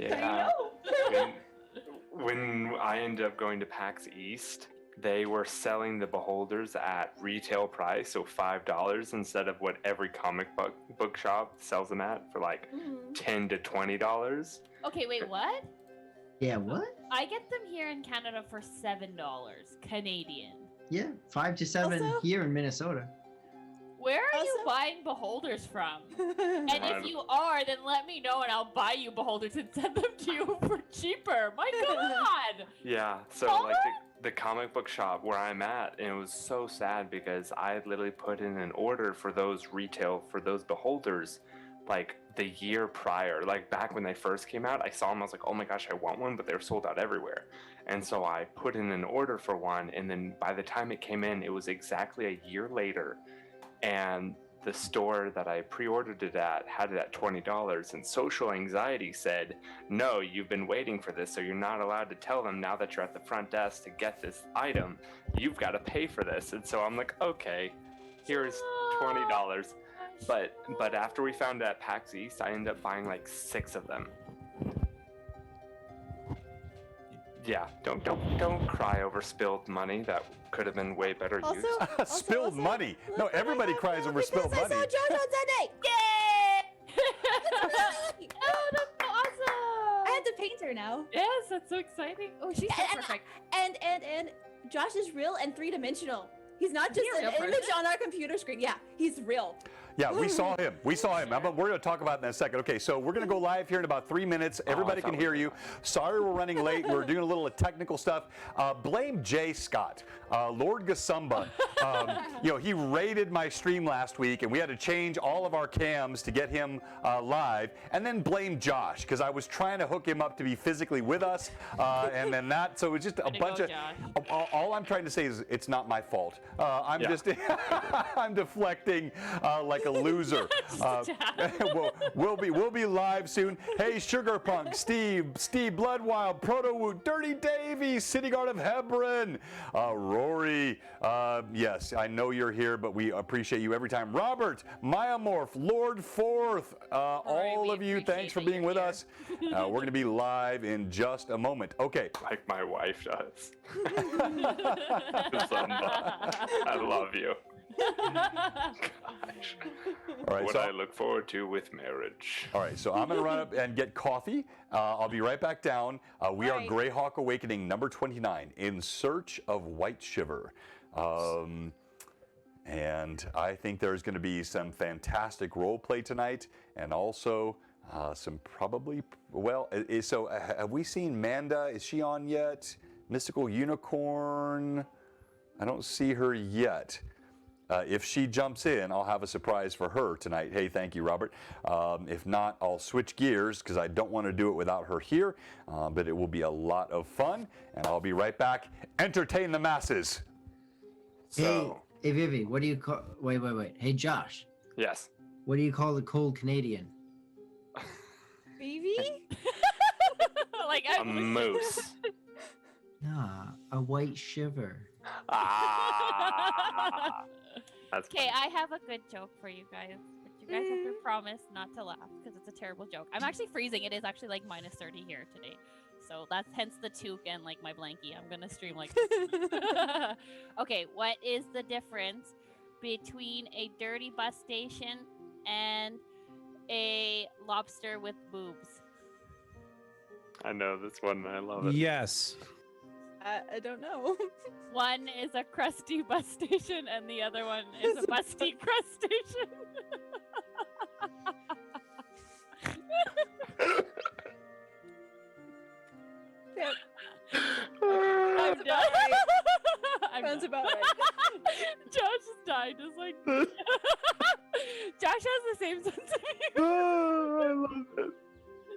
Yeah. I know. When I ended up going to PAX East, they were selling the beholders at retail price, so $5 instead of what every comic book shop sells them at for like $10 to $20. Okay, wait, what? Yeah, what? I get them here in Canada for $7 Canadian. Yeah, 5 to 7 Also- here in Minnesota. Where are you Also- buying beholders from? And if you are, then let me know and I'll buy you beholders and send them to you for cheaper. My God! Yeah, so Huh? like the comic book shop where I'm at, and it was so sad because I had literally put in an order for those beholders like the year prior, like back when they first came out. I saw them, I was like, oh my gosh, I want one, but they were sold out everywhere. And so I put in an order for one, and then by the time it came in, it was exactly a year later. And the store that I pre-ordered it at had it at $20, and social anxiety said, no, you've been waiting for this, so you're not allowed to tell them now that you're at the front desk to get this item. You've got to pay for this. And so I'm like, okay, here's $20. But after we found it at PAX East, I ended up buying like 6 of them. Yeah, don't cry over spilled money. That could have been way better used. Spilled money. No, look everybody what I cries have over spilled because money. I saw Josh on Sunday. Yay! Oh, that's awesome! I have the painter now. Yes, that's so exciting. Oh, she's so perfect. And Josh is real and 3-dimensional. He's not just he a an real image person? on our computer screen. Yeah, he's real. Yeah, we saw him. We're going to talk about that in a second. Okay, so we're going to go live here in about 3 minutes. Everybody can hear you. Sorry we're running late. We're doing a little technical stuff. Blame Jay Scott, Lord Gasumba. He raided my stream last week, and we had to change all of our cams to get him live. And then blame Josh, because I was trying to hook him up to be physically with us. And then that, so it's just a bunch of... All I'm trying to say is it's not my fault. I'm just... I'm deflecting like a loser. We'll be live soon. Hey, Sugar Punk, Steve Bloodwild, Proto Woot, Dirty Davy, City Guard of Hebron, Rory. Yes, I know you're here, but we appreciate you every time. Robert, Myamorph, Lord Forth, all of you, thanks for being with us. We're going to be live in just a moment. Okay. Like my wife does. I love you. Gosh. All right, what I look forward to with marriage. All right, so I'm going to run up and get coffee. I'll be right back down. We are Greyhawk Awakening number 29, In Search of Whiteshiver. And I think there's going to be some fantastic role play tonight, and also some probably, so have we seen Manda? Is she on yet? Mystical Unicorn? I don't see her yet. If she jumps in, I'll have a surprise for her tonight. Hey, thank you, Robert. If not, I'll switch gears because I don't want to do it without her here. But it will be a lot of fun, and I'll be right back. Entertain the masses. So, Hey, Vivi, what do you call... Wait. Hey, Josh. yes. What do you call the cold Canadian? Baby? Like A moose. Nah, a white shiver. Ah. That's Okay, I have a good joke for you guys. But you guys have to promise not to laugh because it's a terrible joke. I'm actually freezing. It is actually like minus 30 here today. So that's hence the toque and like my blankie. I'm going to stream like this. Okay, what is the difference between a dirty bus station and a lobster with boobs? I know this one. I love it. Yes. I don't know. One is a crusty bus station and the other one is a busty crust station. Yep. I'm done. Right. I'm Sounds done. about right. Josh just died. Just like Josh has the same sense of humor. Oh, I love it.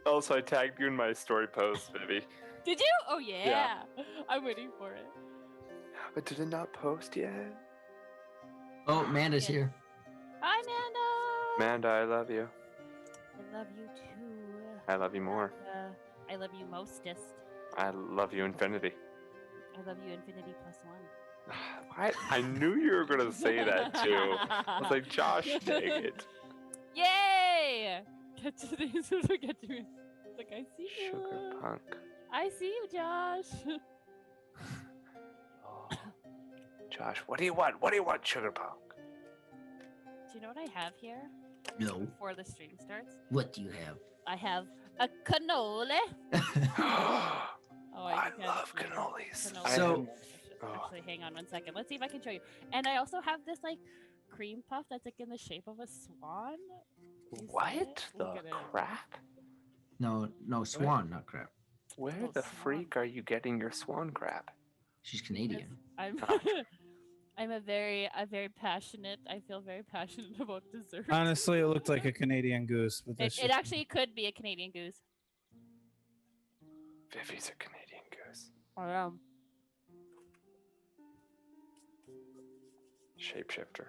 Also, I tagged you in my story post, Vivi. Did you? Oh yeah. I'm waiting for it. But did it not post yet? Oh, Amanda's here. Hi, Amanda. Amanda, I love you. I love you too. I love you more. I love you mostest. I love you, Infinity. I love you infinity plus one. I knew you were gonna say that too. I was like, Josh, dang it. Yay! Get to these. Get to me. Like, I see you. Sugar punk. I see you, Josh. Oh. Josh, what do you want? What do you want, Sugar Punk? Do you know what I have here? No. Before the stream starts, What do you have? I have a cannoli. I Oh, I love cannolis. So- Actually, hang on one second. Let's see if I can show you. And I also have this like cream puff that's like in the shape of a swan. You see What it? the Look at it. crap? No, swan, not crap. Where Oh, the swan. freak are you getting your swan crap? She's Canadian. I'm I'm a very passionate. I feel very passionate about dessert. Honestly, it looked like a Canadian goose, but that's It actually could be a Canadian goose. Vivi's a Canadian goose. I am. Shapeshifter.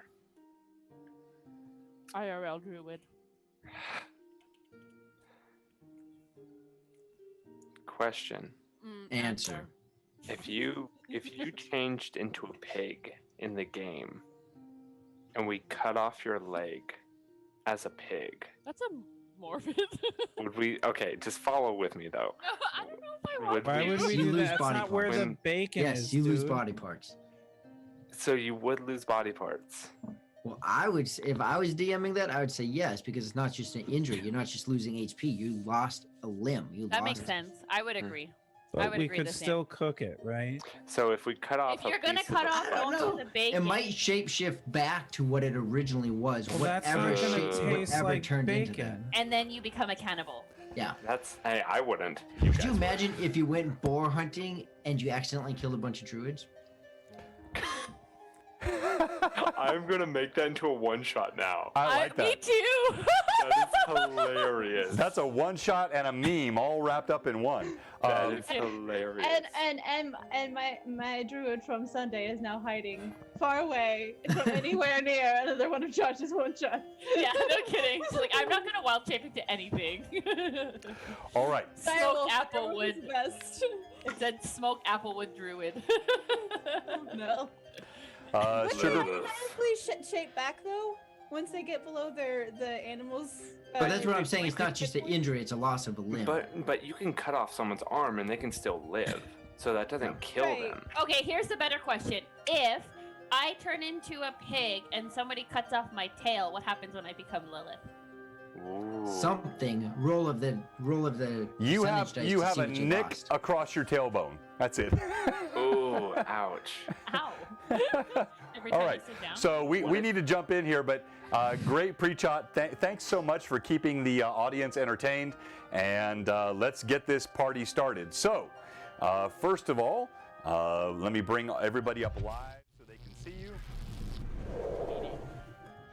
IRL druid. Question. Answer. If you changed into a pig in the game and we cut off your leg as a pig, That's a morbid. would we okay, just follow with me though. I don't know if I want Would Why to. would we You do lose that? That's body not where the parts. bacon Yes, is. you lose dude. body parts. So you would lose body parts. Well, if I was DMing that, I would say yes, because it's not just an injury. You're not just losing HP. You lost a limb. That makes sense. I would agree. I But would we agree could the same. still cook it, right? So if we cut off If you're gonna piece of cut the- off I don't most of know. the bacon, It might shapeshift back to what it originally was. Well, that's whatever not gonna shape, taste whatever like turned into bacon. and then you become a cannibal. that. Yeah. That's I wouldn't. Could you guys would. imagine if you went boar hunting and you accidentally killed a bunch of druids? I'm gonna make that into a one shot now. I like Me that. too. That is hilarious. That's a one shot and a meme all wrapped up in one. That is hilarious. And my druid from Sunday is now hiding far away from anywhere near another one of Josh's one shots. Yeah, no kidding. She's like, I'm not gonna wild shape into anything. All right. Smoked applewood. is the best. It said smoked applewood druid. No. Wouldn't Sugar. they Automatically shape back though once they get below the animals. But that's what I'm saying. It's not just an injury; it's a loss of a limb. But you can cut off someone's arm and they can still live. So that doesn't kill Right. them. Okay, here's the better question. If I turn into a pig and somebody cuts off my tail, what happens when I become Lilith? Ooh. Something. Roll of the You percentage have dice you to have see a what you nick lost. across your tailbone. That's it. Ooh, ouch. Ow. Every All time right. I sit down. So we need to jump in here, but great pre-shot. Thanks so much for keeping the audience entertained, and let's get this party started. So, first of all, let me bring everybody up live so they can see you.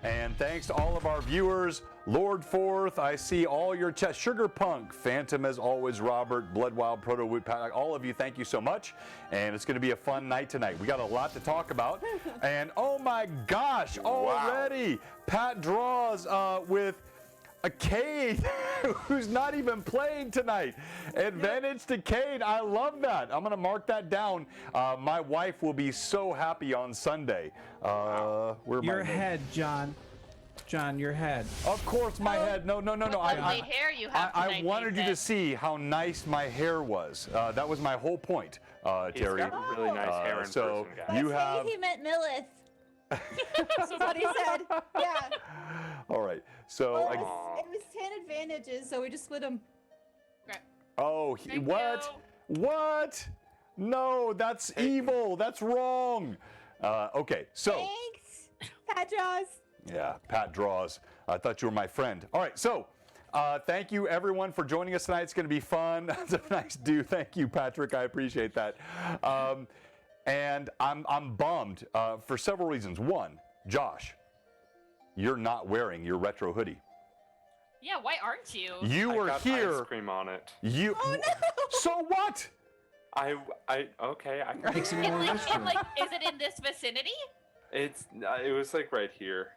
And thanks to all of our viewers. Lord Forth, I see all your chats. Sugar Punk, Phantom as always, Robert, Bloodwild, Proto Wood, all of you, thank you so much. And it's going to be a fun night tonight. We got a lot to talk about. And oh my gosh, already Pat draws with a Cade who's not even playing tonight. Advantage to Cade. I love that. I'm going to mark that down. My wife will be so happy on Sunday. Where Your my head, John. John, your head. Of course, my head. No. Lovely hair you have I tonight, wanted you to Nathan. see how nice my hair was. That was my whole point, He's Terry. got really nice hair in so person, guys. you Maybe have. he meant Milith. That's what he said. Yeah. All right. So. Well, I- it was 10 advantages, so we just split them. oh, Thank what? you. What? No, that's evil. That's wrong. Okay. So. Thanks, Pat Jaws. Yeah, Pat draws. I thought you were my friend. All right, so thank you everyone for joining us tonight. It's going to be fun. That's a nice do. Thank you, Patrick. I appreciate that. And I'm bummed for several reasons. One, Josh, you're not wearing your retro hoodie. Yeah, why aren't you? You I were got here. ice cream on it. You. Oh, no. So what? Okay. I can. Take some It's more like, restroom. is it in this vicinity? It was like right here.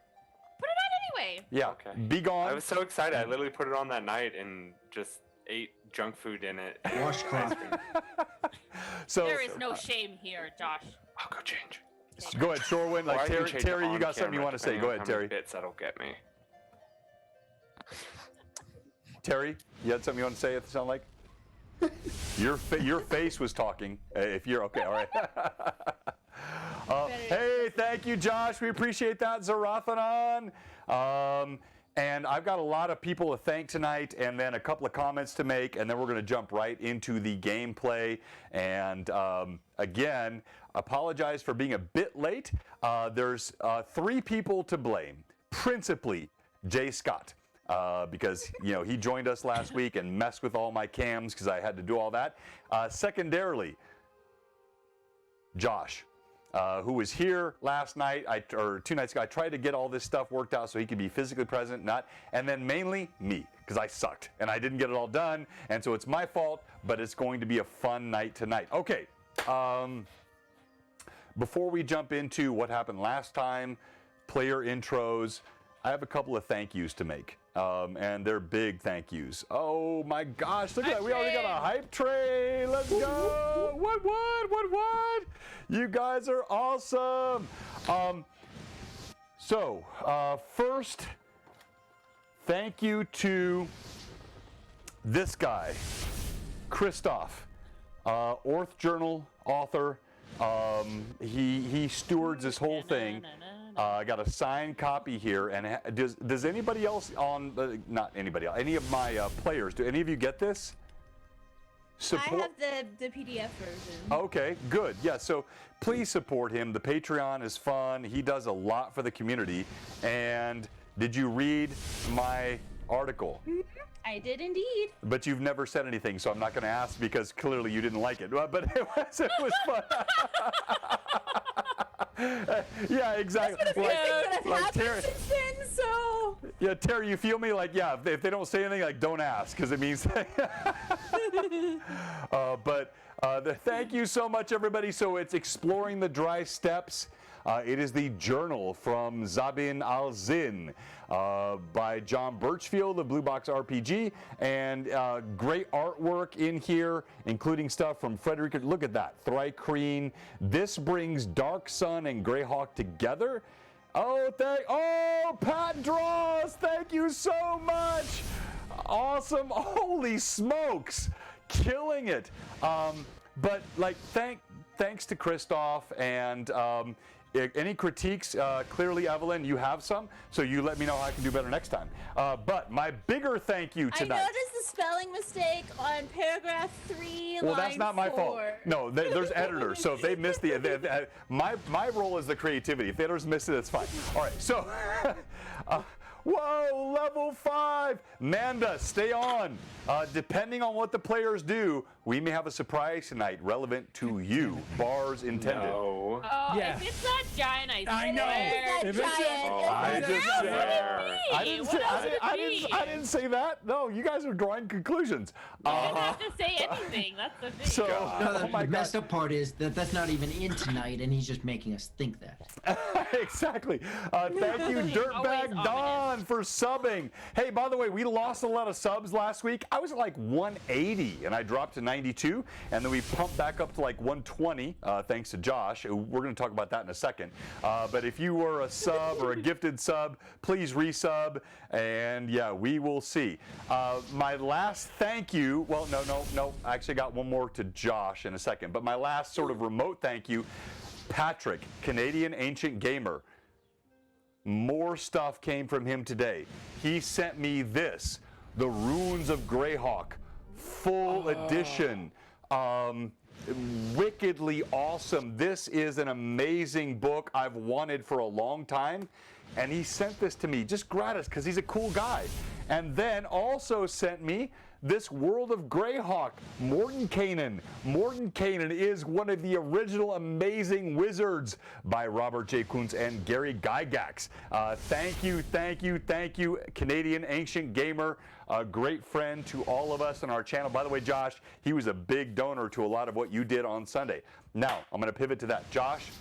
Put it on anyway. Yeah. Okay. Be gone. I was so excited. I literally put it on that night and just ate junk food in it. Washcloth. So There is no shame here, Josh. I'll go change. go ahead, Shorewin. Or I Like can Terry, change Terry, it you on got something you camera, want to say? depending Go on ahead, how many Terry. bits that'll get me. Terry, you had something you want to say? It sound like your face was talking. If you're okay, all right. Hey, thank you, Josh. We appreciate that, Zarathanon. And I've got a lot of people to thank tonight, and then a couple of comments to make, and then we're going to jump right into the gameplay. And again, apologize for being a bit late. There's 3 people to blame, principally Jay Scott. Because he joined us last week and messed with all my cams because I had to do all that. Secondarily, Josh, who was here last night or 2 nights ago. I tried to get all this stuff worked out so he could be physically present, and then mainly me, because I sucked and I didn't get it all done, and so it's my fault. But it's going to be a fun night tonight. Okay. Before we jump into what happened last time, player intros, I have a couple of thank yous to make. And they're big thank yous. Oh my gosh, look at that. We already got a hype train. Let's go. What? You guys are awesome. First, thank you to this guy, Christoph, Orth Journal author. He stewards this whole thing. I got a signed copy here, and does anybody else not anybody else, any of my players, do any of you get this? I have the PDF version. Okay, good. Yeah, so please support him. The Patreon is fun. He does a lot for the community. And did you read my article? I did indeed. But you've never said anything, so I'm not going to ask because clearly you didn't like it. But it was fun. Yeah, exactly. Like Terry, since then, so. Yeah, Terry, you feel me? Like, yeah, if they don't say anything, like, don't ask, because it means. Thank you so much, everybody. So it's Exploring the Dry Steppes. It is the journal from Zabin Al-Zin by John Birchfield of BlueBoxRPG, and great artwork in here, including stuff from Frederica. Look at that, Thrycreen. This brings Dark Sun and Greyhawk together. Oh, Pat Draws, thank you so much. Awesome, holy smokes, killing it. But like, thanks to Christoph, and any critiques, clearly, Evelyn, you have some, so you let me know how I can do better next time. But my bigger thank you tonight. I noticed the spelling mistake on paragraph 3, well, line that's not my 4. fault. No, there's editors, so if they missed my role is the creativity. If the editors missed it, it's fine. All right, so, whoa, level 5. Manda, stay on. Depending on what the players do, we may have a surprise tonight relevant to you. Bars intended. No. Oh, Yeah. if it's not giant, I know. If it's I didn't say that. No, you guys are drawing conclusions. You didn't have to say anything. That's the thing. So, No, oh my the God. messed up part is that that's not even in tonight, and he's just making us think that. Exactly. Thank you, Dirtbag Always Don, for subbing. Hey, by the way, we lost a lot of subs last week. I was at like 180, and I dropped to 92, and then we pumped back up to like 120, thanks to Josh. We're going to talk about that in a second. But if you were a sub or a gifted sub, please resub, and yeah, we will see. My last thank you, well, no, I actually got one more to Josh in a second, but my last sort of remote thank you, Patrick, Canadian Ancient Gamer. More stuff came from him today. He sent me this, The Runes of Greyhawk, full edition. Wickedly awesome. This is an amazing book I've wanted for a long time, and he sent this to me just gratis because he's a cool guy. And then also sent me this World of Greyhawk, Mordenkainen. Mordenkainen is one of the original amazing wizards by Robert J. Kuntz and Gary Gygax. Thank you, Canadian Ancient Gamer, a great friend to all of us on our channel. By the way, Josh, he was a big donor to a lot of what you did on Sunday. Now, I'm going to pivot to that. Josh,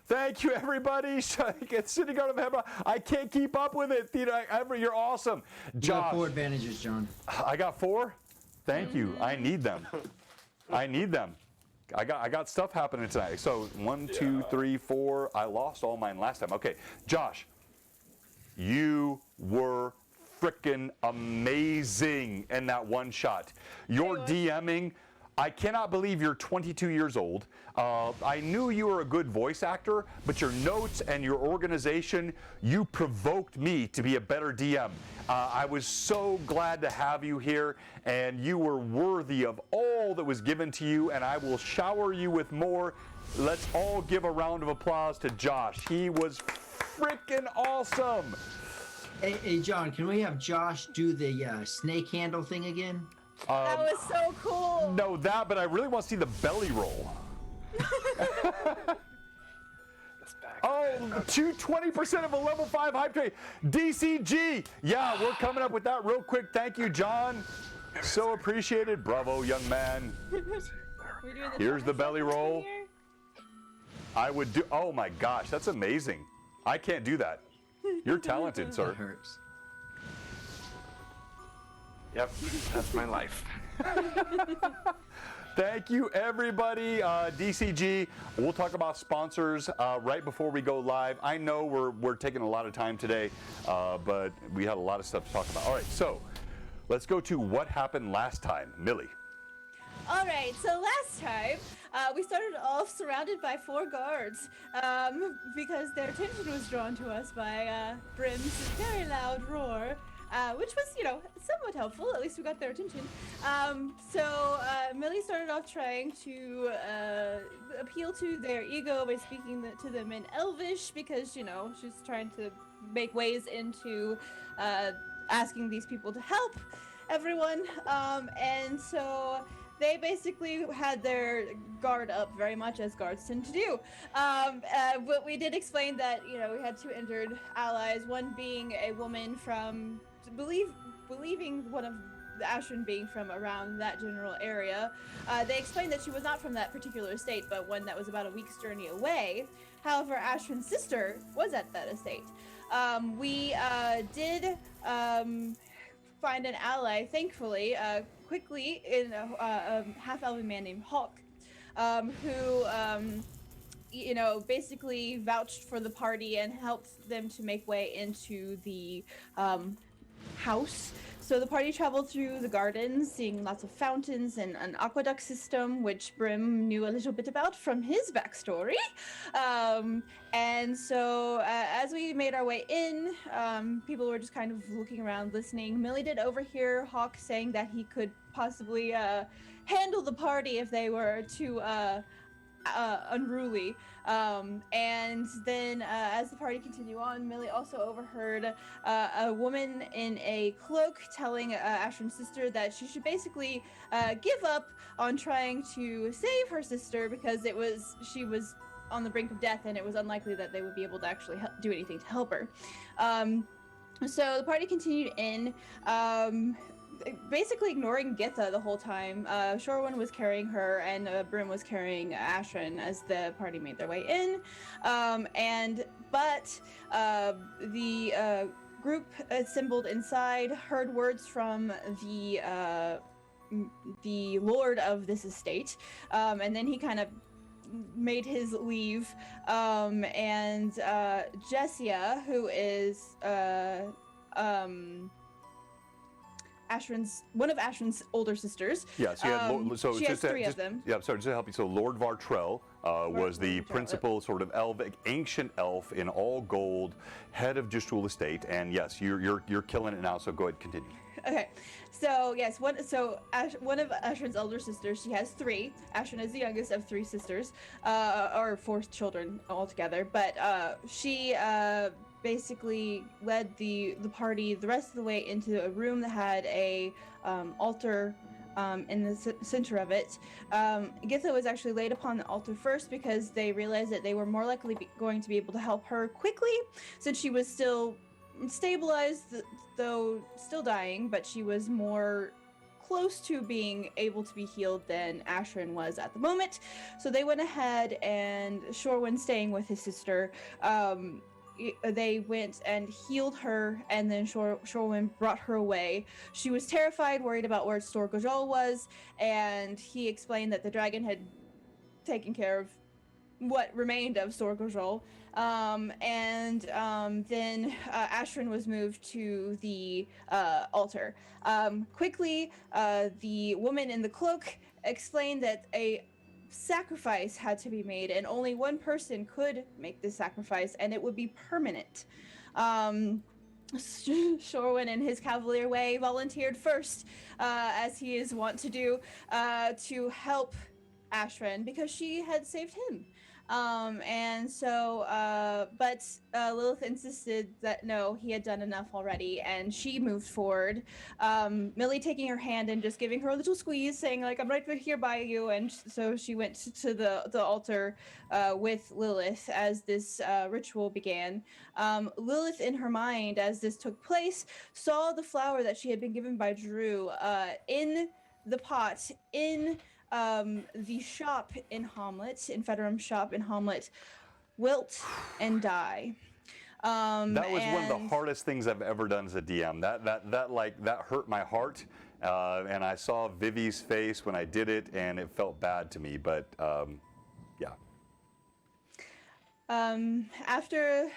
thank you, everybody. It's sitting out of heaven. I can't keep up with it. You're awesome. You Josh, got 4 advantages, John. I got 4? Thank you. I need them. I got stuff happening tonight. So 1, 2, 3, 4. I lost all mine last time. Okay, Josh, you were freaking amazing in that one shot. Your DMing, I cannot believe you're 22 years old. I knew you were a good voice actor, but your notes and your organization, you provoked me to be a better DM. I was so glad to have you here, and you were worthy of all that was given to you, and I will shower you with more. Let's all give a round of applause to Josh. He was freaking awesome. Hey, John, can we have Josh do the snake handle thing again? That was so cool. No, that, but I really want to see the belly roll. Oh, 220% of a level 5 hype train. DCG. Yeah, we're coming up with that real quick. Thank you, John. So appreciated. Bravo, young man. Here's the belly roll. I would do, oh my gosh, that's amazing. I can't do that. You're talented, sir. That hurts. Yep, that's my life. Thank you, everybody. DCG, we'll talk about sponsors right before we go live. I know we're taking a lot of time today, but we had a lot of stuff to talk about. All right, so let's go to what happened last time. Millie. All right, so last time we started off surrounded by 4 guards because their attention was drawn to us by Brim's very loud roar, which was, somewhat helpful. At least we got their attention. So Millie started off trying to appeal to their ego by speaking to them in Elvish because, she's trying to make ways into asking these people to help everyone. And so they basically had their guard up very much as guards tend to do. But we did explain that, we had 2 injured allies, one being a woman from, believing one of the Ashran being from around that general area. They explained that she was not from that particular estate, but one that was about a week's journey away. However, Ashran's sister was at that estate. We did find an ally, thankfully, quickly in a half-elven man named Hawk, who, basically vouched for the party and helped them to make way into the house. So the party traveled through the gardens, seeing lots of fountains and an aqueduct system, which Brim knew a little bit about from his backstory. And so as we made our way in, people were just kind of looking around, listening. Millie did overhear Hawk saying that he could possibly handle the party if they were too unruly. And then as the party continued on, Millie also overheard a woman in a cloak telling Ashran's sister that she should basically give up on trying to save her sister because she was on the brink of death and it was unlikely that they would be able to actually do anything to help her. So the party continued in, basically ignoring Githa the whole time. Shorewin was carrying her and Brim was carrying Ashran as the party made their way in. But the group assembled inside heard words from the lord of this estate, and then he kind of made his leave, and Jessia, who is one of Ashran's older sisters. Yeah, so, she has 3 of them. Yeah, sorry, just to help you. So Lord Vartrell was the principal sort of ancient elf in all gold, head of Justul Estate, and yes, you're killing it now. So go ahead, continue. Okay, so yes, one of Ashran's elder sisters. She has 3. Ashran is the youngest of 3 sisters, or 4 children altogether. But she basically led the party the rest of the way into a room that had a altar in the center of it. Githa was actually laid upon the altar first because they realized that they were more likely going to be able to help her quickly since she was still stabilized, though still dying, but she was more close to being able to be healed than Ashran was at the moment. So they went ahead, and Shorewin staying with his sister, they went and healed her, and then Shorewin brought her away. She was terrified, worried about where Stor Gojol was, and he explained that the dragon had taken care of what remained of Stor Gojol, Then Ashrin was moved to the altar. Quickly, the woman in the cloak explained that a sacrifice had to be made, and only one person could make this sacrifice, and it would be permanent. Shorwin, in his cavalier way, volunteered first, as he is wont to do, to help Ashrin because she had saved him. But Lilith insisted that no, he had done enough already, and she moved forward, Millie taking her hand and just giving her a little squeeze, saying like, I'm right here by you. And so she went to the altar with Lilith as this ritual began. Lilith, in her mind, as this took place, saw the flower that she had been given by Drew in the pot in the shop in Hamlet, in Federum's shop in Hamlet, wilt and die. That was one of the hardest things I've ever done as a DM. That hurt my heart, and I saw Vivi's face when I did it, and it felt bad to me. But yeah. After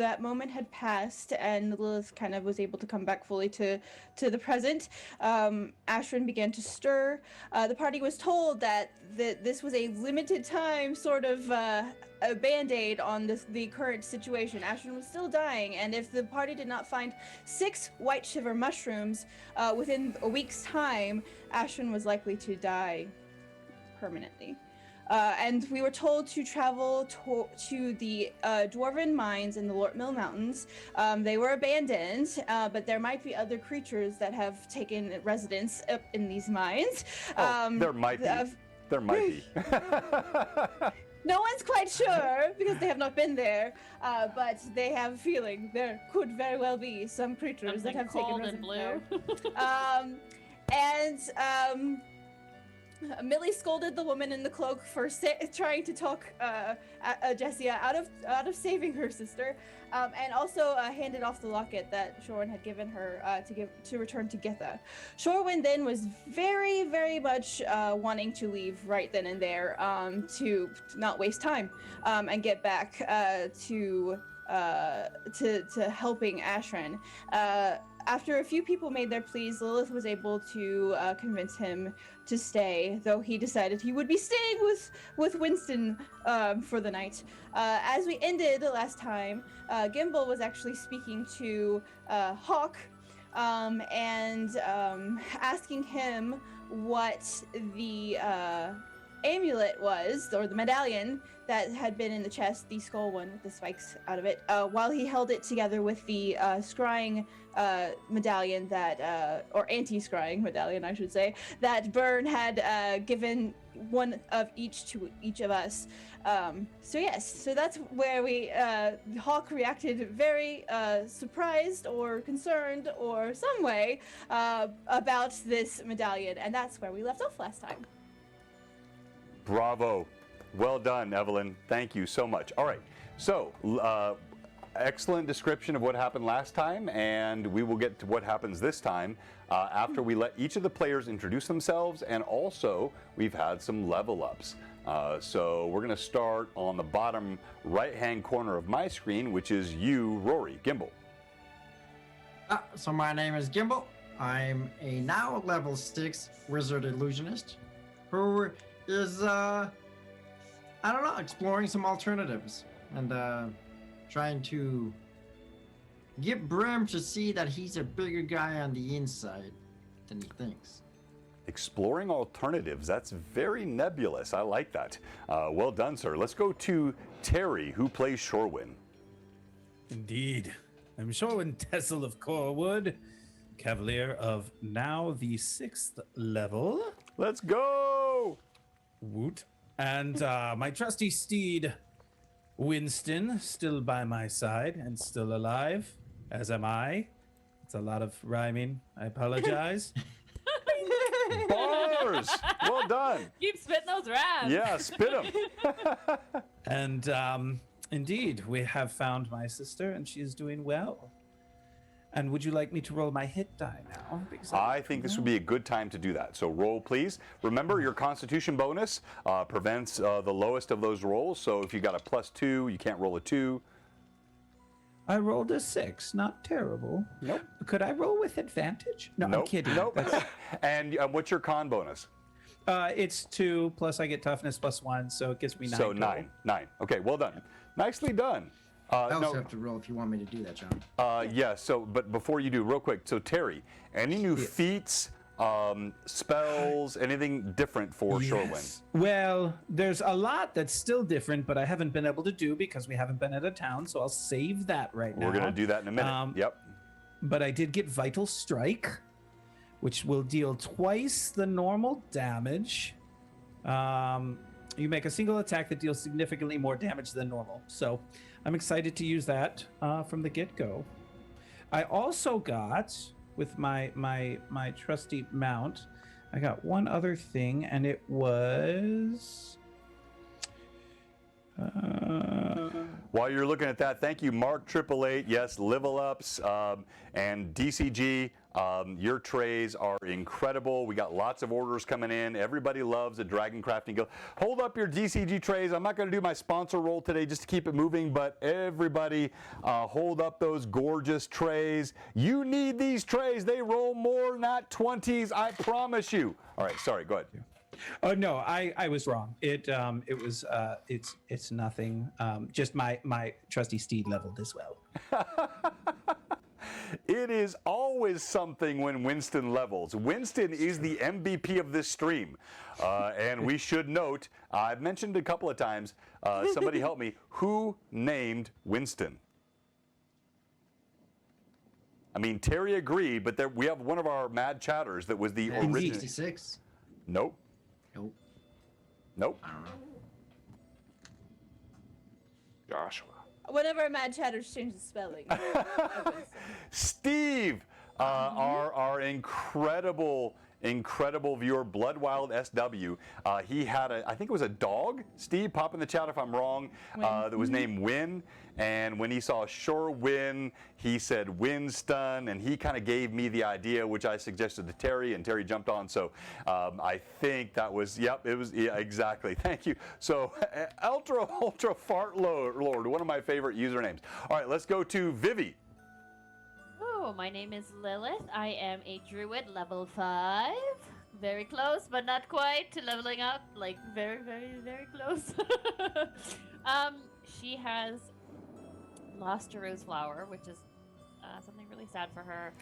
that moment had passed and Lilith kind of was able to come back fully to the present, Ashrin began to stir. The party was told that this was a limited time sort of a band-aid on the current situation. Ashrin was still dying, and if the party did not find 6 Whiteshiver mushrooms within a week's time, Ashrin was likely to die permanently. And we were told to travel to the Dwarven mines in the Lort Mill Mountains. They were abandoned, but there might be other creatures that have taken residence up in these mines. There might be. There might be. No one's quite sure because they have not been there, but they have a feeling there could very well be some creatures that have taken residence there. Millie scolded the woman in the cloak for trying to talk Jessia out of saving her sister, and also handed off the locket that Shorwin had given her to return to Githa. Shorwin then was very, very much wanting to leave right then and there, to not waste time, and get back to helping Ashrin. After a few people made their pleas, Lilith was able to convince him to stay, though he decided he would be staying with Winston for the night. As we ended last time, Gimbal was actually speaking to Hawk and asking him what the amulet was, or the medallion that had been in the chest, the skull one with the spikes out of it, while he held it together with the scrying medallion that, or anti-scrying medallion, I should say, that Byrne had given one of each to each of us. So that's where Hawk reacted very surprised or concerned or some way about this medallion, and that's where we left off last time. Bravo. Well done, Evelyn. Thank you so much. All right. So, excellent description of what happened last time, and we will get to what happens this time after we let each of the players introduce themselves, and also we've had some level ups. So we're going to start on the bottom right-hand corner of my screen, which is you, Rory. Gimbal. So my name is Gimbal. I'm a now level 6 wizard illusionist who is, exploring some alternatives and trying to get Brim to see that he's a bigger guy on the inside than he thinks. Exploring alternatives. That's very nebulous. I like that. Well done, sir. Let's go to Terry, who plays Shorwin. Indeed. I'm Shorwin Tessel of Corewood, Cavalier of now the 6th level. Let's go! Woot. And my trusty steed, Winston, still by my side and still alive, as am I. It's a lot of rhyming. I apologize. Bars! Well done. Keep spitting those rhymes. Yeah, spit them. And indeed, we have found my sister, and she is doing well. And would you like me to roll my hit die now? Because I think this would be a good time to do that. So roll, please. Remember, your Constitution bonus prevents the lowest of those rolls. So if you got a +2, you can't roll a 2. I rolled a 6. Not terrible. Nope. Could I roll with advantage? No, Nope. I'm kidding. Nope. And what's your con bonus? It's 2, plus I get toughness +1, so it gives me 9. So total. 9. Okay, well done. Nicely done. I also have to roll if you want me to do that, John. Yes, so, but before you do, real quick, so Terry, any new feats, spells, anything different for Shorewind? Well, there's a lot that's still different, but I haven't been able to do because we haven't been out of town, so I'll save that right now. We're going to do that in a minute. Yep. But I did get Vital Strike, which will deal twice the normal damage. You make a single attack that deals significantly more damage than normal. So I'm excited to use that from the get-go. I also got, with my trusty mount, I got one other thing, and it was... While you're looking at that, thank you, Mark 888. Yes, Level Ups and DCG. Your trays are incredible. We got lots of orders coming in. Everybody loves a Dragon Crafting Guild. Hold up your DCG trays. I'm not going to do my sponsor roll today just to keep it moving, but everybody hold up those gorgeous trays. You need these trays. They roll more nat 20s, I promise you. All right, sorry, go ahead. Oh no, I was wrong. It's nothing. Just my trusty steed leveled as well. It is always something when Winston levels. Winston is the MVP of this stream. And we should note, I've mentioned a couple of times, somebody help me, who named Winston? I mean, Terry agreed, but we have one of our mad chatters that was the original. 66? Nope. Nope. I don't know. Joshua. Whenever Mad Chatters changes spelling. Steve, our incredible viewer, Bloodwild SW. He had I think it was a dog. Steve, pop in the chat if I'm wrong. That was named Win. And when he saw Shorewin, he said Winston, and he kind of gave me the idea, which I suggested to Terry, and Terry jumped on. So I think that was, yep, it was, yeah, exactly. Thank you. So Ultra Fart Lord, one of my favorite usernames. All right, let's go to Vivi. Oh, my name is Lilith. I am a druid level 5. Very close, but not quite to leveling up. Like, very, very, very close. She has lost a rose flower, which is something really sad for her.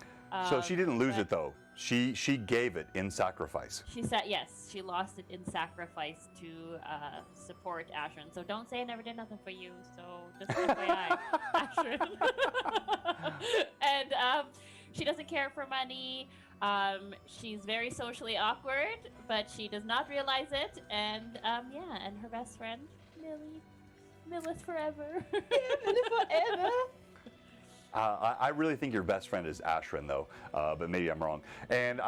So she didn't lose it, though. She gave it in sacrifice. She said, yes, she lost it in sacrifice to support Ashrin. So don't say I never did nothing for you. So just FYI, Ashrin. And she doesn't care for money. She's very socially awkward, but she does not realize it. And yeah, and her best friend, Millis forever. Forever. I really think your best friend is Ashrin, though, but maybe I'm wrong. And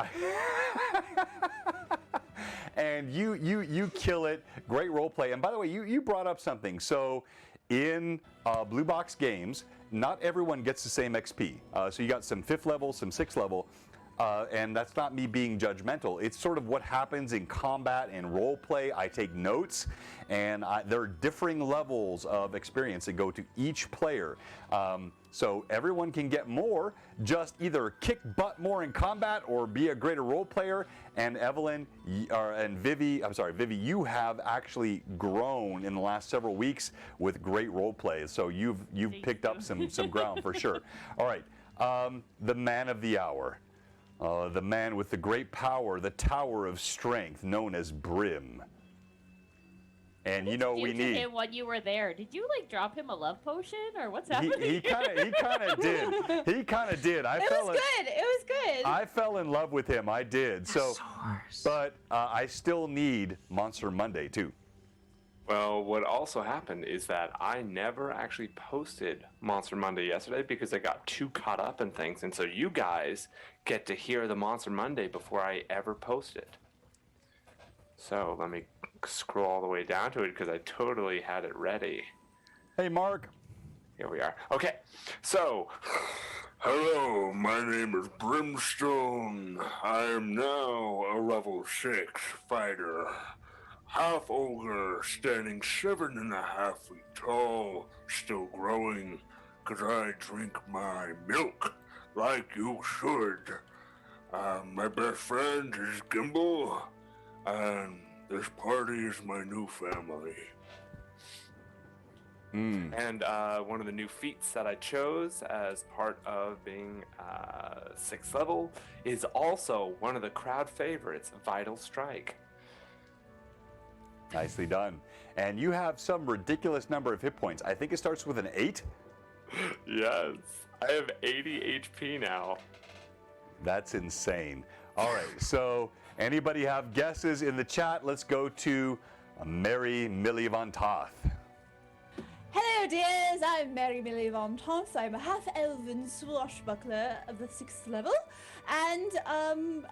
and you kill it. Great role play. And by the way, you brought up something. So in Blue Box games, not everyone gets the same XP. So you got some 5th level, some 6th level. And that's not me being judgmental. It's sort of what happens in combat and role play. I take notes, and there are differing levels of experience that go to each player. So everyone can get more, just either kick butt more in combat or be a greater role player. And Evelyn and Vivi, Vivi, you have actually grown in the last several weeks with great role play. So you've picked up some ground for sure. All right, the man of the hour. The man with the great power, the tower of strength, known as Brim. And you know we need him when you were there. Did you like drop him a love potion or what's happening? He kind of did. He kind of did. It was good. I fell in love with him. I did. So, but I still need Monster Monday too. Well, what also happened is that I never actually posted Monster Monday yesterday because I got too caught up in things, and so you guys get to hear the Monster Monday before I ever post it. So let me scroll all the way down to it because I totally had it ready. Hey, Mark. Here we are. Okay, so, Hello, my name is Brimstone. I am now a level 6 fighter. Half ogre, standing 7.5 feet tall, still growing, 'cause I drink my milk like you should. My best friend is Gimbal, and this party is my new family. and one of the new feats that I chose as part of being 6th level is also one of the crowd favorites, Vital Strike. Nicely done. And you have some ridiculous number of hit points. I think it starts with an 8. Yes, I have 80 HP now. That's insane. All right, so anybody have guesses in the chat? Let's go to Mary Millie Von Toth. Hello, dears. I'm Mary Millie Von Toth. I'm a half-elven swashbuckler of the 6th level, and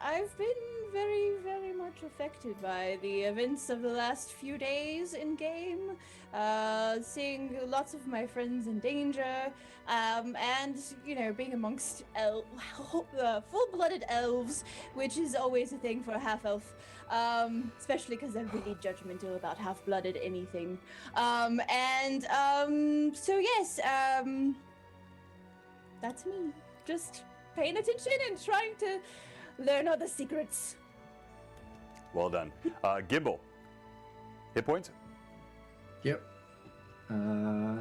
I've been very, very much affected by the events of the last few days in game. Seeing lots of my friends in danger, and being amongst full-blooded elves, which is always a thing for a half-elf. Especially because they're really judgmental about half-blooded anything. So yes, that's me. Just paying attention and trying to learn all the secrets. Well done. Gimbal. Hit points? Yep.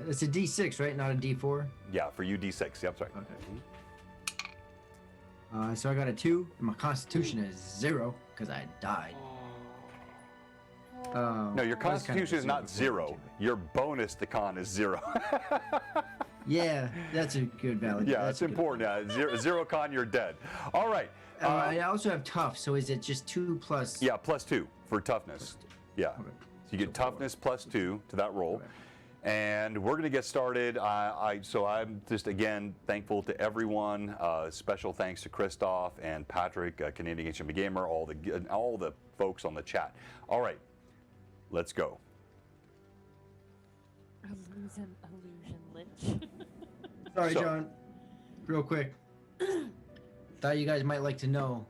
It's a D6, right? Not a D4? Yeah, for you D6. Yep, sorry. Okay. So I got a 2, and my constitution is 0, because I died. No, your constitution is not 0. Your bonus to con is 0. Yeah, that's a good value. Yeah, it's important. Yeah, zero con, you're dead. All right. I also have tough, so is it just 2 plus? Yeah, +2 for toughness. Yeah. Okay. So you get toughness +2 to that roll. Okay. And we're going to get started. So I'm just, again, thankful to everyone. Special thanks to Christoph and Patrick, Canadian HM Gamer, all the folks on the chat. All right, let's go. Illusion Lich. Sorry, So- John. Real quick. Thought you guys might like to know.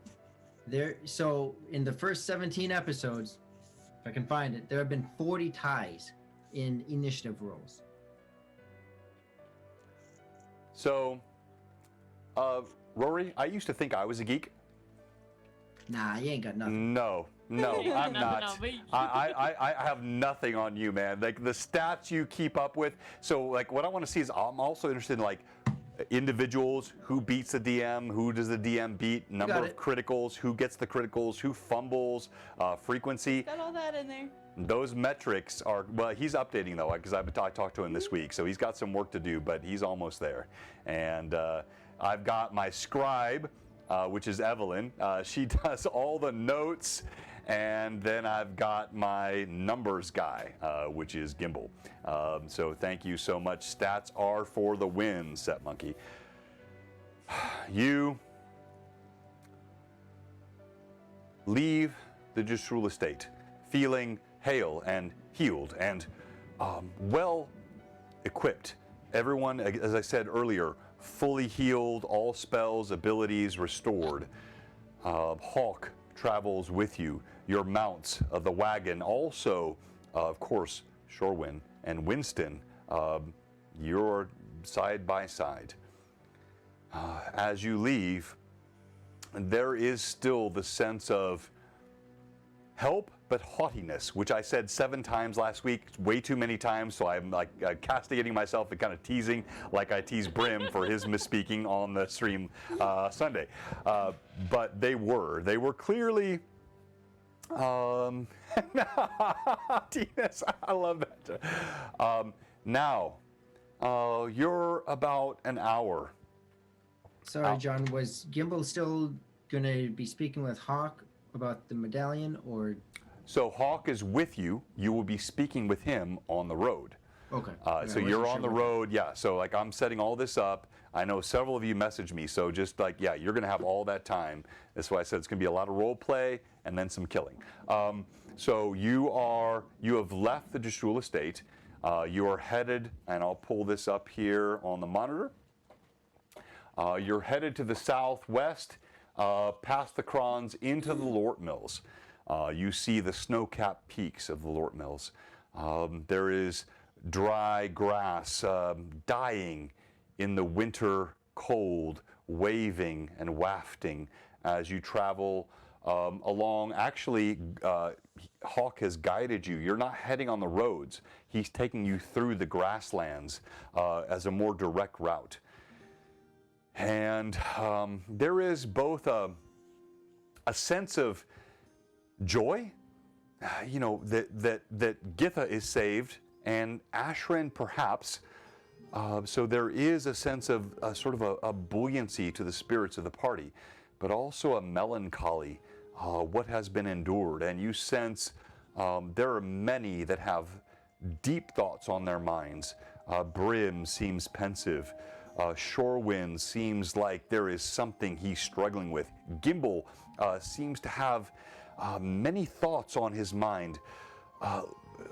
So in the first 17 episodes, if I can find it, there have been 40 ties in initiative rolls. So, Rory, I used to think I was a geek. Nah, you ain't got nothing. No, I'm No, not. no, but- I have nothing on you, man. Like the stats you keep up with. So, like, what I want to see is I'm also interested in like individuals, who beats the DM, who does the DM beat, number got of it. criticals, who gets the criticals, who fumbles, frequency. Got all that in there. Those metrics are, well, he's updating though, because I talked to him this week, so he's got some work to do, but he's almost there. And I've got my scribe, which is Evelyn. She does all the notes, and then I've got my numbers guy, which is Gimbal. So thank you so much. Stats are for the win, Set Monkey. You leave the Jusrul estate feeling hale and healed and well equipped. Everyone, as I said earlier, fully healed, all spells, abilities restored. Hawk travels with you, your mounts, the wagon, also, of course, Shorewin and Winston, you're side by side. As you leave, there is still the sense of help, but haughtiness, which I said 7 times last week, way too many times, so I'm like castigating myself and kind of teasing like I teased Brim for his misspeaking on the stream Sunday. But they were clearly haughtiness. I love that. Now, you're about an hour. Sorry, John. Was Gimbal still gonna be speaking with Hawk about the medallion, or? So Hawk is with you. You will be speaking with him on the road. Okay. So you're on the road, yeah. So like I'm setting all this up. I know several of you messaged me, so just like, yeah, you're gonna have all that time. That's why I said it's gonna be a lot of role play and then some killing. So you have left the Jusrul estate. You are headed, and I'll pull this up here on the monitor. You're headed to the southwest, past the Crons into the Lort Mills. You see the snow-capped peaks of the Lort Mills. There is dry grass dying in the winter cold, waving and wafting as you travel along. Actually, Hawk has guided you. You're not heading on the roads. He's taking you through the grasslands as a more direct route. And there is both a sense of joy, that Githa is saved, and Ashrin perhaps. So there is a sense of sort of a buoyancy to the spirits of the party, but also a melancholy, what has been endured. And you sense there are many that have deep thoughts on their minds. Brim seems pensive. Shorewind seems like there is something he's struggling with. Gimbal seems to have many thoughts on his mind.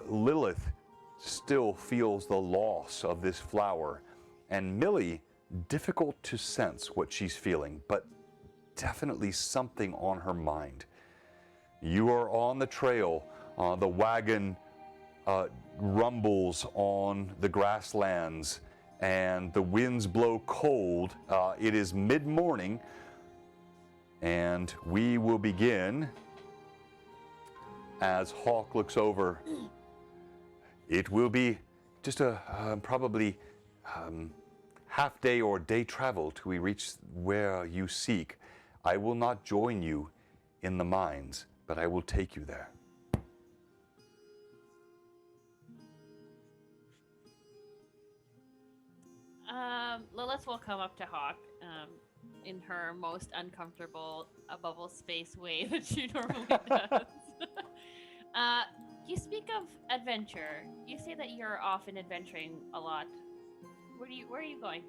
Lilith still feels the loss of this flower. And Millie, difficult to sense what she's feeling, but definitely something on her mind. You are on the trail. The wagon rumbles on the grasslands, and the winds blow cold. It is mid-morning, and we will begin as Hawk looks over. It will be just a probably half day or day travel till we reach where you seek. I will not join you in the mines, but I will take you there. Lilith will come up to Hawk in her most uncomfortable bubble space way that she normally does. You speak of adventure. You say that you're often adventuring a lot. Where are you going?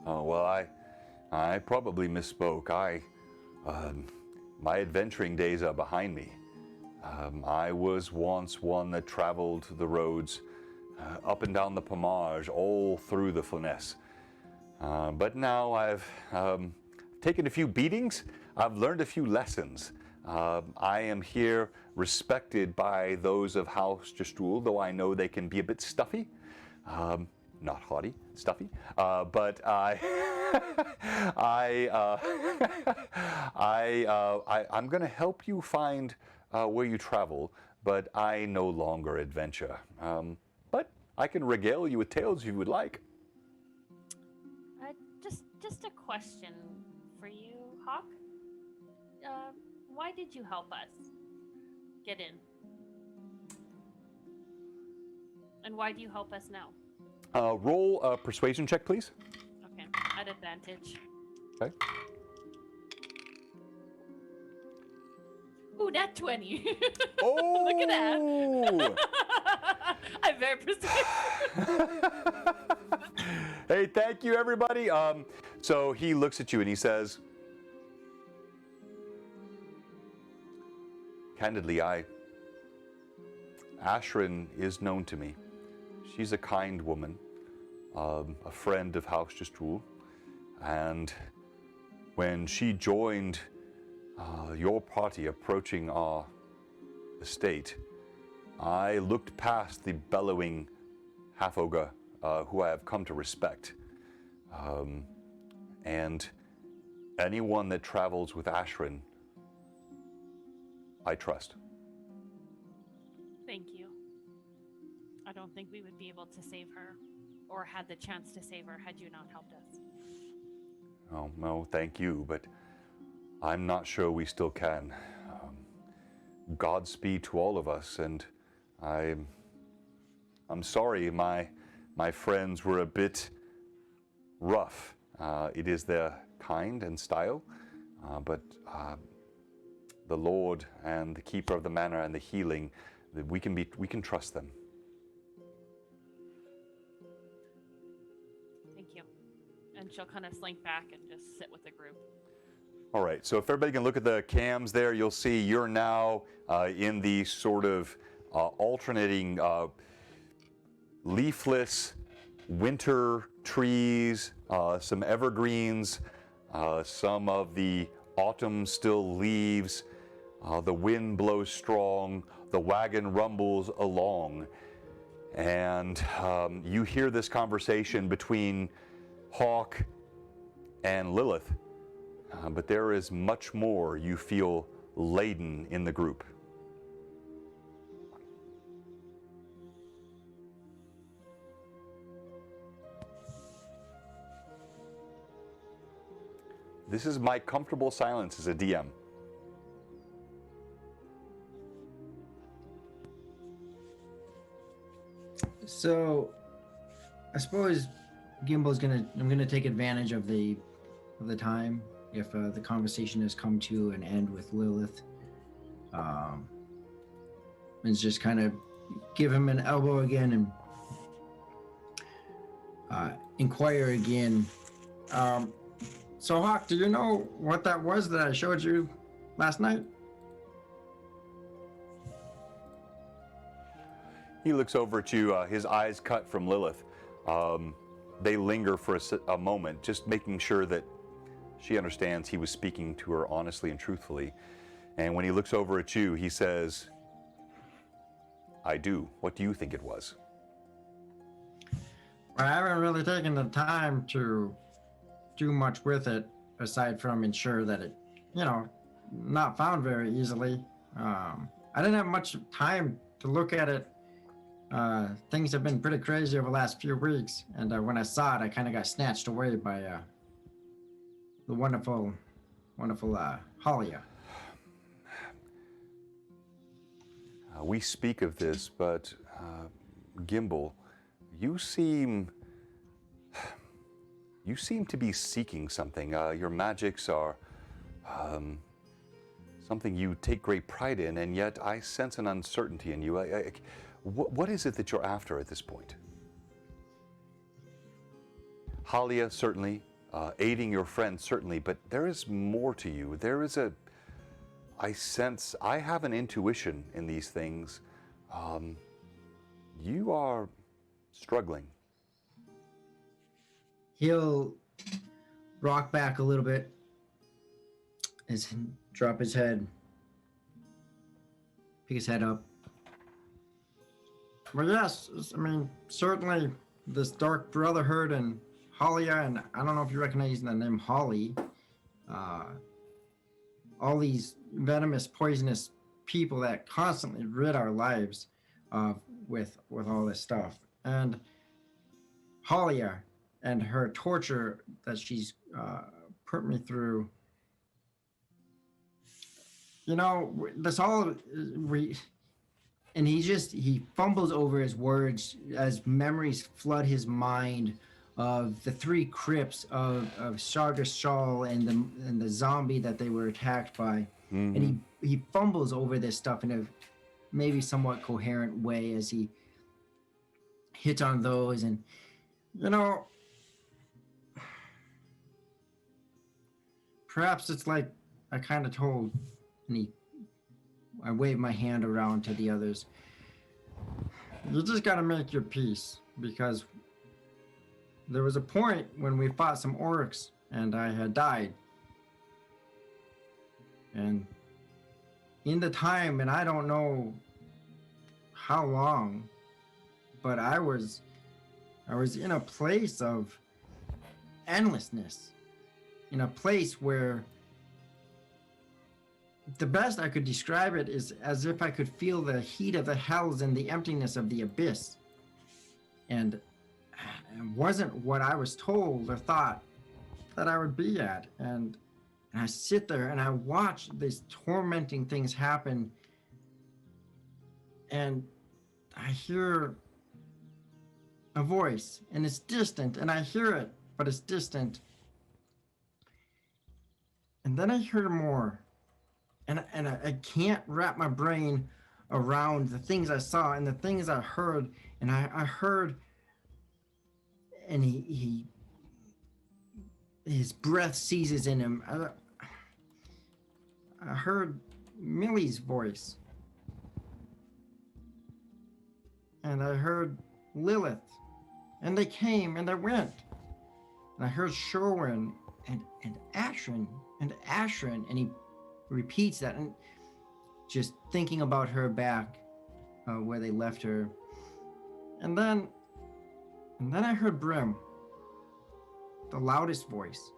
Oh, well, I probably misspoke. My adventuring days are behind me. I was once one that traveled the roads up and down the Pomage, all through the Flonesse. But now I've taken a few beatings. I've learned a few lessons. I am here respected by those of House Gestuhl, though I know they can be a bit stuffy. Not haughty, stuffy. But I'm going to help you find where you travel, but I no longer adventure. But I can regale you with tales if you would like. Just a question for you, Hawk. Why did you help us get in? And why do you help us now? Roll a persuasion check, please. Okay, at advantage. Okay. Ooh, that 20. Oh! Look at that. I'm very persuasive. Hey, thank you, everybody. So he looks at you and he says, candidly, Ashrin is known to me. She's a kind woman, a friend of House Gestuhl, and when she joined your party approaching our estate, I looked past the bellowing half-ogre who I have come to respect. And anyone that travels with Ashrin, I trust. Thank you. I don't think we would be able to save her, or had the chance to save her, had you not helped us. Oh, no, thank you, but I'm not sure we still can. Godspeed to all of us, and I'm sorry my friends were a bit rough. It is their kind and style, but the Lord and the Keeper of the Manor and the healing, that we can trust them. Thank you. And she'll kind of slink back and just sit with the group. All right, so if everybody can look at the cams there, you'll see you're now in the sort of alternating leafless winter trees, some evergreens, some of the autumn still leaves. The wind blows strong, the wagon rumbles along, and you hear this conversation between Hawk and Lilith, but there is much more you feel laden in the group. This is my comfortable silence as a DM. So, I suppose I'm gonna take advantage of the time if the conversation has come to an end with Lilith. And just kind of give him an elbow again and inquire again. So Hawk, do you know what that was that I showed you last night? He looks over at you, his eyes cut from Lilith. They linger for a moment, just making sure that she understands he was speaking to her honestly and truthfully. And when he looks over at you, he says, I do. What do you think it was? I haven't really taken the time to do much with it, aside from ensure that it, not found very easily. I didn't have much time to look at it. Things have been pretty crazy over the last few weeks, and when I saw it, I kind of got snatched away by the wonderful Halia. We speak of this, but Gimbal, you seem to be seeking something. Your magics are something you take great pride in, and yet I sense an uncertainty in you. What is it that you're after at this point? Halia, certainly. Aiding your friend, certainly. But there is more to you. There is I have an intuition in these things. You are struggling. He'll rock back a little bit, drop his head, pick his head up. Well, yes, certainly this Dark Brotherhood and Halia, and I don't know if you recognize the name Holly, all these venomous, poisonous people that constantly rid our lives with all this stuff. And Halia and her torture that she's put me through, this all and he fumbles over his words as memories flood his mind of the three crypts of Sargashal and the zombie that they were attacked by. Mm-hmm. And he fumbles over this stuff in a maybe somewhat coherent way as he hits on those. And perhaps it's like I kind of told, and I wave my hand around to the others. You just got to make your peace, because there was a point when we fought some orcs and I had died. And in the time, and I don't know how long, but I was in a place of endlessness, in a place where the best I could describe it is as if I could feel the heat of the hells and the emptiness of the abyss. And it wasn't what I was told or thought that I would be at. And I sit there and I watch these tormenting things happen. And I hear a voice, and it's distant, and I hear it, but it's distant. And then I hear more. And I can't wrap my brain around the things I saw and the things I heard. And I heard, and his breath seizes in him. I heard Millie's voice. and I heard Lilith, and they came and they went. And I heard Sherwin and Ashrin, and he repeats that, and just thinking about her back where they left her. And then I heard Brim, the loudest voice.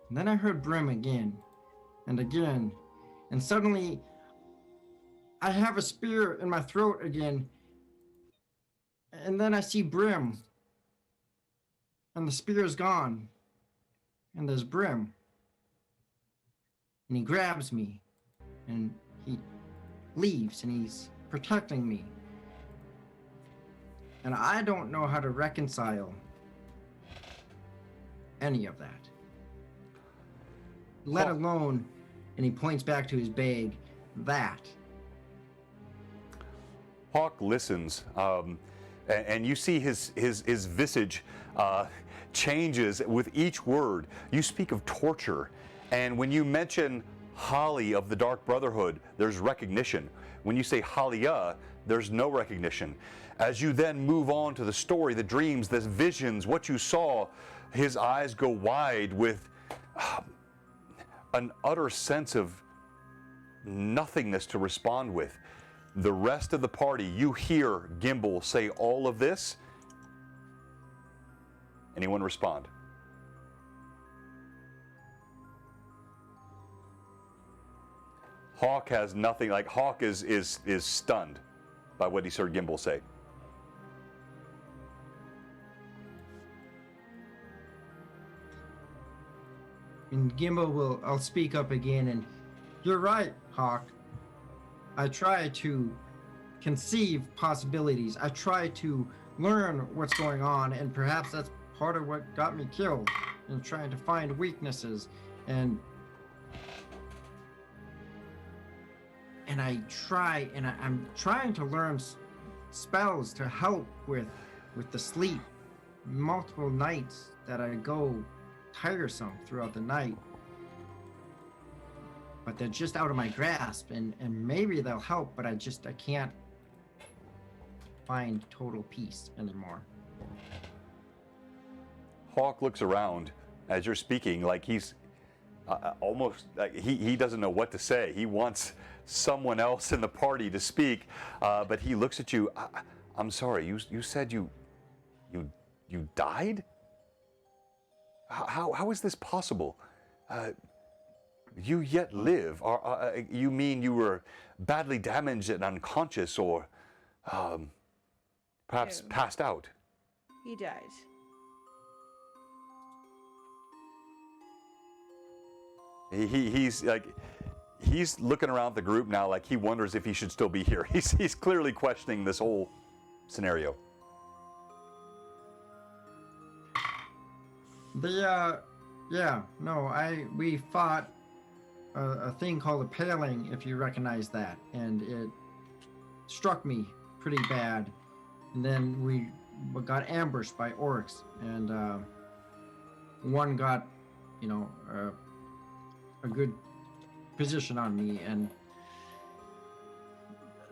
And then I heard Brim again and again, and suddenly I have a spear in my throat again. And then I see Brim, and the spear is gone, and there's Brim. And he grabs me, and he leaves, and he's protecting me. And I don't know how to reconcile any of that. Let alone, and he points back to his bag, that. Hawk listens, and you see his visage changes with each word. You speak of torture, and when you mention Holly of the Dark Brotherhood, there's recognition. When you say Halia, there's no recognition. As you then move on to the story, the dreams, the visions, what you saw, his eyes go wide with an utter sense of nothingness to respond with. The rest of the party, you hear Gimbal say all of this. Anyone respond? Hawk has nothing. Like, Hawk is stunned by what he heard Gimbal say. And Gimbal I'll speak up again, and you're right, Hawk. I try to conceive possibilities. I try to learn what's going on, and perhaps that's part of what got me killed, in trying to find weaknesses. And I'm trying to learn spells to help with the sleep. Multiple nights that I go tiresome throughout the night, but they're just out of my grasp, and maybe they'll help, but I can't find total peace anymore. Hawk looks around as you're speaking, like he's almost like he doesn't know what to say. He wants someone else in the party to speak, but he looks at you. I'm sorry, you said you died? How is this possible? You yet live? You mean you were badly damaged and unconscious, or perhaps passed out? He died. He's looking around the group now, like he wonders if he should still be here. He's clearly questioning this whole scenario. We fought a thing called a paling, if you recognize that, and it struck me pretty bad. And then we got ambushed by orcs, and one got, a good position on me and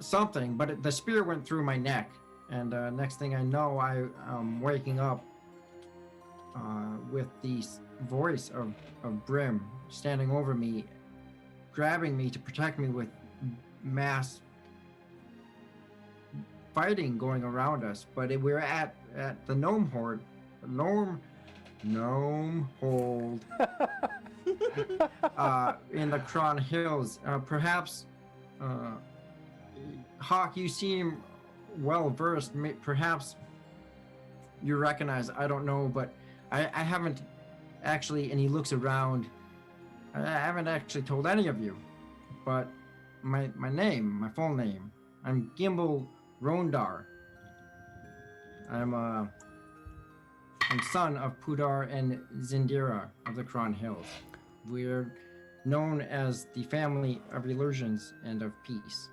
something, but the spear went through my neck, and next thing I know, I'm waking up with the voice of Brim standing over me, grabbing me to protect me, with mass fighting going around us. But we're at the gnome hold in the Cron Hills. Perhaps Hawk, you seem well versed. Perhaps you recognize, I don't know, but I haven't actually, and he looks around, I haven't actually told any of you, but my name, my full name, I'm Gimbal Rondar. I'm son of Pudar and Zindira of the Cron Hills. We're known as the family of illusions and of peace.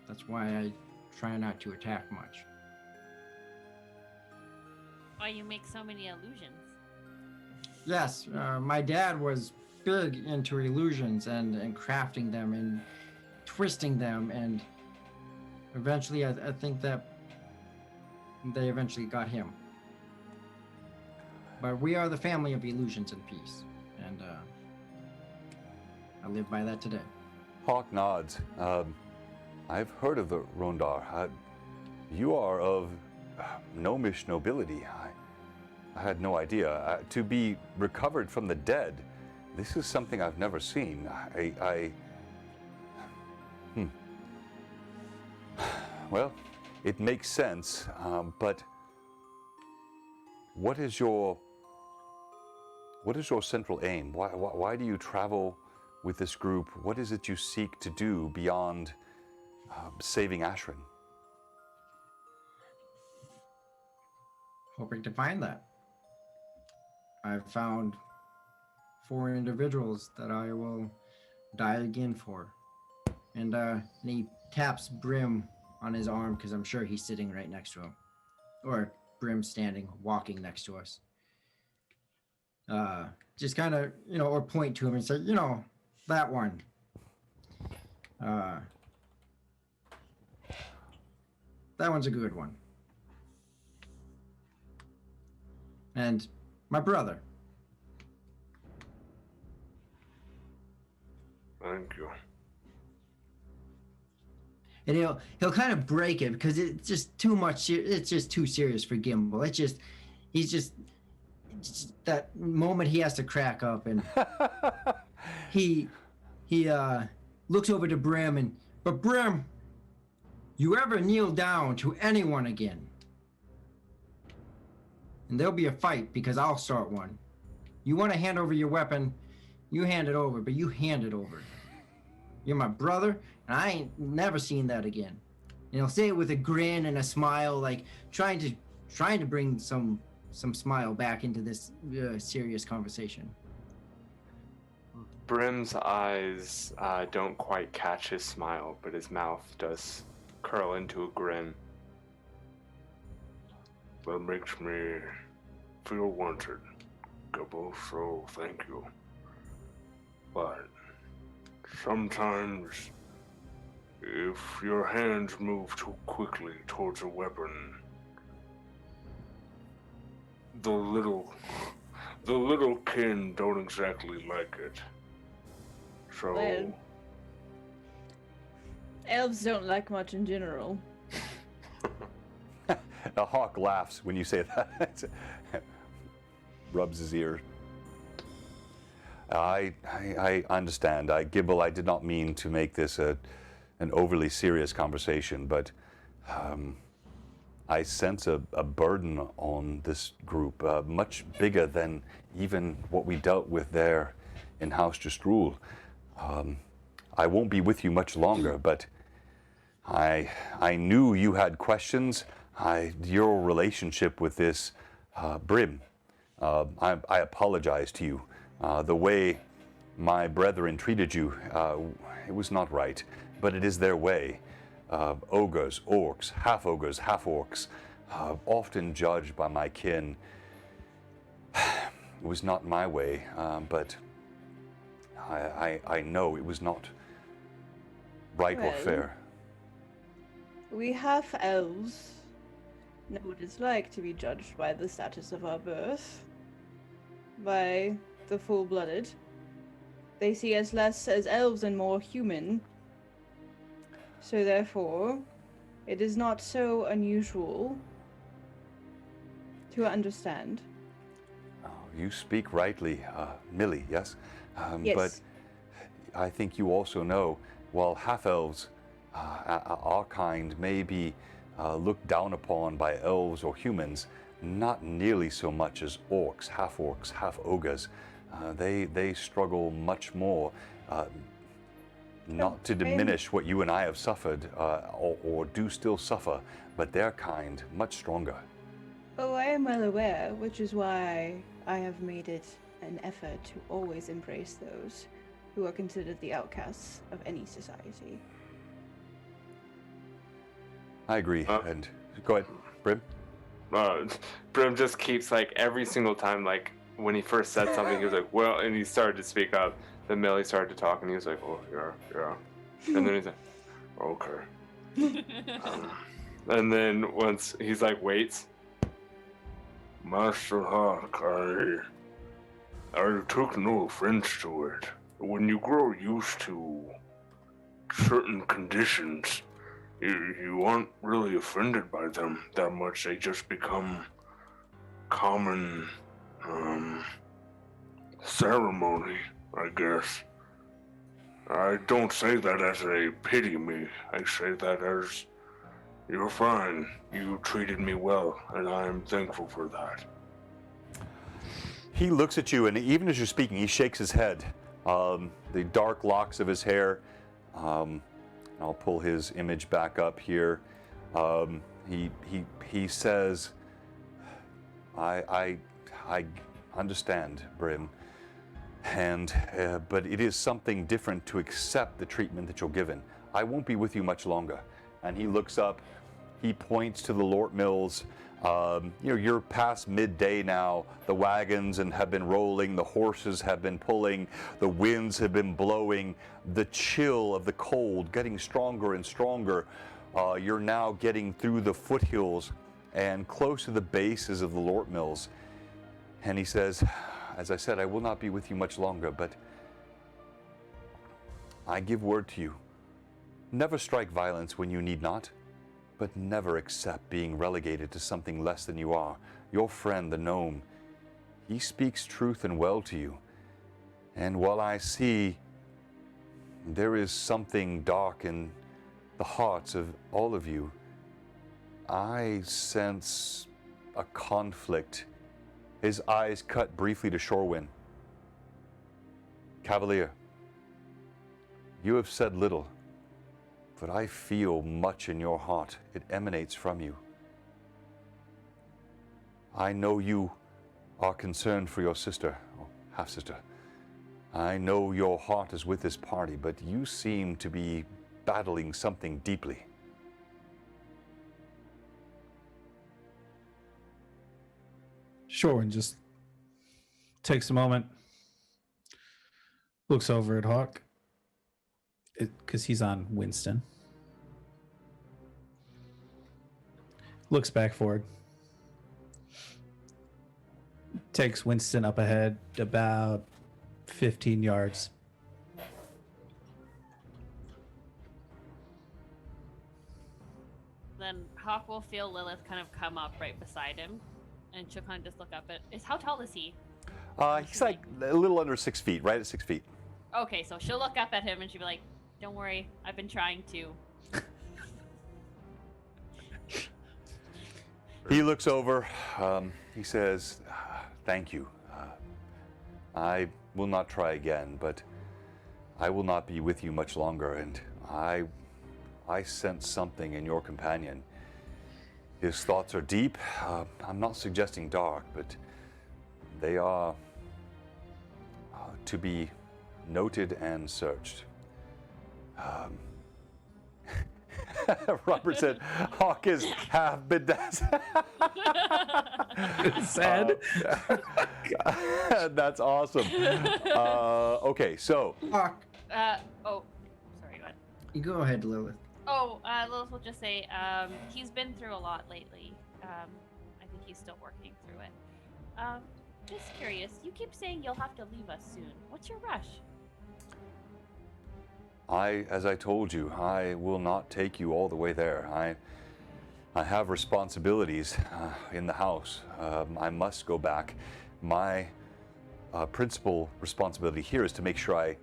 That's why I try not to attack much. Why you make so many illusions? Yes, my dad was big into illusions and crafting them and twisting them, and eventually, I think that they eventually got him. But we are the family of illusions and peace, and I live by that today. Hawk nods. I've heard of the Rondar. You are of gnomish nobility. I had no idea. To be recovered from the dead, this is something I've never seen. Well, it makes sense, but what is your central aim? Why do you travel with this group? What is it you seek to do beyond saving Ashrin? Hoping to find that. I've found 4 individuals that I will die again for. And he taps Brim on his arm because I'm sure he's sitting right next to him. Or Brim standing, walking next to us. Just kind of, or point to him and say, that one. That one's a good one. And my brother. Thank you. And he'll kind of break it because it's just too much. It's just too serious for Gimbal. He's just that moment he has to crack up, and he looks over to Brim but Brim, you ever kneel down to anyone again, and there'll be a fight because I'll start one. You want to hand over your weapon, you hand it over, but you hand it over. You're my brother, and I ain't never seen that again. And he'll say it with a grin and a smile, like trying to bring some smile back into this serious conversation. Brim's eyes don't quite catch his smile, but his mouth does curl into a grin. That makes me feel wanted, Gibble, so thank you. But sometimes, if your hands move too quickly towards a weapon, the little kin don't exactly like it. So Well, elves don't like much in general. A Hawk laughs when you say that. Rubs his ear. I understand. Gibble, I did not mean to make this an overly serious conversation, but I sense a burden on this group, much bigger than even what we dealt with there in House Just Rule. I won't be with you much longer, but I knew you had questions. Your relationship with this Brim, I apologize to you. The way my brethren treated you, it was not right, but it is their way. Ogres, orcs, half-ogres, half-orcs, often judged by my kin. It was not my way, but I know it was not right or Well, fair. We half elves know what it's like to be judged by the status of our birth, by the full-blooded. They see us less as elves and more human. So therefore, it is not so unusual to understand. Oh, you speak rightly, Millie, yes? Yes. But I think you also know, while half-elves, our kind, may be looked down upon by elves or humans, not nearly so much as orcs, half-ogres. They struggle much more, not to diminish what you and I have suffered, or do still suffer, but their kind, much stronger. Oh, I am well aware, which is why I have made it an effort to always embrace those who are considered the outcasts of any society. I agree, and go ahead, Brim. Brim just keeps, like, every single time, like, when he first said something, he was like, well, and he started to speak up. Then Millie started to talk, and he was like, oh, yeah. And then he's like, okay. And then once he's like, waits. Master Hawk, I took no offense to it. When you grow used to certain conditions, you aren't really offended by them that much. They just become common, ceremony, I guess. I don't say that as a pity me. I say that as, you're fine. You treated me well, and I am thankful for that. He looks at you, and even as you're speaking, he shakes his head. The dark locks of his hair. I'll pull his image back up here. He says, "I understand, Brim, and but it is something different to accept the treatment that you're given. I won't be with you much longer." And he looks up. He points to the Lort Mills. You're past midday now. The wagons have been rolling. The horses have been pulling. The winds have been blowing. The chill of the cold getting stronger and stronger. You're now getting through the foothills and close to the bases of the Lort Mills. And he says, "As I said, I will not be with you much longer, but I give word to you. Never strike violence when you need not. But never accept being relegated to something less than you are. Your friend, the gnome, he speaks truth and well to you. And while I see there is something dark in the hearts of all of you, I sense a conflict." His eyes cut briefly to Shorewin. "Cavalier, you have said little, but I feel much in your heart. It emanates from you. I know you are concerned for your sister, or half-sister. I know your heart is with this party, but you seem to be battling something deeply." Shorewin just takes a moment, looks over at Hawk, because he's on Winston. Looks back forward. Takes Winston up ahead about 15 yards. Then Hawk will feel Lilith kind of come up right beside him, and she'll kind of just look up at. How tall is he? He's like a little under 6 feet, right at 6 feet. Okay, so she'll look up at him and she'll be like, "Don't worry, I've been trying to." He looks over. He says, "Thank you. I will not try again, but I will not be with you much longer, and I sense something in your companion. His thoughts are deep. I'm not suggesting dark, but they are to be noted and searched." Robert said, "Hawk is half bedazzled." Sad. That's awesome. Okay, so Hawk, Oh, sorry, go ahead. you go ahead, Lilith. Oh, Lilith will just say, he's been through a lot lately. I think he's still working through it. Just curious, you keep saying you'll have to leave us soon. What's your rush? as I told you, I will not take you all the way there. I have responsibilities in the house. I must go back. My principal responsibility here is to make sure I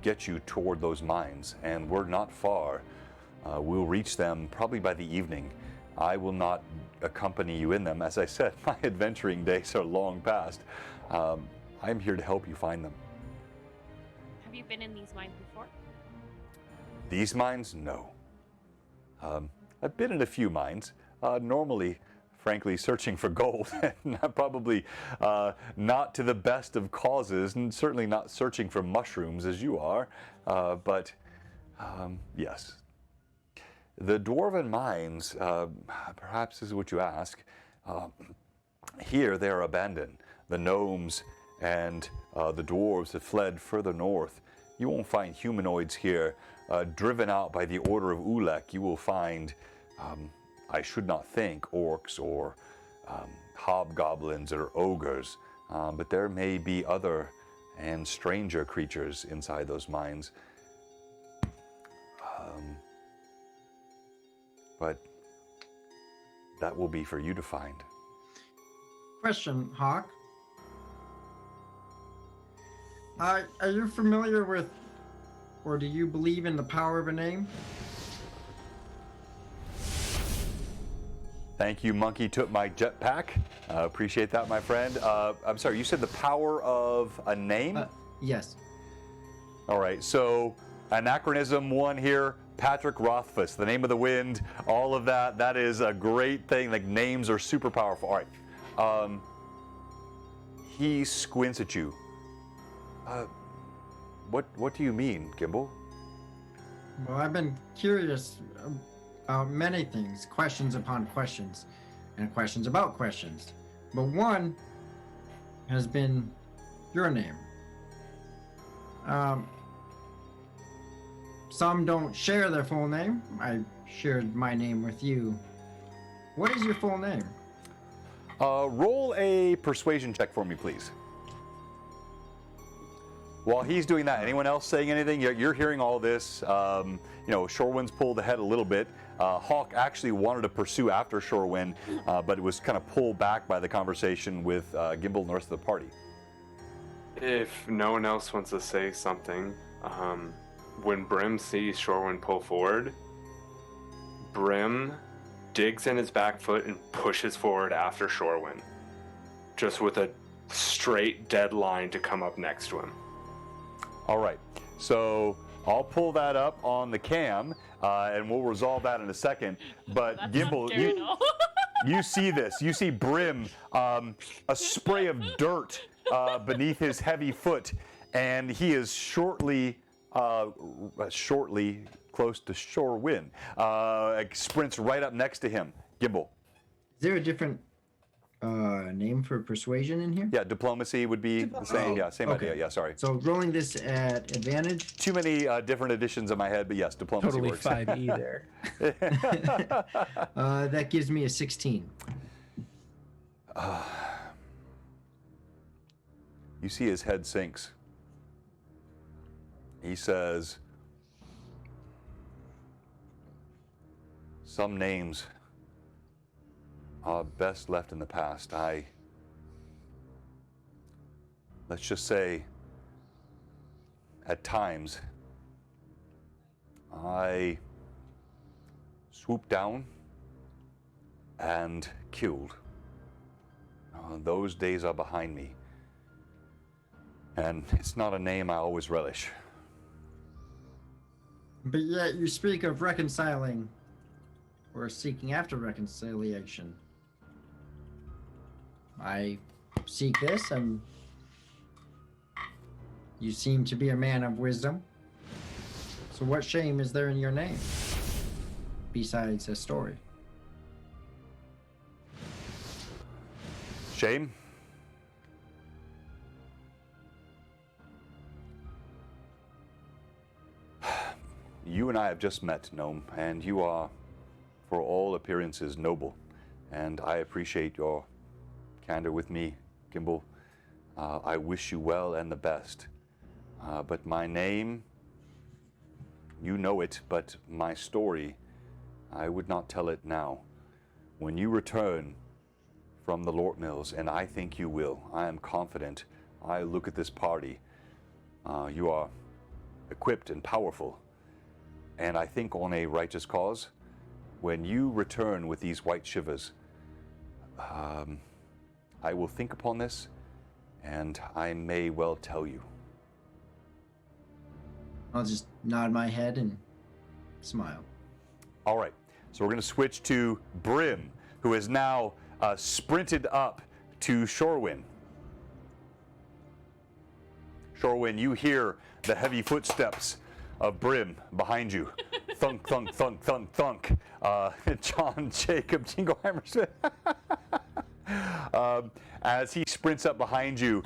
get you toward those mines, and we're not far. We'll reach them probably by the evening. I will not accompany you in them. As I said, my adventuring days are long past. I'm here to help you find them. Have you been in these mines before? These mines? No. I've been in a few mines. Normally, frankly, searching for gold, and probably not to the best of causes, and certainly not searching for mushrooms as you are. But yes. The dwarven mines, perhaps this is what you ask. Here they are abandoned. The gnomes and the dwarves have fled further north. You won't find humanoids here. driven out by the order of Ulek, you will find, I should not think, orcs or hobgoblins or ogres, but there may be other and stranger creatures inside those mines. But that will be for you to find. Question, Hawk. Are you familiar with, or do you believe in the power of a name? Thank you, Monkey took my jetpack. Appreciate that, my friend. I'm sorry, you said the power of a name? Yes. All right, so anachronism one here, Patrick Rothfuss, the name of the wind, all of that. That is a great thing. Like, names are super powerful. All right. He squints at you. What do you mean, Gimbal? Well, I've been curious about many things, questions upon questions, and questions about questions. But one has been your name. Some don't share their full name. I shared my name with you. What is your full name? Roll a persuasion check for me, please. While he's doing that, anyone else saying anything? You're hearing all this. Shorewind's pulled ahead a little bit. Hawk actually wanted to pursue after Shorewind, but it was kind of pulled back by the conversation with Gimbal and the rest of the party. If no one else wants to say something, when Brim sees Shorewind pull forward, Brim digs in his back foot and pushes forward after Shorewind, just with a straight dead line to come up next to him. All right, so I'll pull that up on the cam, and we'll resolve that in a second. But That's Gimbal, not scary, no. you see this. You see Brim, a spray of dirt beneath his heavy foot, and he is shortly close to Shorewind. Sprints right up next to him. Gimbal. Is there a different name for persuasion in here? Yeah, diplomacy would be the same. Yeah, same okay. idea. Yeah, sorry. So rolling this at advantage? Too many different editions in my head, but yes, diplomacy Totally works. 5e there. That gives me a 16. You see his head sinks. He says, some names are best left in the past. Let's just say, at times, I swooped down and killed. Those days are behind me. And it's not a name I always relish. But yet you speak of reconciling or seeking after reconciliation. I seek this, and you seem to be a man of wisdom. So what shame is there in your name, besides a story? Shame? You and I have just met, Gnome, and you are, for all appearances, noble. And I appreciate your candor with me, Gimbal. I wish you well and the best. But my name, you know it, but my story, I would not tell it now. When you return from the Lort Mills, and I think you will, I am confident, I look at this party, you are equipped and powerful, and I think on a righteous cause. When you return with these Whiteshivers, I will think upon this, and I may well tell you. I'll just nod my head and smile. All right, so we're going to switch to Brim, who has now sprinted up to Shorewind. Shorewind, you hear the heavy footsteps of Brim behind you. Thunk, thunk, thunk, thunk, thunk. John Jacob Jingleheimer. As he sprints up behind you,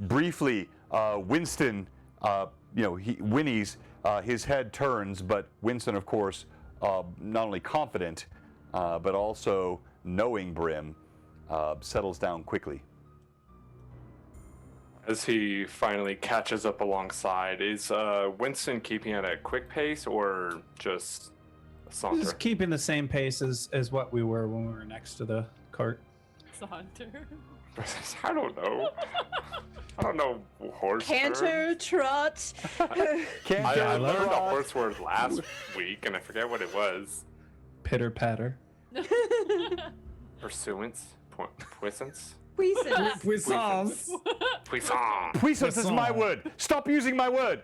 briefly, Winston, he whinnies, his head turns, but Winston, of course, not only confident, but also knowing Brim, settles down quickly. As he finally catches up alongside, is Winston keeping at a quick pace or just a saunter? Just keeping the same pace as what we were when we were next to the cart. Saunter. I don't know. I don't know horse Canter, terms. trot. I learned a horse word last week, and I forget what it was. Pitter patter. Pursuance? Puissance? Puissance. Puissance. Puissance. Puissance is my word. Stop using my word.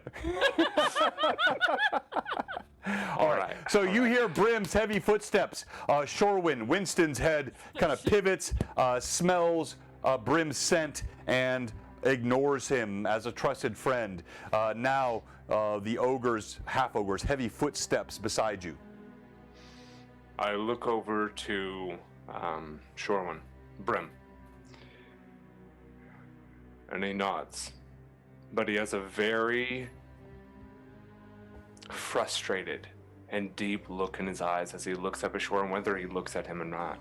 All right. So you hear Brim's heavy footsteps. Shorewin, Winston's head kind of pivots, smells Brim's scent, and ignores him as a trusted friend. Now the ogre's, half-ogre's heavy footsteps beside you. I look over to Shorewin, Brim. And he nods. But he has a very frustrated and deep look in his eyes as he looks up at Shorewin, whether he looks at him or not.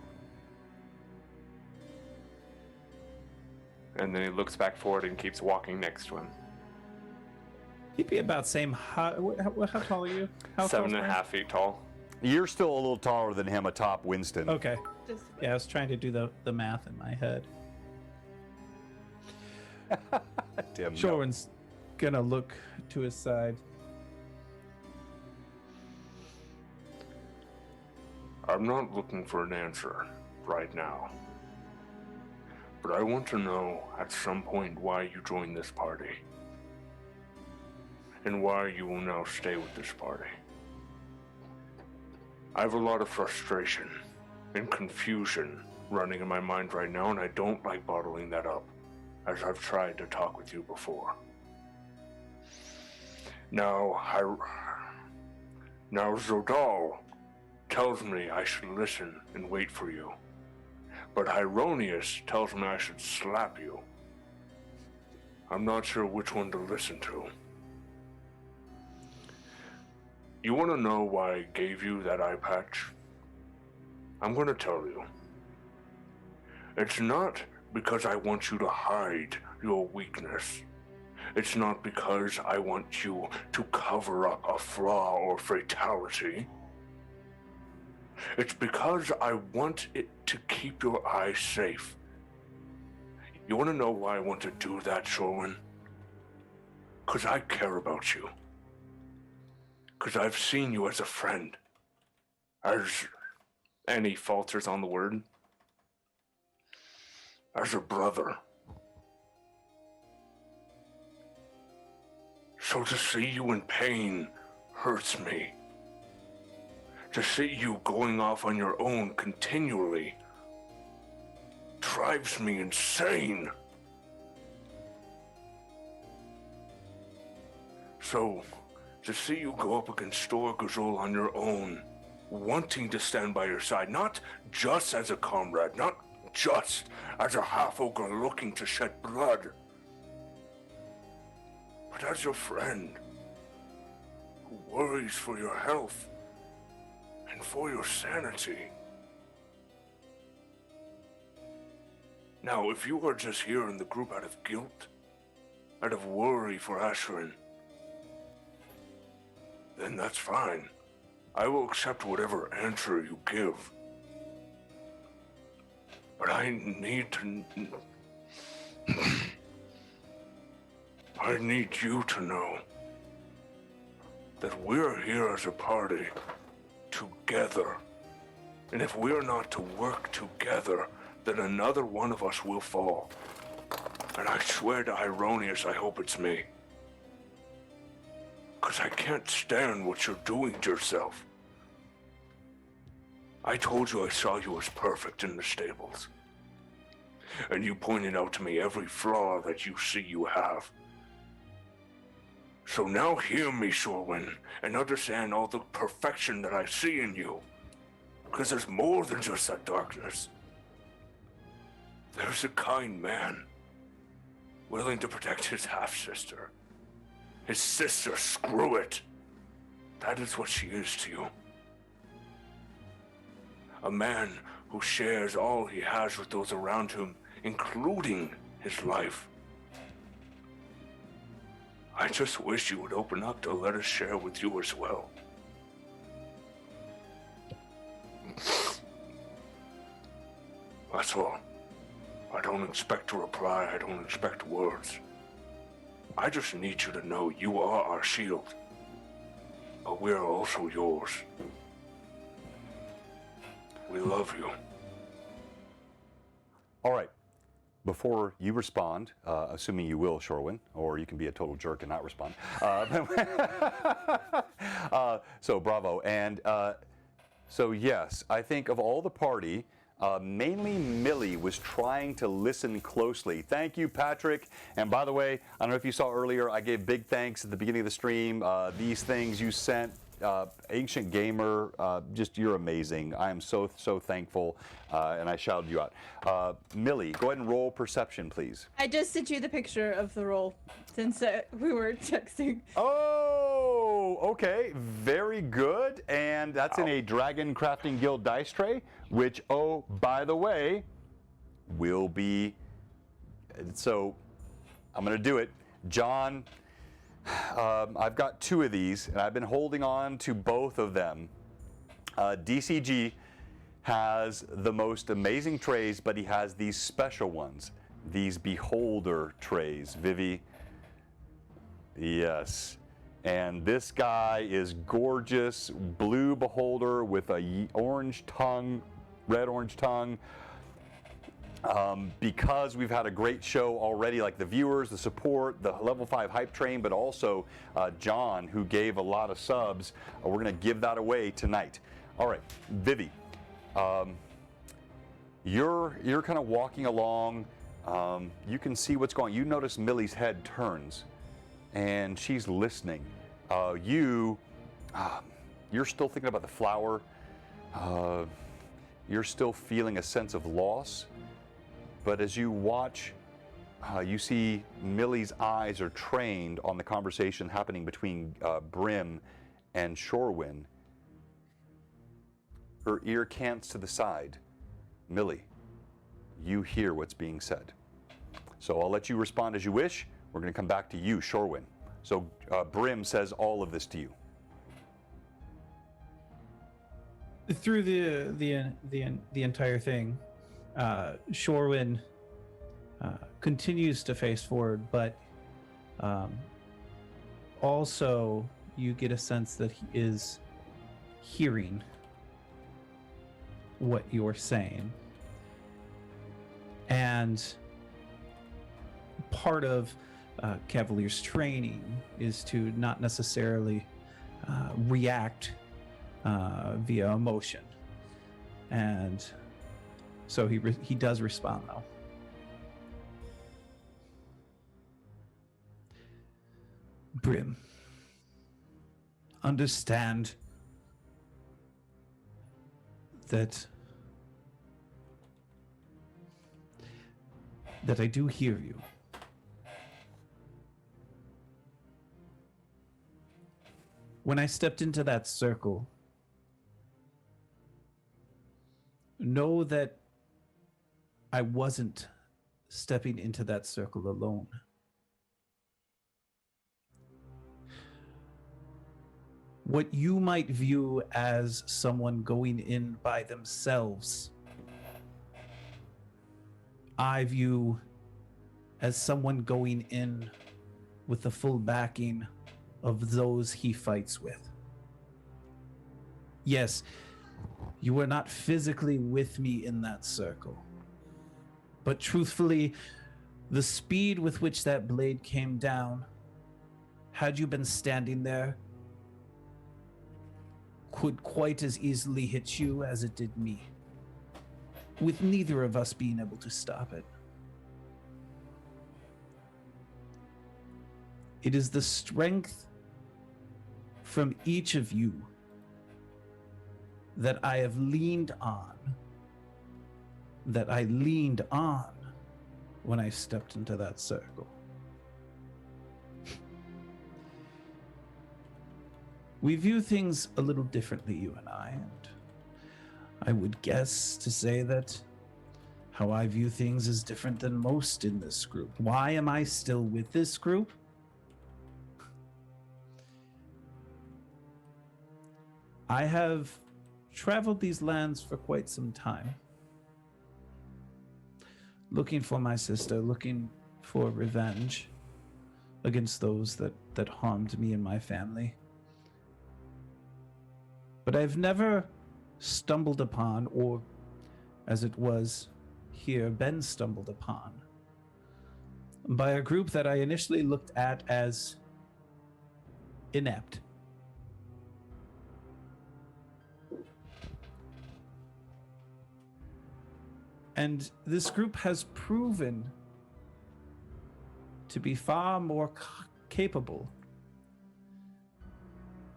And then he looks back forward and keeps walking next to him. He'd be about same height. How tall are you? How 7.5 feet tall. You're still a little taller than him atop Winston. Okay. Just Yeah, I was trying to do the math in my head. Tim, no. Shorewin's gonna look to his side. I'm not looking for an answer right now. But I want to know at some point why you joined this party. And why you will now stay with this party. I have a lot of frustration and confusion running in my mind right now, and I don't like bottling that up, as I've tried to talk with you before. Now Zodal tells me I should listen and wait for you. But Hyronius tells me I should slap you. I'm not sure which one to listen to. You want to know why I gave you that eye patch? I'm going to tell you. It's not because I want you to hide your weakness. It's not because I want you to cover up a flaw or fatality. It's because I want it to keep your eyes safe. You want to know why I want to do that, Shorewin? Because I care about you. Because I've seen you as a friend. And he falters on the word. As a brother. So to see you in pain hurts me. To see you going off on your own continually drives me insane. So, to see you go up against Storgazol on your own, wanting to stand by your side, not just as a comrade, not just as a half-ogre looking to shed blood, but as your friend who worries for your health and for your sanity. Now, if you are just here in the group out of guilt, out of worry for Asherin, then that's fine. I will accept whatever answer you give. But I need to... I need you to know that we're here as a party, together. And if we're not to work together, then another one of us will fall. And I swear to Hyronius, I hope it's me. Because I can't stand what you're doing to yourself. I told you I saw you as perfect in the stables. And you pointed out to me every flaw that you see you have. So now hear me, Shorewin, and understand all the perfection that I see in you. Because there's more than just that darkness. There's a kind man, willing to protect his half-sister. His sister, screw it. That is what she is to you. A man who shares all he has with those around him, including his life. I just wish you would open up to let us share with you as well. That's all. I don't expect a reply. I don't expect words. I just need you to know you are our shield. But we are also yours. We love you. All right. Before you respond, assuming you will, Shorwin, or you can be a total jerk and not respond. So bravo. And so yes, I think of all the party, mainly Millie was trying to listen closely. Thank you, Patrick. And by the way, I don't know if you saw earlier, I gave big thanks at the beginning of the stream. These things you sent, Ancient Gamer, just you're amazing. I am so thankful, and I shouted you out. Millie, go ahead and roll perception, please. I just sent you the picture of the roll since we were texting. Oh, okay, very good. And that's in a Dragon Crafting Guild dice tray, which, oh, by the way, will be, so I'm going to do it. John, I've got 2 of these, and I've been holding on to both of them. DCG has the most amazing trays, but he has these special ones, these beholder trays. Vivi, yes. And this guy is gorgeous, blue beholder with a orange tongue, red-orange tongue. Because we've had a great show already, like the viewers, the support, the level 5 hype train, but also John, who gave a lot of subs. We're going to give that away tonight. All right, Vivi, you're kind of walking along. You can see what's going on. You notice Millie's head turns, and she's listening. You're still thinking about the flower. You're still feeling a sense of loss. But as you watch, you see Millie's eyes are trained on the conversation happening between Brim and Shorwin. Her ear cants to the side. Millie, you hear what's being said. So I'll let you respond as you wish. We're going to come back to you, Shorwin. So Brim says all of this to you. Through the entire thing, Shorwin continues to face forward, but also you get a sense that he is hearing what you're saying. And part of Cavalier's training is to not necessarily react via emotion. And so he does respond, though. Brim, understand that I do hear you. When I stepped into that circle, know that I wasn't stepping into that circle alone. What you might view as someone going in by themselves, I view as someone going in with the full backing of those he fights with. Yes, you were not physically with me in that circle. But truthfully, the speed with which that blade came down, had you been standing there, could quite as easily hit you as it did me, with neither of us being able to stop it. It is the strength from each of you that I have leaned on, that I leaned on when I stepped into that circle. We view things a little differently, you and and I would guess to say that how I view things is different than most in this group. Why am I still with this group? I have traveled these lands for quite some time, looking for my sister, looking for revenge against those that harmed me and my family. But I've never stumbled upon, or as it was here, been stumbled upon by a group that I initially looked at as inept. And this group has proven to be far more capable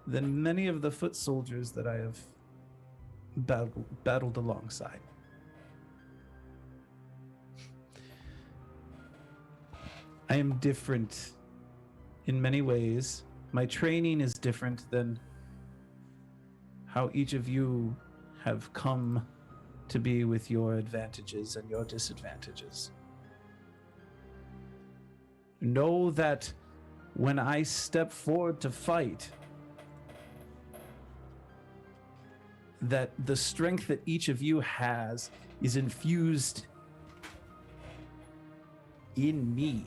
than many of the foot soldiers that I have battled alongside. I am different in many ways. My training is different than how each of you have come to be with your advantages and your disadvantages. Know that when I step forward to fight, that the strength that each of you has is infused in me.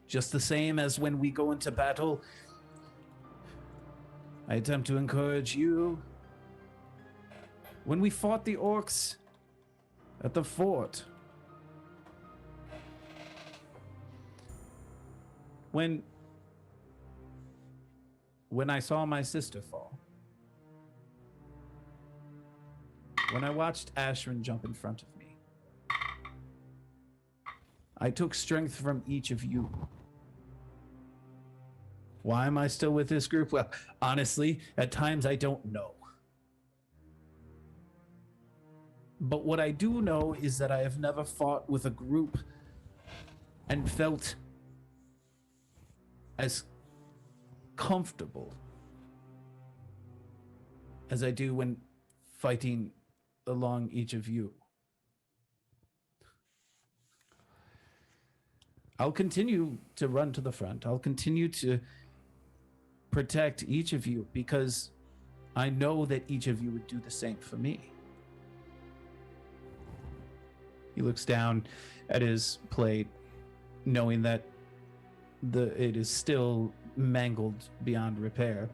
Just the same as when we go into battle, I attempt to encourage you. When we fought the orcs at the fort, when I saw my sister fall, when I watched Ashrin jump in front of me, I took strength from each of you. Why am I still with this group? Well, honestly, at times I don't know. But what I do know is that I have never fought with a group and felt as comfortable as I do when fighting along each of you. I'll continue to run to the front. I'll continue to protect each of you because I know that each of you would do the same for me. He looks down at his plate, knowing that it is still mangled beyond repair.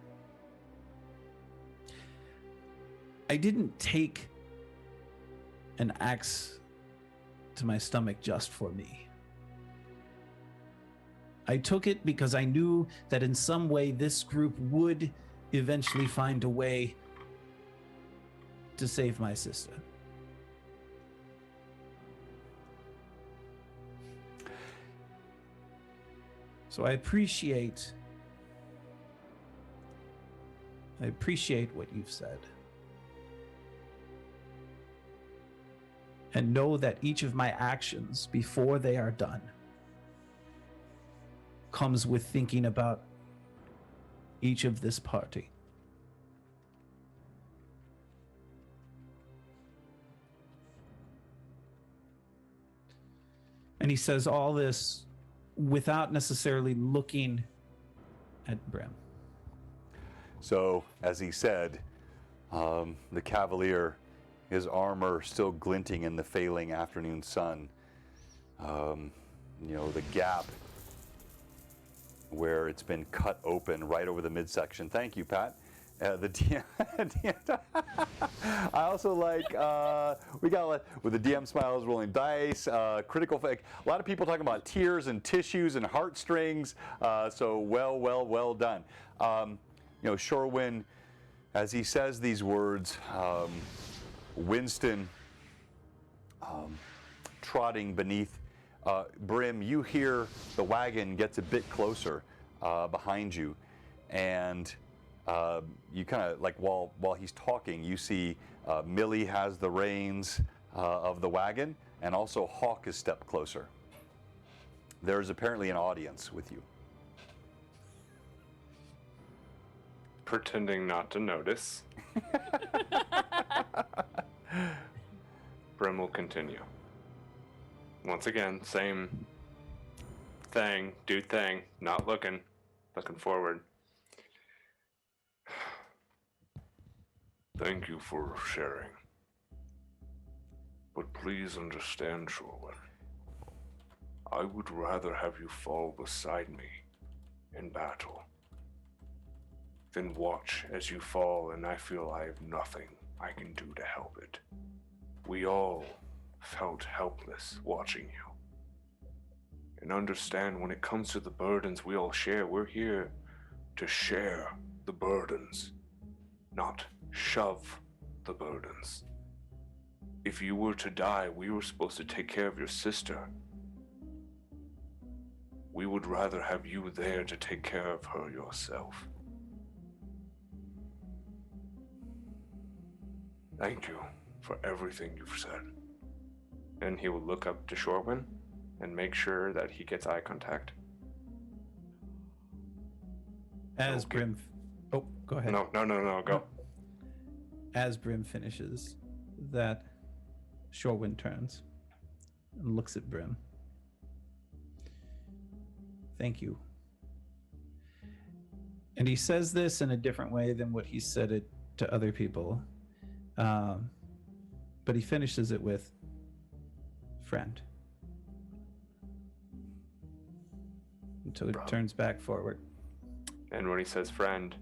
I didn't take an axe to my stomach just for me. I took it because I knew that in some way this group would eventually find a way to save my sister. So I appreciate what you've said. And know that each of my actions before they are done comes with thinking about each of this party. And he says all this without necessarily looking at Brim. So, as he said, the Cavalier, his armor still glinting in the failing afternoon sun. The gap where it's been cut open right over the midsection. Thank you, Pat. The DM. I also like, we got with the DM smiles, rolling dice, critical fake. A lot of people talking about tears and tissues and heartstrings. So well done. Shorewin, as he says these words, Winston trotting beneath Brim, you hear the wagon gets a bit closer behind you, and you kind of like while he's talking, you see Millie has the reins of the wagon, and also Hawk is stepped closer. There's apparently an audience with you. pretending not to notice. Brim will continue. Once again, same thing, do thing, not looking forward. Thank you for sharing. But please understand, Shorewin. I would rather have you fall beside me in battle than watch as you fall and I feel I have nothing I can do to help it. We all felt helpless watching you. And understand, when it comes to the burdens we all share, we're here to share the burdens, not shove the burdens. If you were to die, we were supposed to take care of your sister. We would rather have you there to take care of her yourself. Thank you for everything you've said. And he will look up to Shorewin and make sure that he gets eye contact. As Okay. Brim. Oh, go ahead. No, go. As Brim finishes, that Shorewind turns and looks at Brim. Thank you. And he says this in a different way than what he said it to other people. But he finishes it with friend. Until it turns back forward. And when he says friend,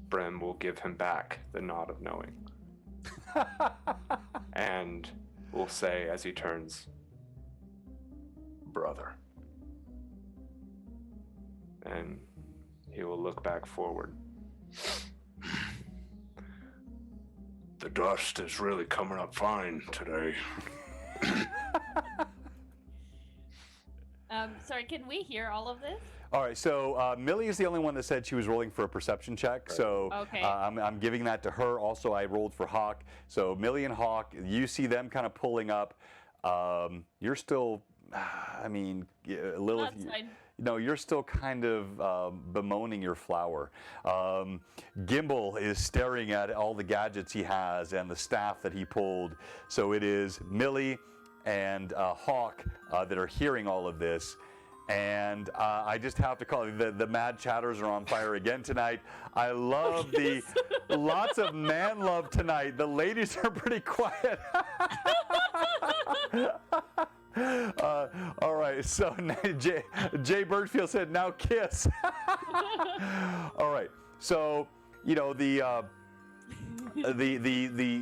Brim will give him back the nod of knowing. And will say as he turns, brother. And he will look back forward. The dust is really coming up fine today. Sorry, can we hear all of this? All right, so Millie is the only one that said she was rolling for a perception check. So Okay. I'm giving that to her. Also, I rolled for Hawk. So Millie and Hawk, you see them kind of pulling up. You're still, I mean, Lilith. That's fine. No, you're still kind of bemoaning your flower. Gimbal is staring at all the gadgets he has and the staff that he pulled. So it is Millie and Hawk that are hearing all of this. And I just have to call it, the mad chatters are on fire again tonight. I love the lots of man love tonight. The ladies are pretty quiet. All right, so Jay Birdfield said, now kiss. All right, so, you know, the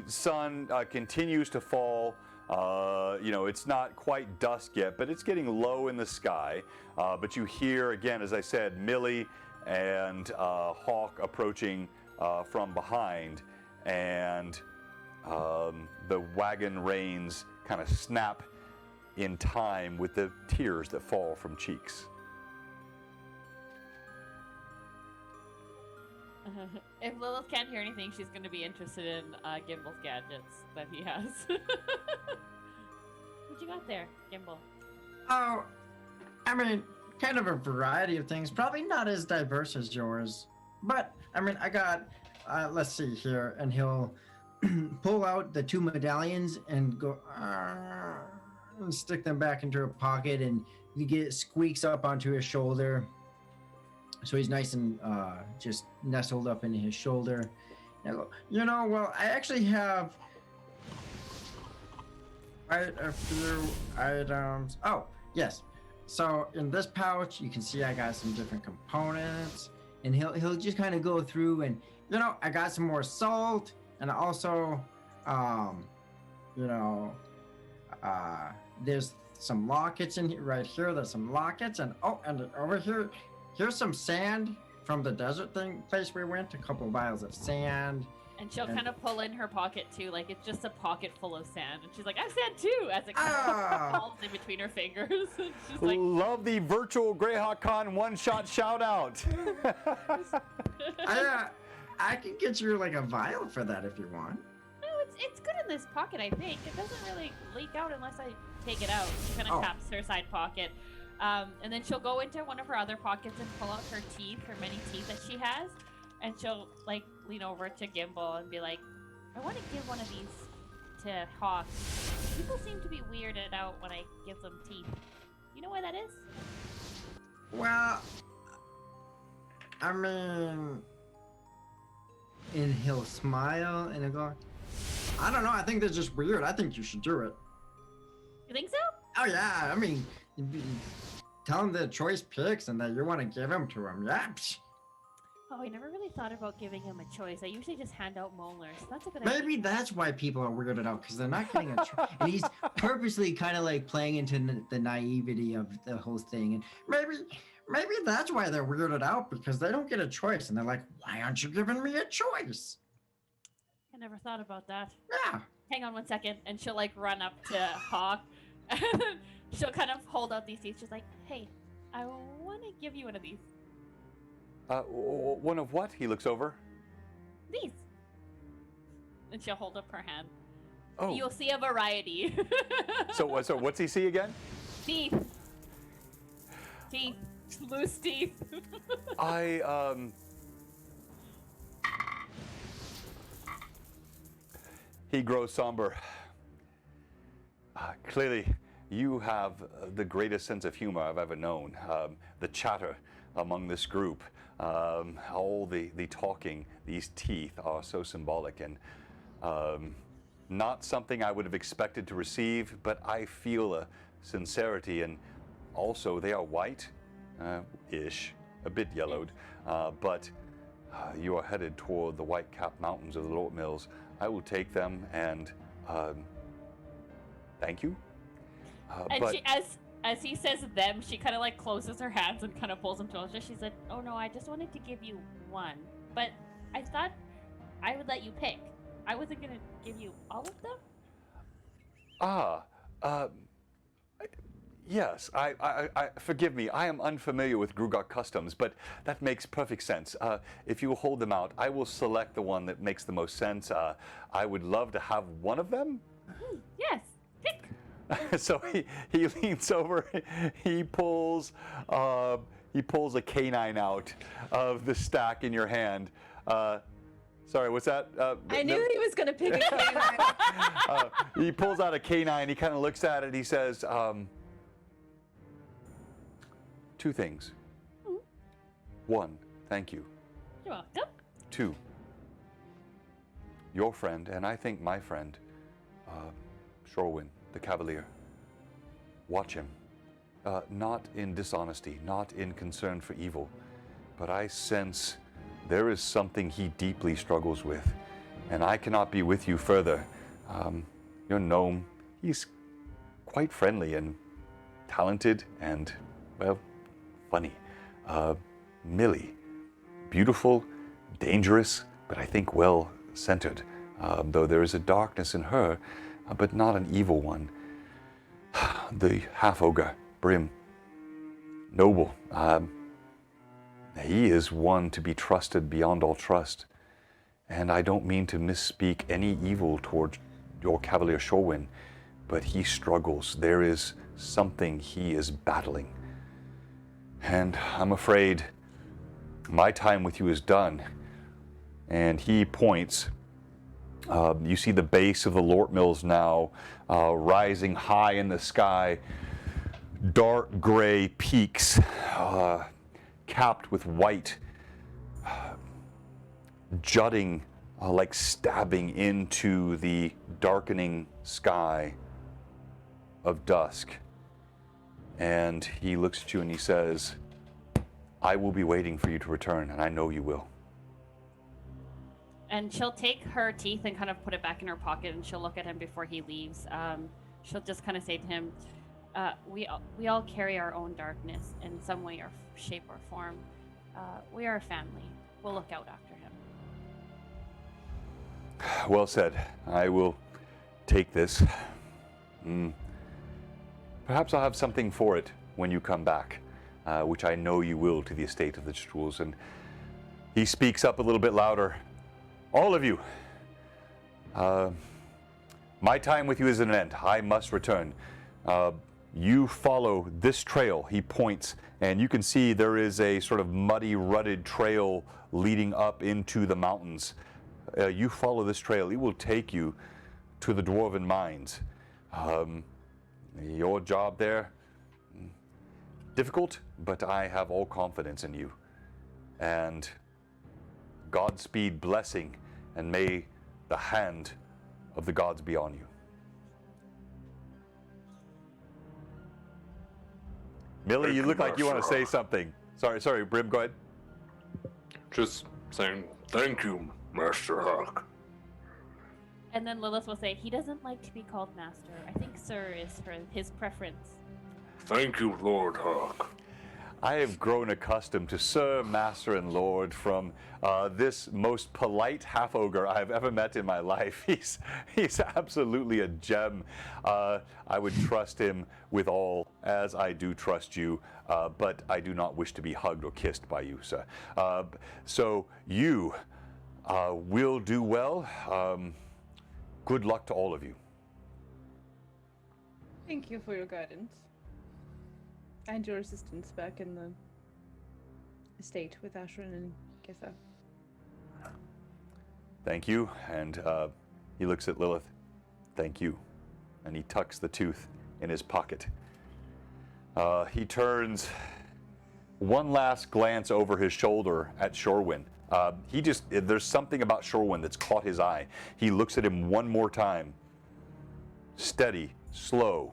sun continues to fall. You know, it's not quite dusk yet, but it's getting low in the sky. But you hear, again, as I said, Millie and Hawk approaching from behind, and the wagon reins kind of snap in time with the tears that fall from cheeks. If Lilith can't hear anything, she's going to be interested in Gimbal's gadgets that he has. What you got there, Gimbal? Oh, I mean, kind of a variety of things. Probably not as diverse as yours. But, I mean, I got, let's see here. And he'll pull out the 2 medallions and go, and stick them back into a pocket. And you get squeaks up onto his shoulder. So he's nice and just nestled up into his shoulder. And I go, you know, well, I actually have quite a few items. Oh, yes. So in this pouch, you can see I got some different components. And he'll just kind of go through and, you know, I got some more salt. And also, you know, there's some lockets in here, right here. There's some lockets. And, oh, and over here, here's some sand from the desert place we went. A couple vials of sand. And she'll kind of pull in her pocket too, like it's just a pocket full of sand. And she's like, I have sand too, as it kind of falls in between her fingers. And she's like, Love the virtual Greyhawk Con one-shot shout-out. I can get you like a vial for that if you want. no, it's good in this pocket, I think. It doesn't really leak out unless I take it out. She kind of taps her side pocket. And then she'll go into one of her other pockets and pull out her teeth, her many teeth that she has. And she'll like lean over to Gimbal and be like, I want to give one of these to Hawk. People seem to be weirded out when I give them teeth. You know why that is? Well, I mean, and he'll smile and he'll go, I don't know, I think that's just weird. I think you should do it. You think so? Oh yeah, I mean, tell him the choice picks and that you want to give him to him. Yeah. Psh. Oh, I never really thought about giving him a choice. I usually just hand out molars. That's a good idea. Maybe that's why people are weirded out, because they're not getting a choice. And he's purposely kind of like playing into the naivety of the whole thing. And maybe that's why they're weirded out, because they don't get a choice. And they're like, why aren't you giving me a choice? I never thought about that. Yeah. Hang on 1 second, and she'll like run up to Hawk, and she'll kind of hold out these teeth. She's like, "Hey, I want to give you one of these." One of what? He looks over. These. And she'll hold up her hand. Oh. You'll see a variety. So what's he see again? Teeth. Teeth. Loose teeth. He grows somber. Clearly, you have the greatest sense of humor I've ever known. The chatter among this group, all the talking, these teeth are so symbolic and not something I would have expected to receive, but I feel a sincerity, and also they are white, ish, a bit yellowed, but you are headed toward the white-capped mountains of the Lort Mills. I will take them, and thank you. And but she, as he says them, she kind of like closes her hands and kind of pulls him towards her. She said, "Oh no, I just wanted to give you one, but I thought I would let you pick. I wasn't gonna give you all of them." Yes, I forgive me. I am unfamiliar with Greyhawk customs, but that makes perfect sense. If you will hold them out, I will select the one that makes the most sense. I would love to have one of them. Yes, pick. So he leans over, he pulls a canine out of the stack in your hand. Sorry, what's that? I knew he was going to pick a canine. He pulls out a canine, he kind of looks at it, he says, two things. One, thank you. You're welcome. Two, your friend, and I think my friend, Shorwin, the Cavalier. Watch him. Not in dishonesty, not in concern for evil, but I sense there is something he deeply struggles with, and I cannot be with you further. Your gnome, he's quite friendly and talented and, well, funny. Millie, beautiful, dangerous, but I think well-centered, though there is a darkness in her, but not an evil one. The half-ogre, Brim, noble. He is one to be trusted beyond all trust. And I don't mean to misspeak any evil toward your Cavalier Shorwin, but he struggles. There is something he is battling. And I'm afraid my time with you is done. And he points. You see the base of the Lort Mills now, rising high in the sky, dark gray peaks, capped with white, jutting like stabbing into the darkening sky of dusk. And he looks at you and he says, I will be waiting for you to return, and I know you will. And she'll take her teeth and kind of put it back in her pocket, and she'll look at him before he leaves. She'll just kind of say to him, we all carry our own darkness in some way or shape or form. We are a family. We'll look out after him. Well said. I will take this. Perhaps I'll have something for it when you come back, which I know you will, to the estate of the Strules. And he speaks up a little bit louder. All of you, my time with you is at an end. I must return. you follow this trail. He points, and you can see there is a sort of muddy, rutted trail leading up into the mountains. You follow this trail. It will take you to the Dwarven Mines. Your job there, difficult, but I have all confidence in you. And Godspeed, blessing, and may the hand of the gods be on you. Millie, you look like you want to say something. Sorry, Brim, go ahead. Just saying thank you, Master Hawk. And then Lilith will say, he doesn't like to be called master. I think sir is for his preference. Thank you, Lord Hawk. I have grown accustomed to Sir, Master, and Lord from this most polite half-ogre I've ever met in my life. He's absolutely a gem. I would trust him with all, as I do trust you, but I do not wish to be hugged or kissed by you, sir. So you will do well. Good luck to all of you. Thank you for your guidance. And your assistance back in the estate with Ashrin and Kitha. Thank you. And he looks at Lilith. Thank you. And he tucks the tooth in his pocket. He turns one last glance over his shoulder at Shorewin. There's something about Shorewin that's caught his eye. He looks at him one more time. Steady, slow.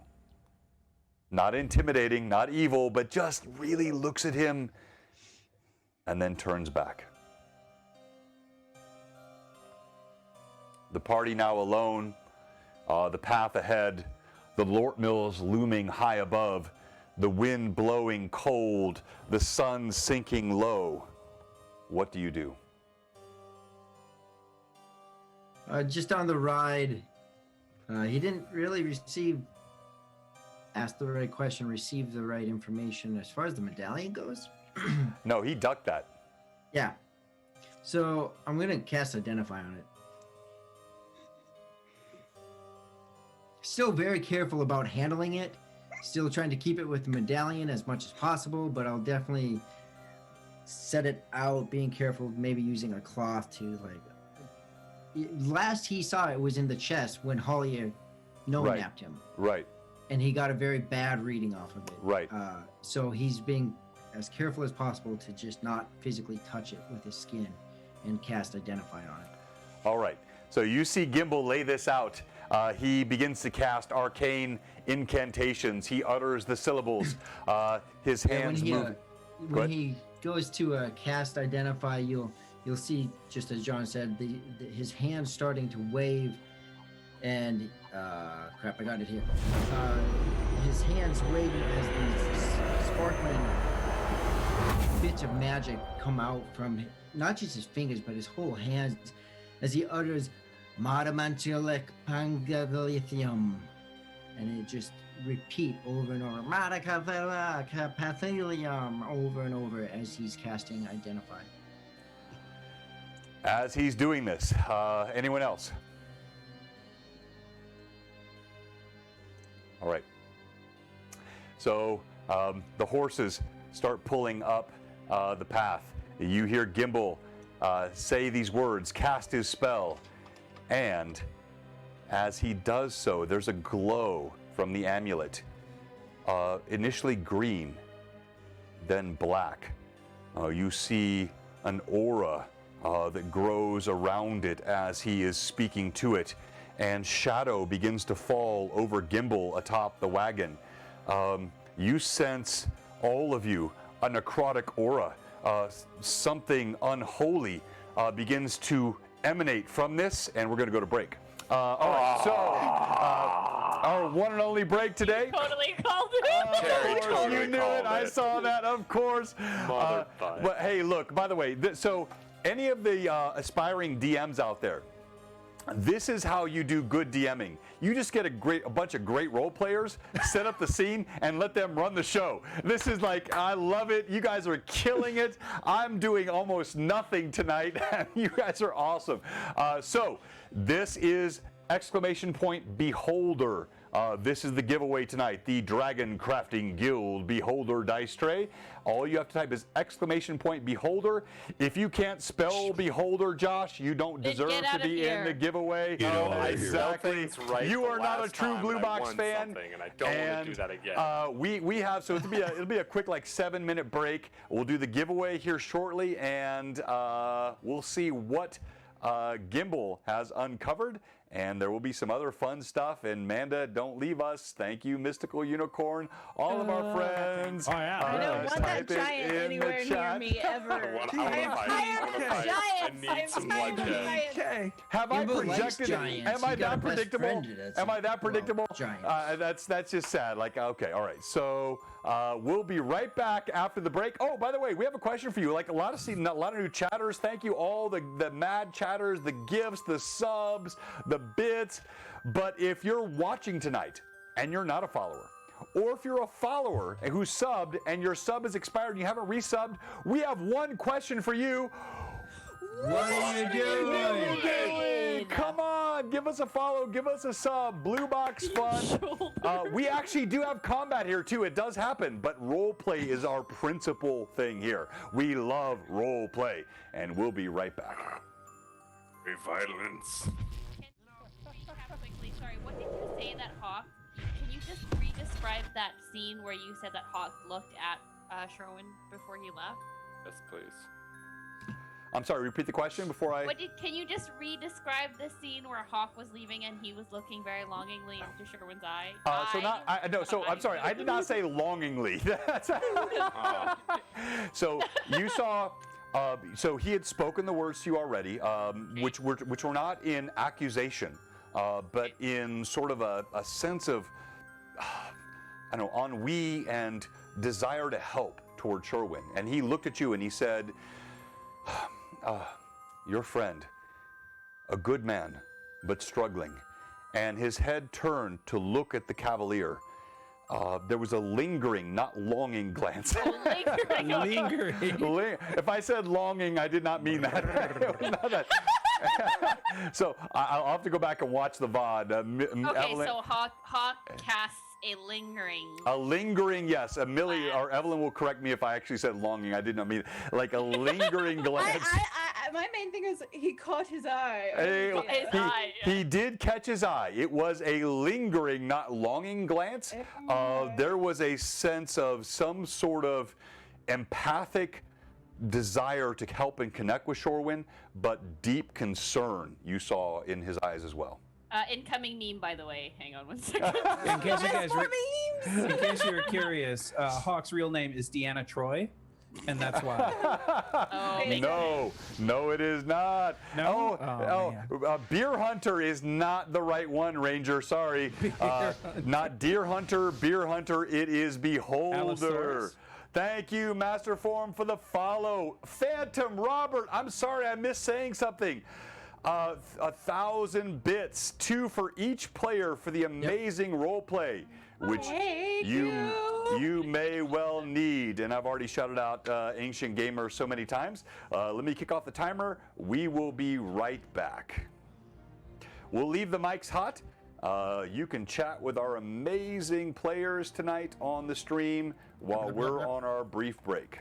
Not intimidating, not evil, but just really looks at him and then turns back. The party now alone, the path ahead, the Lort Mills looming high above, the wind blowing cold, the sun sinking low. What do you do? Just on the ride, he didn't really ask the right question, receive the right information as far as the medallion goes. No, he ducked that. Yeah. So I'm going to cast Identify on it. Still very careful about handling it. Still trying to keep it with the medallion as much as possible, but I'll definitely set it out, being careful, maybe using a cloth to last he saw it was in the chest when Holly napped him. Right. And he got a very bad reading off of it. Right. So he's being as careful as possible to just not physically touch it with his skin and cast Identify on it. All right. So you see Gimbal lay this out. He begins to cast arcane incantations. He utters the syllables. His hands move. When he goes to cast Identify, you'll see, just as John said, his hands starting to wave, and crap, I got it here. His hands waving as these sparkling bits of magic come out from not just his fingers, but his whole hands, as he utters Madamantulic Pangalithium, and it just repeat over and over, Pathelium, over and over as he's casting Identify. As he's doing this, anyone else? All right. So the horses start pulling up the path. You hear Gimbal say these words, cast his spell, and as he does so, there's a glow from the amulet. Initially green, then black. You see an aura that grows around it as he is speaking to it, and shadow begins to fall over Gimbal atop the wagon. You sense, all of you, a necrotic aura. Something unholy begins to emanate from this, and we're going to go to break. All right, so our one and only break today. Totally called it. Terry Of course, totally you knew called it. I saw that, of course. But hey, look, by the way, so any of the aspiring DMs out there, this is how you do good DMing. You just get a bunch of great role players, set up the scene, and let them run the show. This is like, I love it. You guys are killing it. I'm doing almost nothing tonight, and you guys are awesome. So this is ! Beholder This is the giveaway tonight, the Dragon Crafting Guild Beholder dice tray. All you have to type is !Beholder. If you can't spell Beholder, Josh, you don't Then deserve get to out of be in here. the giveaway. Get out of here. Exactly. Right You the are not a last true time Blue I Box won fan. something, and I don't want to do that again. We have, so it'll be a quick like 7-minute break. We'll do the giveaway here shortly, and we'll see what Gimbal has uncovered. And there will be some other fun stuff. And Manda, don't leave us. Thank you, Mystical Unicorn, all of our friends. Oh, yeah. I don't want that type it giant in the anywhere near chat. me ever. I wanna I am fight. tired I wanna of fight. giants. I need some tired of bloodshed. giants. Okay. Have I Gimbal likes projected? giants. Am I You got a that best predictable? friend that's Am I that well, predictable? giants. That's just sad. Like, okay, all right. So we'll be right back after the break. Oh, by the way, we have a question for you. Like a lot of new chatters. Thank you all the mad chatters, the gifts, the subs, the bits. But if you're watching tonight and you're not a follower, or if you're a follower who subbed and your sub is expired and you haven't resubbed, we have one question for you. What are you doing? Come on, give us a follow, give us a sub. Blue Box Fun. We actually do have combat here too. It does happen, but role play is our principal thing here. We love role play, and we'll be right back. Violence. Recap quickly. Sorry, what did you say that Hawk? Can you just re-describe that scene where you said that Hawk looked at Sherwin before he left? Yes, please. I'm sorry, repeat the question before I... Can you just re-describe the scene where Hawk was leaving and he was looking very longingly into Sherwin's eye? I'm sorry, I did not say longingly. That's So you saw... so he had spoken the words to you already, which were not in accusation, but in sort of a sense of, I don't know, ennui and desire to help toward Sherwin. And he looked at you and he said, your friend, a good man, but struggling. And his head turned to look at the Cavalier. There was a lingering, not longing glance. Lingering. If I said longing, I did not mean that. Not that. So I'll have to go back and watch the VOD. Okay, so Hawk casts a lingering. A lingering, yes. Evelyn will correct me if I actually said longing. I did not mean it. Like a lingering glance. My main thing is he caught his eye. He did catch his eye. It was a lingering, not longing glance. There was a sense of some sort of empathic desire to help and connect with Sherwin, but deep concern you saw in his eyes as well. Incoming meme, by the way. Hang on one second. In case you were curious, Hawk's real name is Deanna Troy, and that's why. No, it is not. No? Beer Hunter is not the right one, Ranger. Sorry. Not Deer Hunter, Beer Hunter. It is Beholder. Allosaurus. Thank you, Master Form, for the follow. Phantom Robert, I'm sorry I missed saying something. 1,000 bits, 2 for each player for the amazing role play, which you may well need. And I've already shouted out Ancient Gamer so many times. Let me kick off the timer. We will be right back. We'll leave the mics hot. You can chat with our amazing players tonight on the stream while we're on our brief break.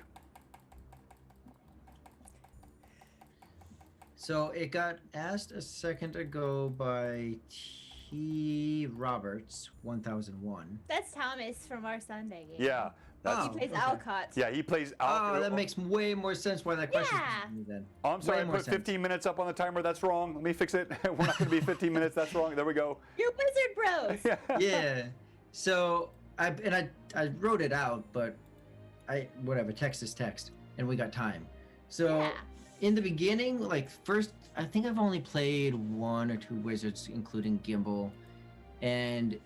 So it got asked a second ago by T. Roberts, 1001. That's Thomas from our Sunday game. Yeah. He plays Alcott. Yeah, he plays Alcott. Oh, that makes way more sense why that question Yeah. came to me then. Oh, I'm sorry, Way I more put sense. 15 minutes up on the timer. That's wrong. Let me fix it. We're not going to be 15 minutes. That's wrong. There we go. You're Wizard Bros. Yeah. So I wrote it out, but whatever, text is text, and we got time. So Yeah. in the beginning, like first, I think I've only played 1 or 2 wizards, including Gimbal, and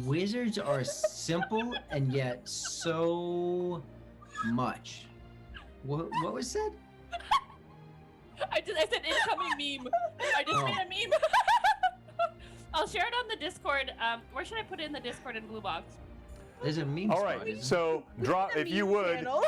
wizards are simple and yet so much. What was said? I said incoming meme. I just made a meme. I'll share it on the Discord. Where should I put it in the Discord in Blue Box? There's a meme. All spot, right, isn't so drop if you meme would. channel.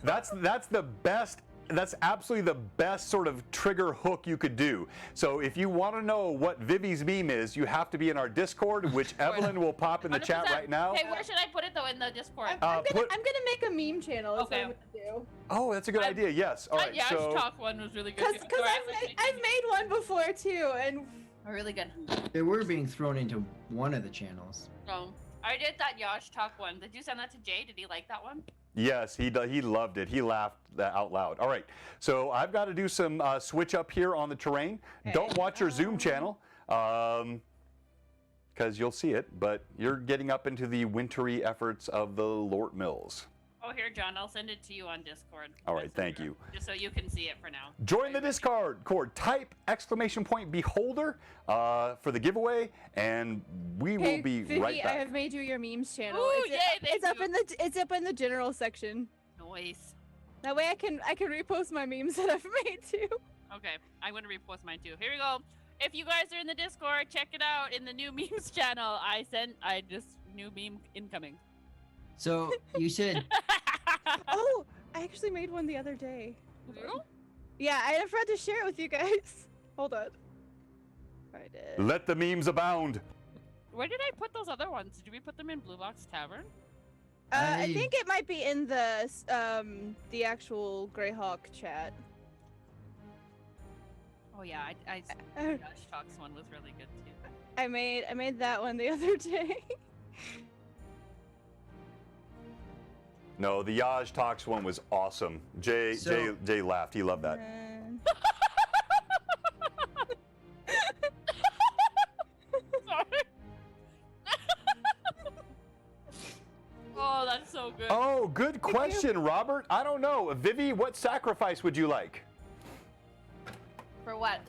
That's the best that's absolutely the best sort of trigger hook you could do. So if you want to know what Vivi's meme is, you have to be in our Discord, which Evelyn will pop in the chat 100%. right now. Hey, where should I put it though in the Discord? I'm gonna make a meme channel. Is Okay. what I'm gonna do. Oh, that's a good idea. Yes. All right. Yeah, so talk one was really good. Because I've made one before too, and really good. They were being thrown into one of the channels. Oh, I did that Yash talk one. Did you send that to Jay? Did he like that one? yes, he loved it. He laughed that out loud. All right. So I've got to do some switch up here on the terrain. Don't watch your Zoom channel. Because you'll see it, but you're getting up into the wintry efforts of the Lort Mills. Oh, here, John. I'll send it to you on Discord. All right, thank you. Just so you can see it for now. Join the Discord. Type !beholder for the giveaway, and we will be Vivi, right I back. have made you your memes channel. Ooh, it's, yay, it's thank up in the up in the general section. Noise. That way I can repost my memes that I've made too. Okay, I'm gonna repost mine too. Here we go. If you guys are in the Discord, check it out in the new memes channel. I just new meme incoming. So you said Oh, I actually made one the other day. You? Yeah, I forgot to share it with you guys. Hold on. I did. Let the memes abound. Where did I put those other ones? Did we put them in Blue Box Tavern? I think it might be in the actual Greyhawk chat. Oh yeah, I Josh Talks one was really good too. I made that one the other day. No, the Yaj Talks one was awesome. Jay laughed. He loved that. Sorry. Oh, that's so good. Oh, good question, Robert. I don't know. Vivi, what sacrifice would you like? For what?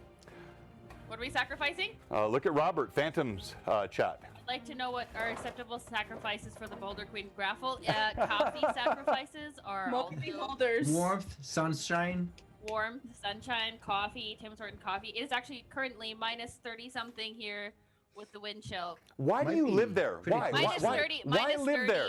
What are we sacrificing? Look at Robert, Phantom's chat. I'd like to know what are acceptable sacrifices for the Boulder Queen Graffle. Coffee sacrifices are Multi also holders. warmth, sunshine. warmth, sunshine, coffee, Tim Hortons coffee. It is actually currently minus 30 something here with the wind chill. Why do Might you be live there? pretty Why? close. Minus why, 30. why Minus live 30. there?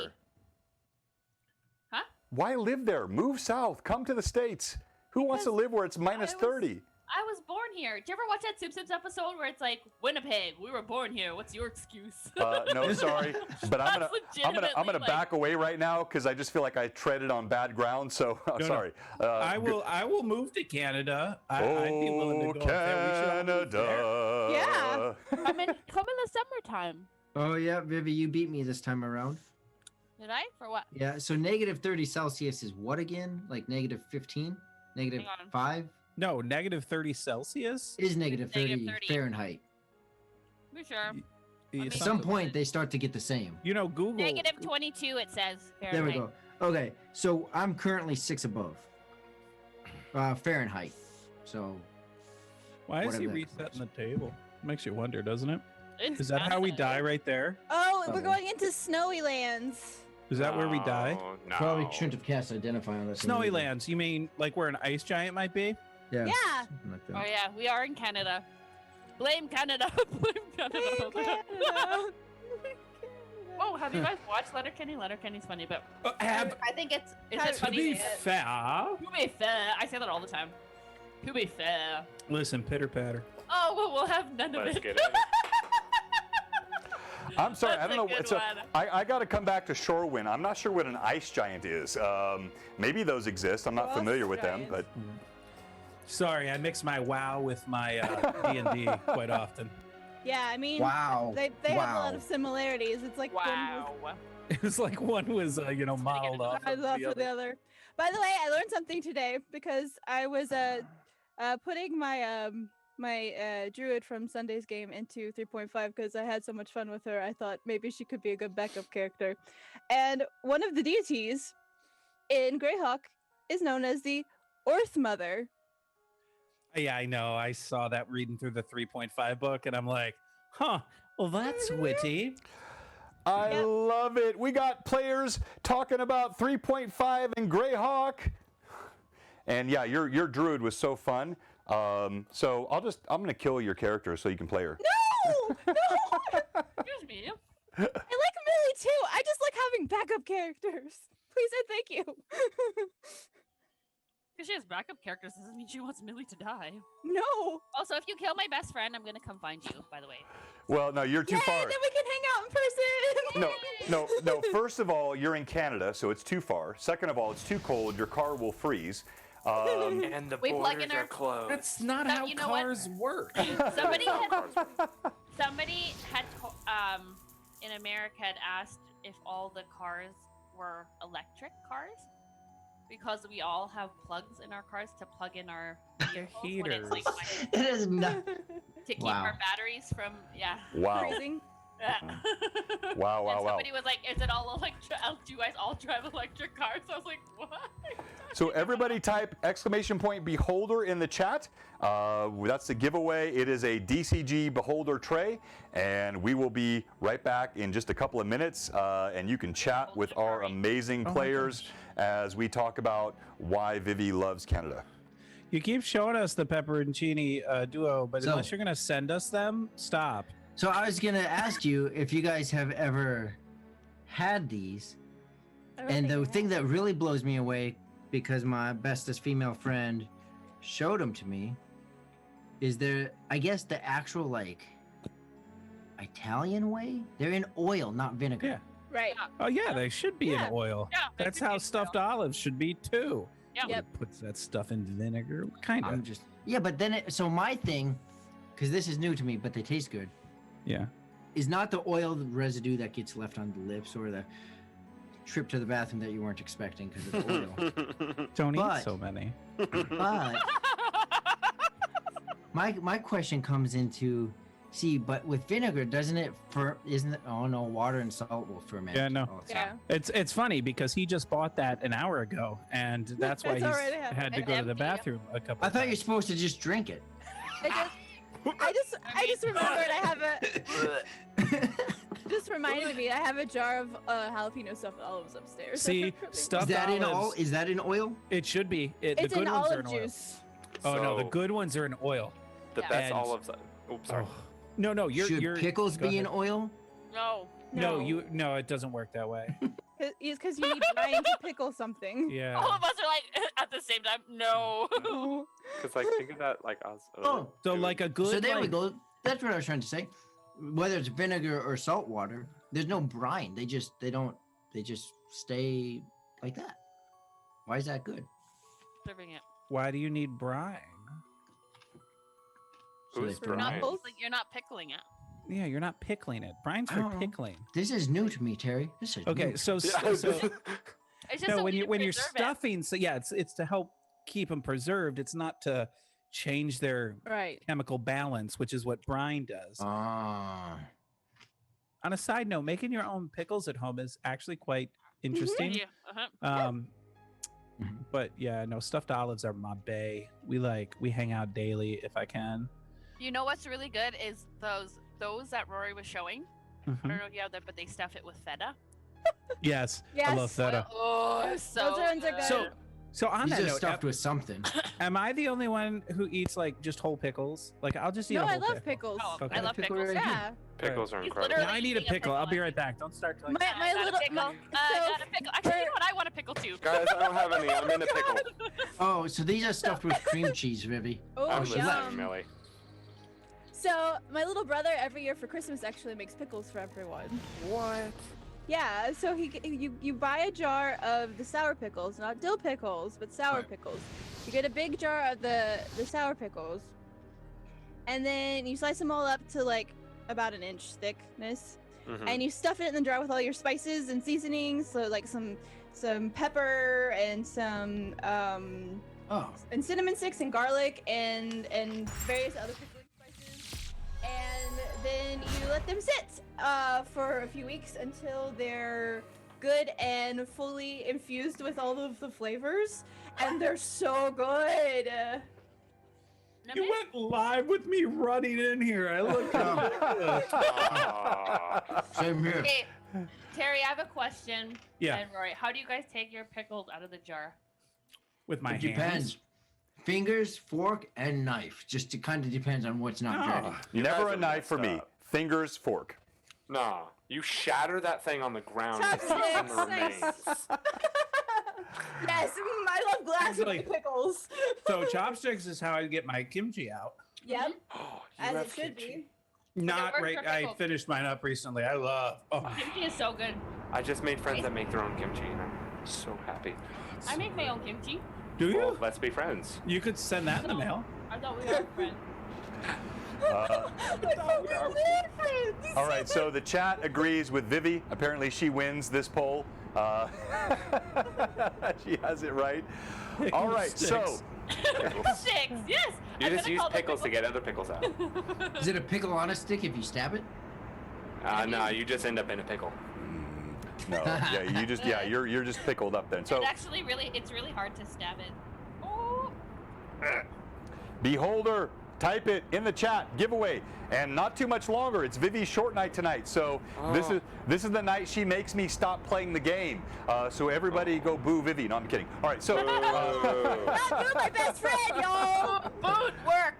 Huh? Why live there? Move south. Come to the States. Who wants to Because live where it's minus 30? I was born here. Do you ever watch that Simpsons episode where it's like, Winnipeg, we were born here. What's your excuse? No, sorry, but I'm That's gonna legitimately, back away right now because I just feel like I treaded on bad ground. So No. sorry. I will move to Canada. I'd be willing to go. There. We should all move there. Canada. Yeah. I mean, come in the summertime. Oh yeah, Vivi, you beat me this time around. Did I? For what? Yeah. So negative 30 Celsius is what again? Like negative 15? Negative Hang on. 5? No, negative 30 Celsius. It is negative 30, Negative 30. Fahrenheit. You sure? Yeah, mean- At some something- point, they start to get the same. You know, Google. Negative 22, it says. There we Fahrenheit. go. Okay, so I'm currently 6 above. Fahrenheit. So Why is he whatever. resetting the table? Makes you wonder, doesn't it? It's Is that how we die fascinating. right there? Oh, we're Uh-oh. going into snowy lands. Is that where we die? No. probably shouldn't have cast Identify on this. Snowy lands. You mean like where an ice giant might be? Yeah. Yeah. something like that. Oh yeah, we are in Canada. Blame Canada. Blame Canada. Canada. Oh, have you guys watched Letterkenny? Letterkenny's funny, but Have I think it's Have- it to funny? be fair. To be fair, I say that all the time. To be fair. Listen, pitter patter. Oh, well, we'll have none of Let's it. get it. I'm sorry, That's I don't a know. good It's a, one. I got to come back to Shorewind. I'm not sure what an ice giant is. Maybe those exist. I'm not Frost familiar with them, giants. but Sorry, I mix my WoW with my D&D quite often. Yeah, I mean, Wow. they have a lot Wow. of similarities. It's like Wow. It was like one was, modeled off one of was off the of the other. other. By the way, I learned something today because I was putting my my druid from Sunday's game into 3.5 because I had so much fun with her. I thought maybe she could be a good backup character. And one of the deities in Greyhawk is known as the Earth Mother. Yeah, I know. I saw that reading through the 3.5 book, and I'm like, huh, well, that's witty. I Yep. love it. We got players talking about 3.5 and Greyhawk. And yeah, your druid was so fun. So I'm gonna kill your character so you can play her. No! No! Excuse me. I like Millie too. I just like having backup characters. Please and thank you. Because she has backup characters doesn't mean she wants Millie to die. No. Also, if you kill my best friend, I'm gonna come find you. By the way. Well, no, you're too Yay, far. then we can hang out in person. No. First of all, you're in Canada, so it's too far. Second of all, it's too cold. Your car will freeze. And the We plug borders in our- are closed. That's not So, how you know what? cars work. Somebody had in America had asked if all the cars were electric cars because we all have plugs in our cars to plug in our vehicles when it's like It is not. to keep Wow. our batteries from Wow. Freezing. Wow. And somebody was like, "Is it all electric? Do you guys all drive electric cars?" I was like, "What?" So everybody type !beholder in the chat. That's the giveaway. It is a DCG beholder tray, and we will be right back in just a couple of minutes. And you can chat with our amazing players as we talk about why Vivi loves Canada. You keep showing us the pepperoncini duo, but So- unless you're gonna send us them, stop. So I was gonna ask you if you guys have ever had these, and the thing that really blows me away, because my bestest female friend showed them to me, is there, I guess, the actual like Italian way. They're in oil, not vinegar. Yeah. Right. Oh yeah, they should be Yeah. in oil. Yeah, they That's should how be in stuffed olives should be too. Yeah. Nobody puts that stuff in vinegar. Kind I'm of. just but then so my thing, because this is new to me, but they taste good, Yeah. is not the oil residue that gets left on the lips or the trip to the bathroom that you weren't expecting because of the oil. Don't But- eat so many. But my question comes into, but with vinegar, doesn't it isn't it, oh no, water and salt will ferment. Yeah, no. all the time. Yeah. It's funny because he just bought that an hour ago, and that's why It's he's already happened. had to It's go to the empty. bathroom a couple. I thought you're times. supposed to just drink it. I just remembered I have a. Just reminded me I have a jar of jalapeno stuffed olives upstairs. See, Is stuffed that in olives. Is that in oil? It should be. The It's good in ones are olive in oil. juice. Oh no, the So- good ones are in oil. The Yeah. best And- olives. Oops, sorry. Oh. No, Should you're pickles go be in ahead. oil? No. No, it doesn't work that way. It's because you need brine to pickle something. Yeah. All of us are like at the same time. No. Because like think of that like us. Oh, So like a good. so there we like- go. That's what I was trying to say. Whether it's vinegar or salt water, there's no brine. They just stay like that. Why is that good? Serving it. Why do you need brine? So Who's they You're not, Brine? you're not pickling it. Yeah, you're not pickling it. Brine's I for don't know. pickling. This is new to me, Terry. This is Okay, new. so It's just no, a when way you to when you're preserve it. stuffing, so yeah, it's to help keep them preserved. It's not to change their Right. chemical balance, which is what brine does. Ah. On a side note, making your own pickles at home is actually quite interesting. Yeah. Uh-huh. Um, Mhm. but yeah, no, stuffed olives are my bae. We hang out daily if I can. You know what's really good is those that Rory was showing. I Mhm. don't know if you have that, but they stuff it with feta. Yes, I Yes. love feta. Oh, so Those ones are good. So, so on These that are note, stuffed with something. am I the only one who eats like just whole pickles? Like I'll just eat No, a whole I love pickle. pickles. Oh, Okay. I love Pickle pickles. right here. Yeah. Pickles are He's incredible. literally Now I need a eating a pickle. I'll be pickle. right back. Don't start talking. My I got little a pickle. my, I got a pickle. Actually, you know what? I want a pickle too. Guys, I don't have any. I'm in a pickle. Oh, so these are stuffed with cream cheese, Vivi. Oh, I'm she listening, left. Millie. So my little brother every year for Christmas actually makes pickles for everyone. What? Yeah, so you buy a jar of the sour pickles, not dill pickles, but sour Right. pickles. You get a big jar of the sour pickles, and then you slice them all up to like about an inch thickness, Mhm. and you stuff it in the jar with all your spices and seasonings, so like some pepper and some Oh, and cinnamon sticks and garlic and various other pickling spices, and then you let them sit for a few weeks until they're good and fully infused with all of the flavors, and they're so good. You went live with me running in here. I look. Aw. same here. Okay, Terry, I have a question. Yeah. And Rory, how do you guys take your pickles out of the jar? With my It hands. depends. Fingers, fork, and knife. Just it kind of depends on what's not dirty. You Never guys a are knife for messed me. up. Fingers, fork. Nah, you shatter that thing on the ground. and Chopsticks, eat from the nice. remains. Yes, I love glass actually, pickles. so chopsticks is how I get my kimchi out. Yep, Oh, you as have it should kimchi? Not works right. for I pickles. finished mine up recently. I love. Oh, Kimchi is so good. I just made friends that make their own kimchi, and I'm so happy. I make my own kimchi. do you? Well, let's be friends. You could send that in the mail. I thought we were friends. All right, so the chat agrees with Vivi. Apparently, she wins this poll. She has it right. All right, so Six. Yes. You I'm just gonna use call them pickles to get other pickles out. Is it a pickle on a stick if you stab it? No, you just end up in a pickle. no, you're just pickled up then. So It's actually it's really hard to stab it. Oh. Beholder, type it in the chat. Giveaway, and not too much longer. It's Vivi's short night tonight, so this is the night she makes me stop playing the game. So everybody go boo Vivi. No, I'm kidding. All right, so You're my best friend, y'all. Food work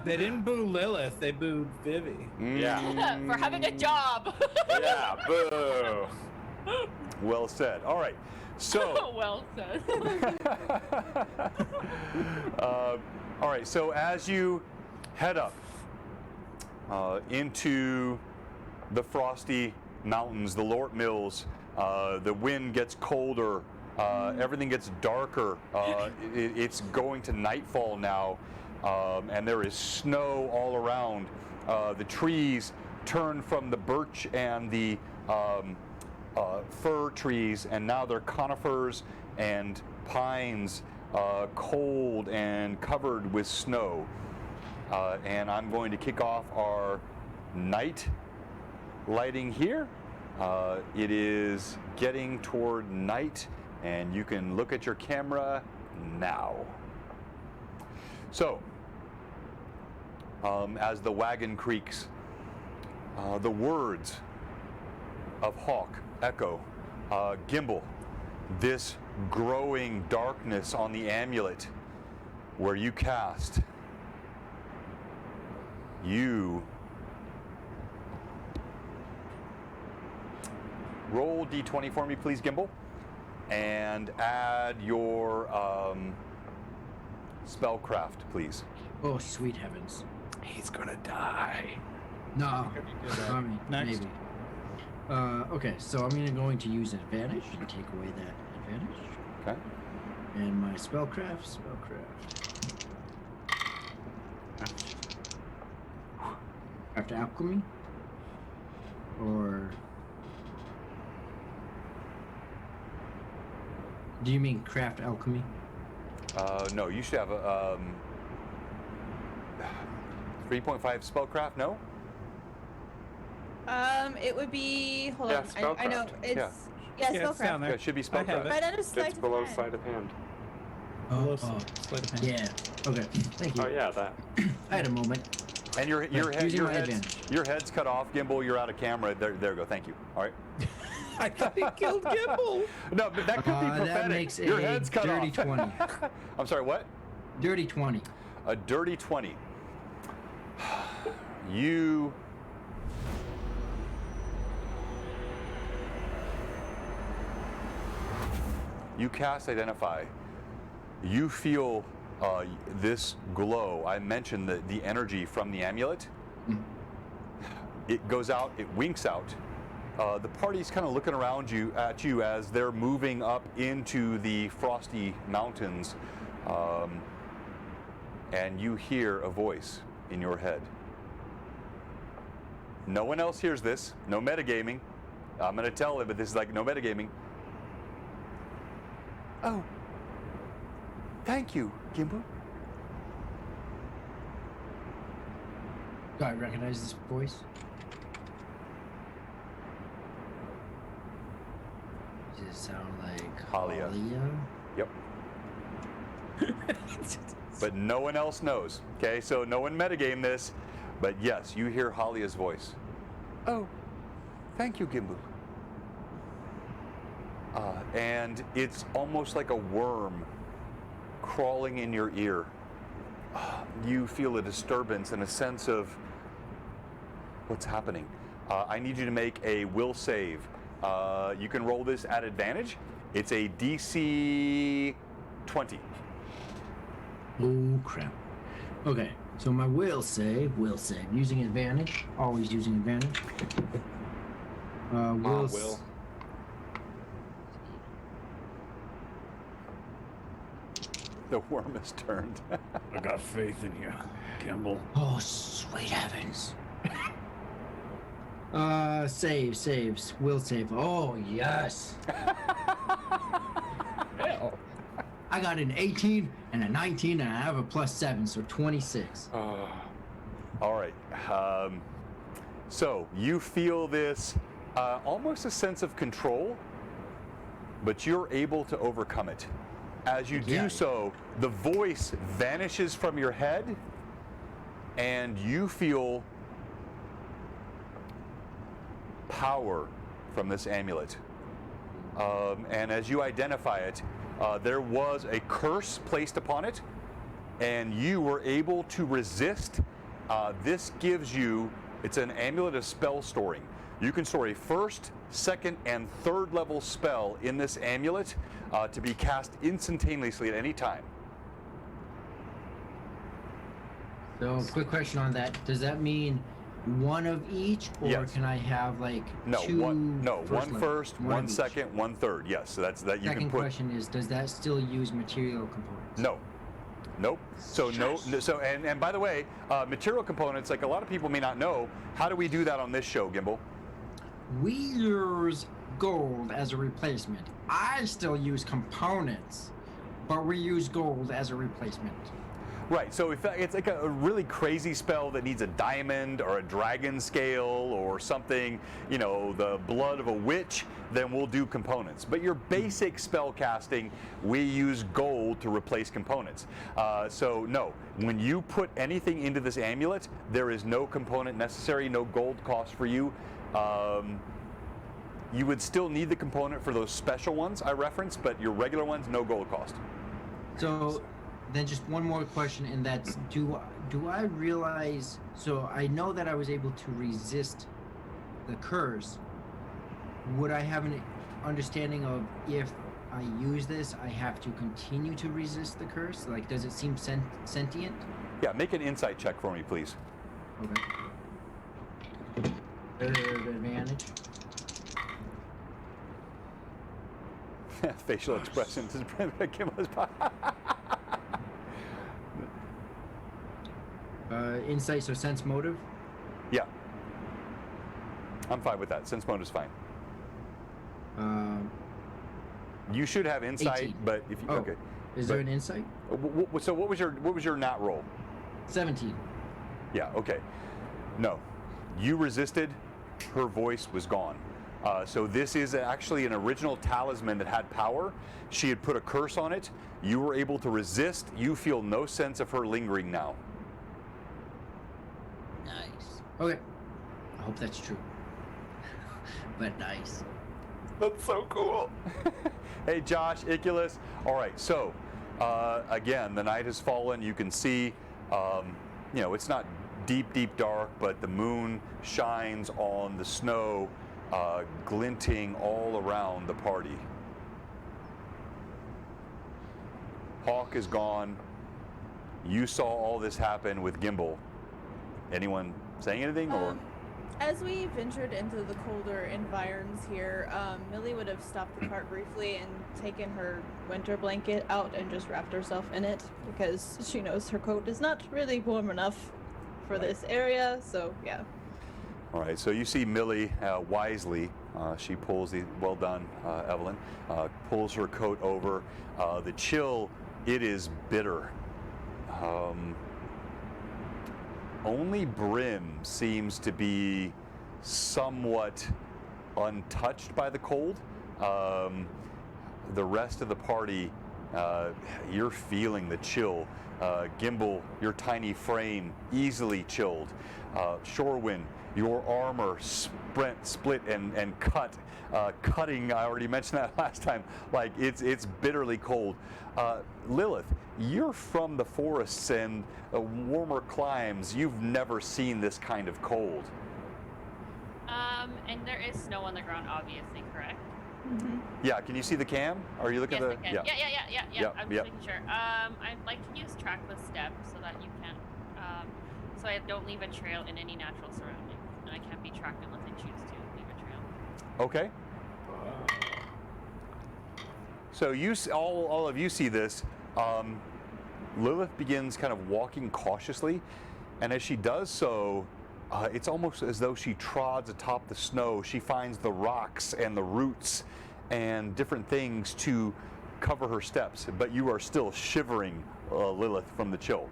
They didn't boo Lilith. They booed Vivi. Yeah. for having a job. Yeah, boo. well said. All right, so Well said. all right. So as you head up into the frosty mountains, the Lort Mills, the wind gets colder. Everything gets darker. It's going to nightfall now, and there is snow all around. The trees turn from the birch and the fir trees, and now they're conifers and pines, cold and covered with snow. And I'm going to kick off our night lighting here. It is getting toward night, and you can look at your camera now. So, as the wagon creaks, the words of Hawk echo. Gimbal, this growing darkness on the amulet where you cast, you roll D20 for me, please, Gimbal, and add your spellcraft, please. Oh, sweet heavens. He's gonna die. No. I mean, Next. maybe. Okay, so I'm going to use advantage and take away that advantage. Okay. And my spellcraft. Craft alchemy? Or... Do you mean craft alchemy? No, you should have a 3.5 spellcraft, no? It would be. Hold Yeah, on. I know spellcraft. it's. Yeah. Yeah, Yeah, it's down spellcraft. there. Yeah, it should be I have spellcraft. it. Right under sleight It's of below hand. sleight of hand. Hello, Oh, sleight of hand. yeah. Okay, thank you. Oh yeah, that. I had a moment. And your head, using your my head's, advantage. your head's cut off, Gimbal. You're out of camera. There we go. Thank you. All right. I thought he killed Gimbal. No, but that could be prophetic. That makes your a head's cut dirty off. 20. I'm sorry. What? Dirty 20. A dirty 20. You. You cast Identify. You feel this glow. I mentioned the energy from the amulet. It goes out, it winks out. The party's kind of looking around at you as they're moving up into the frosty mountains. And you hear a voice in your head. No one else hears this. No metagaming. I'm going to tell it, but this is like no metagaming. Oh, thank you, Gimbal. Do I recognize this voice? Does it sound like Halia. Halia? Yep. But no one else knows. Okay, so no one metagame this, but yes, you hear Halia's voice. Oh, thank you, Gimbal. And it's almost like a worm crawling in your ear. You feel a disturbance and a sense of what's happening. I need you to make a will save. You can roll this at advantage. It's a DC 20. Oh crap. Okay, so my will save, using advantage, always using advantage. Will. The worm has turned. I got faith in you, Gimbal. Oh, sweet heavens. Saves. Will save. Oh, yes. Hell. I got an 18 and a 19, and I have a +7, so 26. All right. So you feel this almost a sense of control, but you're able to overcome it. As you do so, the voice vanishes from your head, and you feel power from this amulet. And as you identify it, there was a curse placed upon it, and you were able to resist. This gives you, it's an amulet of spell storing. You can store a first, second, and third level spell in this amulet to be cast instantaneously at any time. So, quick question on that. Does that mean one of each, or Yes. can I have like two? One level? first, One one of each. second, one third. Yes, so that's that you Second can put. question is, does that still use material components? No. Nope. So no. So and by the way, material components, like a lot of people may not know, how do we do that on this show, Gimbal? We use gold as a replacement. I still use components, but we use gold as a replacement. Right. So if it's like a really crazy spell that needs a diamond or a dragon scale or something, you know, the blood of a witch, then we'll do components. But your basic spell casting, we use gold to replace components. So no, when you put anything into this amulet, there is no component necessary, no gold cost for you. You would still need the component for those special ones I referenced, but your regular ones, no gold cost. So then just one more question, and that's, do I realize, so I know that I was able to resist the curse. Would I have an understanding of if I use this, I have to continue to resist the curse? Like, does it seem sentient? Yeah, make an insight check for me, please. Okay. Third advantage. Facial expressions. Insight, so sense motive. Yeah. I'm fine with that. Sense mode is fine. You should have insight, 18. but if you okay. Is there an insight? So what was your nat roll? 17. Yeah, okay. No. You resisted, her voice was gone. So this is actually an original talisman that had power. She had put a curse on it. You were able to resist. You feel no sense of her lingering now. Nice. Okay. I hope that's true. But nice. That's so cool. Hey, Josh, Iculus. All right, so again, the night has fallen. You can see, you know, it's not deep, deep dark, but the moon shines on the snow, glinting all around the party. Hawk is gone. You saw all this happen with Gimbal. Anyone saying anything, or? As we ventured into the colder environs here, Millie would have stopped the cart briefly and taken her winter blanket out and just wrapped herself in it because she knows her coat is not really warm enough for this area, so yeah. All right, so you see Millie wisely, she pulls the, well done, Evelyn, pulls her coat over. The chill, it is bitter. Only Brim seems to be somewhat untouched by the cold. The rest of the party, you're feeling the chill. Gimbal, your tiny frame, easily chilled. Shorewind, your armor split and cut. Cutting, I already mentioned that last time, like it's bitterly cold. Lilith, you're from the forests and warmer climes. You've never seen this kind of cold. And there is snow on the ground, obviously, correct? Yeah, can you see the cam? Are you looking Yes, at the? I can. Yeah. Yep, I'm yep. just making sure. I'd like to use trackless steps so that you can't, so I don't leave a trail in any natural surroundings, and I can't be tracked unless I choose to leave a trail. Okay. So all of you see this. Lilith begins kind of walking cautiously, and as she does so, it's almost as though she trods atop the snow. She finds the rocks and the roots and different things to cover her steps, but you are still shivering, Lilith, from the chill.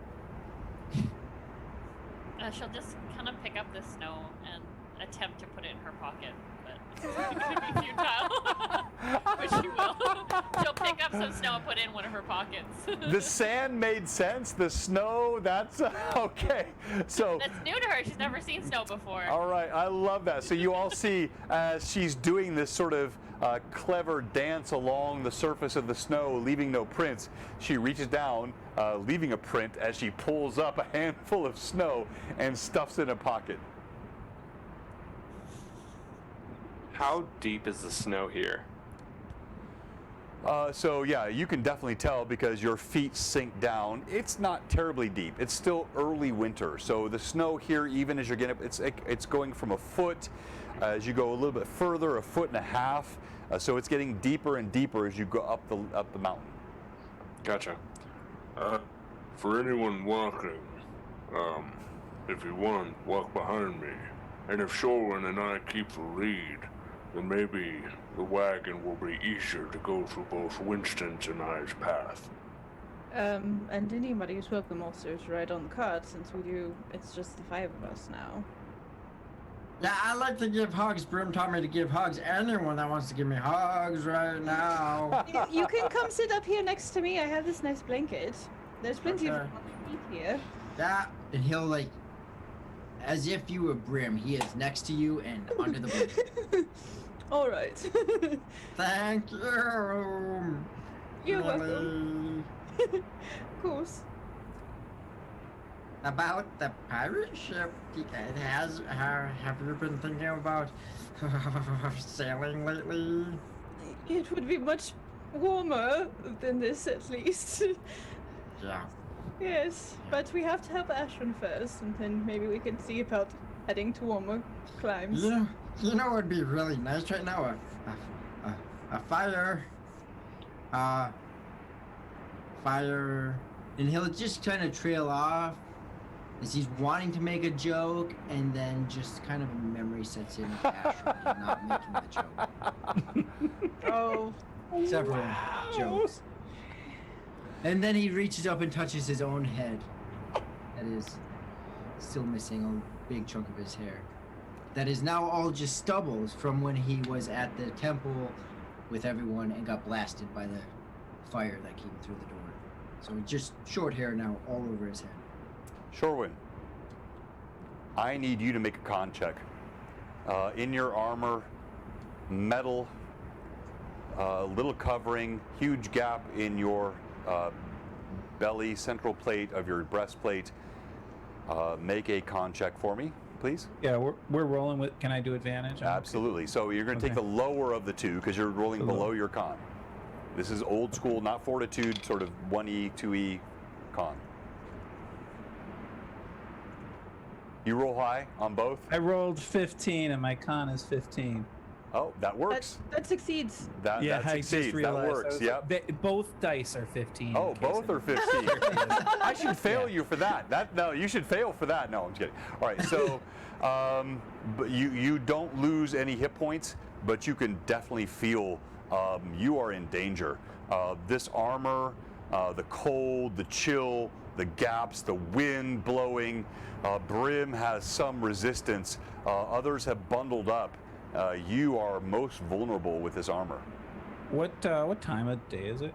She'll just kind of pick up the snow and attempt to put it in her pocket, but it's going to be futile. But she will. She'll pick up some snow and put it in one of her pockets. The sand made sense. The snow, that's okay. So that's new to her. She's never seen snow before. All right, I love that. So you all see as she's doing this sort of clever dance along the surface of the snow, leaving no prints, she reaches down, leaving a print as she pulls up a handful of snow and stuffs it in a pocket. How deep is the snow here? So yeah, you can definitely tell because your feet sink down. It's not terribly deep. It's still early winter, so the snow here, even as you're getting up, it's going from a foot. As you go a little bit further, 1.5 feet. So it's getting deeper and deeper as you go up the mountain. Gotcha. For anyone walking, if you want, walk behind me. And if Shorin and I keep the lead, then maybe the wagon will be easier to go through both Winston's and I's path. And anybody who's welcome also to ride on the cart, since it's just the 5 of us now. Yeah, I like to give hugs. Brim taught me to give hugs. Anyone that wants to give me hugs right now. You can come sit up here next to me. I have this nice blanket. There's plenty of feet here. Yeah, and he'll like, as if you were Brim, he is next to you and under the blanket. All right. Thank you. You're Lily. welcome. Of course. About the pirate ship, have you been thinking about sailing lately? It would be much warmer than this, at least. Yeah. Yes, but we have to help Ashwin first, and then maybe we can see about heading to warmer climes. Yeah. You know what would be really nice right now? A fire. Fire. And he'll just kind of trail off as he's wanting to make a joke, and then just kind of a memory sets in with Ashwin and not making the joke. Oh. Several jokes. And then he reaches up and touches his own head. That is still missing a big chunk of his hair. That is now all just stubbles from when he was at the temple with everyone and got blasted by the fire that came through the door. So just short hair now all over his head. Shorwin, I need you to make a con check. In your armor, metal, little covering, huge gap in your belly, central plate of your breastplate. Make a con check for me, please. Yeah, we're rolling with. Can I do advantage? Absolutely. So you're going to take the lower of the two because you're rolling below your con. This is old school, not fortitude, sort of 1E, 2E con. You roll high on both? I rolled 15 and my con is 15. Oh, that works. That succeeds. That I just succeeds. That realized works. Yep. Both dice are 15. Oh, both are 15. I should fail you for that. No, you should fail for that. No, I'm just kidding. All right, so but you don't lose any hit points, but you can definitely feel you are in danger. This armor, the cold, the chill, the gaps, the wind blowing. Brim has some resistance. Others have bundled up. You are most vulnerable with this armor. What time of day is it?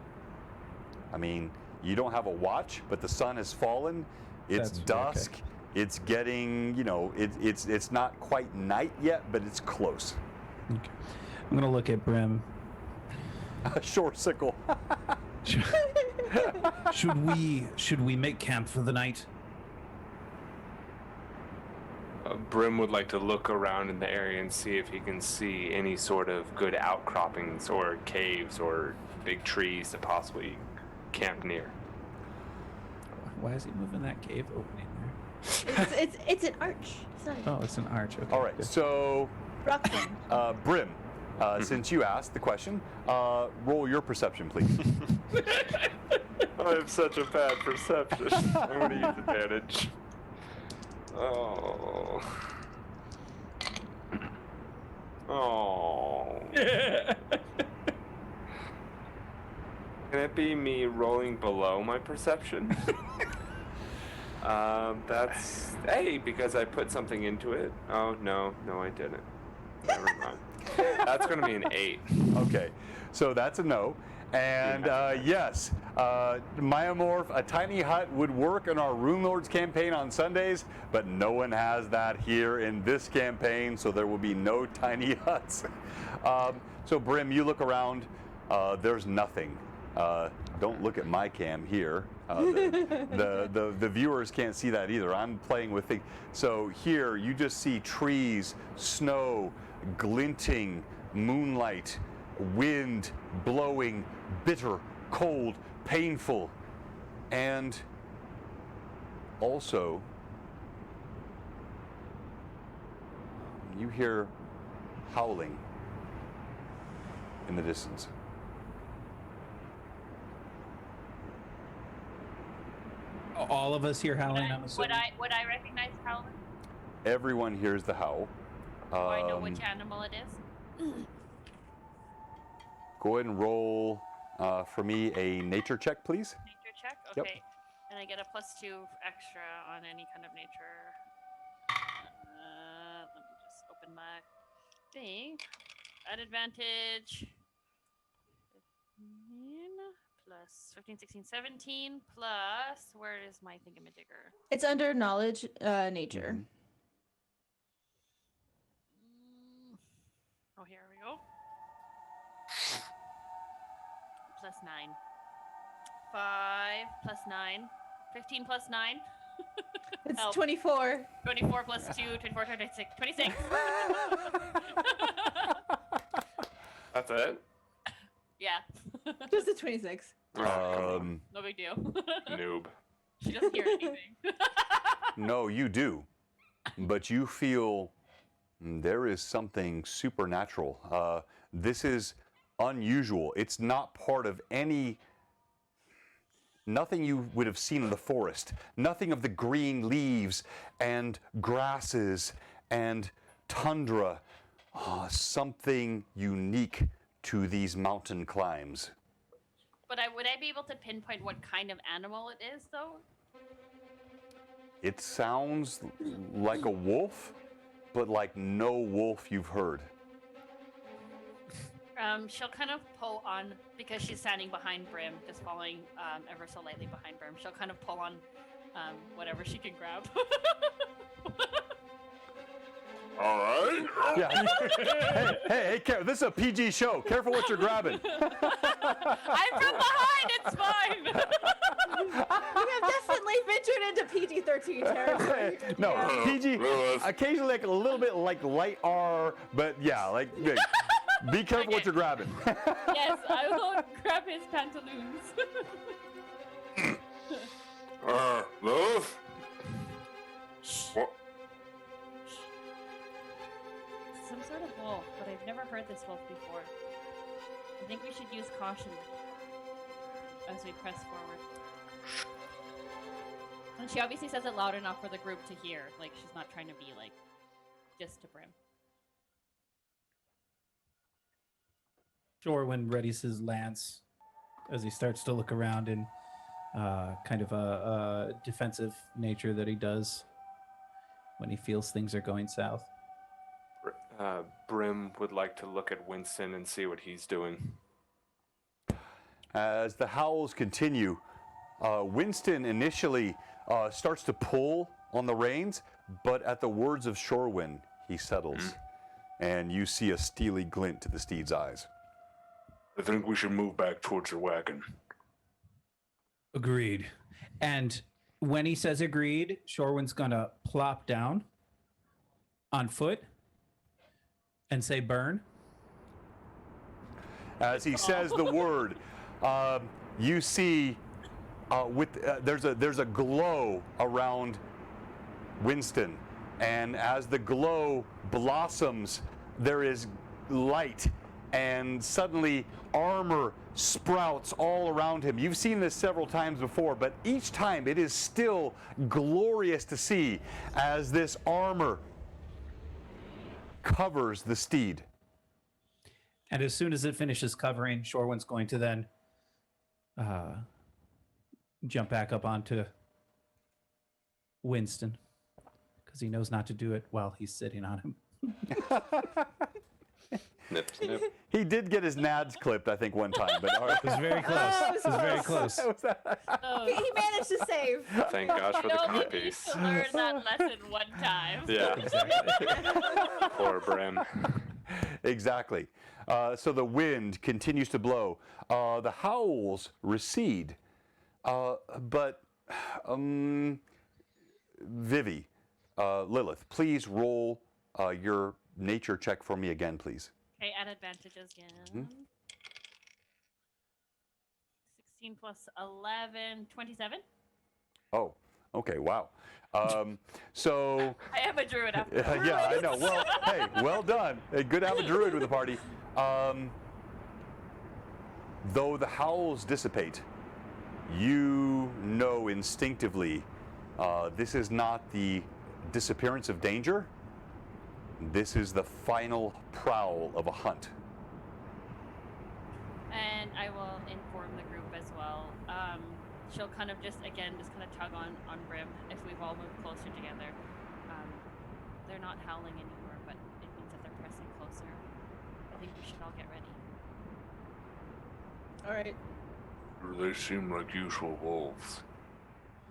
I mean, you don't have a watch, but the sun has fallen. It's dusk. Okay. It's getting, it's not quite night yet, but it's close. Okay. I'm gonna look at Brim. Short sickle. Should we make camp for the night? Brim would like to look around in the area and see if he can see any sort of good outcroppings or caves or big trees to possibly camp near. Why is he moving that cave opening there? It's an arch. Sorry. Oh, it's an arch. Okay. All right, good. so Rock thing. Brim, since you asked the question, roll your perception, please. I have such a bad perception. I'm going to use advantage. Oh. Oh. Can it be me rolling below my perception? That's because I put something into it. Oh no, I didn't. Never mind. That's gonna be an 8. Okay, so that's a no. And yes, Myomorph, a tiny hut would work in our Rune Lords campaign on Sundays, but no one has that here in this campaign, so there will be no tiny huts. So Brim, you look around, there's nothing. Don't look at my cam here. The viewers can't see that either. I'm playing with things. So here you just see trees, snow, glinting, moonlight, wind blowing, bitter, cold, painful, and also you hear howling in the distance. All of us here howling. I'm assuming. Would I recognize howling? Everyone hears the howl. Do I know which animal it is? Go ahead and roll for me a nature check, please. Nature check? Yep. Okay. And I get a +2 extra on any kind of nature. Let me just open my thing. At advantage. 15 plus 15, 16, 17 plus. Where is my thingamajigger? It's under knowledge, nature. Mhm. Oh, here we go. +9. 5 plus 9. 15 plus 9. It's Help. 24. 24 plus 2, 24, 26. 26. That's it? Yeah. Just a 26. Um, No big deal. Noob. She doesn't hear anything. no, you do, but you feel there is something supernatural. This is unusual. It's not part of nothing you would have seen in the forest. Nothing of the green leaves and grasses and tundra. Something unique to these mountain climbs. But would I be able to pinpoint what kind of animal it is, though? It sounds like a wolf, but like no wolf you've heard. She'll kind of pull on, because she's standing behind Brim, just following ever so lightly behind Brim. She'll kind of pull on whatever she can grab. All right. Yeah. hey, this is a PG show. Careful what you're grabbing. I'm from behind, it's fine! We have definitely ventured into PG-13 territory. No, Yeah. PG, occasionally like a little bit like light R, but yeah, like be careful what you're grabbing. Yes, I will grab his pantaloons. Lilith? What? Some sort of wolf, but I've never heard this wolf before. I think we should use caution as we press forward. And she obviously says it loud enough for the group to hear. Like, she's not trying to be, like, just to Brim. Shorewin readies his lance as he starts to look around in kind of a defensive nature that he does when he feels things are going south. Brim would like to look at Winston and see what he's doing. As the howls continue, Winston initially starts to pull on the reins, but at the words of Shorewin, he settles. And you see a steely glint to the steed's eyes. I think we should move back towards the wagon. Agreed. And when he says agreed, Shorewin's gonna plop down on foot and say burn. As he says the word, you see there's a glow around Winston, and as the glow blossoms, there is light, and suddenly armor sprouts all around him. You've seen this several times before, but each time it is still glorious to see as this armor covers the steed. And as soon as it finishes covering, Shorewind's going to then jump back up onto Winston, because he knows not to do it while he's sitting on him. Nip, snip. He did get his nads clipped, I think, one time, but all right. It was very close. It was very close. Oh, He managed to save. Thank gosh for the you only need copies. to learn that lesson one time. Yeah. Exactly. Poor Brim. Exactly. So the wind continues to blow. The howls recede. But Vivi, Lilith, please roll your nature check for me again, please. Okay, at advantages again. 16 plus 11, 27. Oh, okay, wow. So, I am a druid after yeah, I know. Well, hey, well done. Good to have a druid with the party. Though the howls dissipate, you know instinctively this is not the disappearance of danger. This is the final prowl of a hunt. And I will inform the group as well. She'll kind of just kind of tug on Brim if we've all moved closer together. They're not howling anymore, but it means that they're pressing closer. I think we should all get ready. All right. They seem like useful wolves.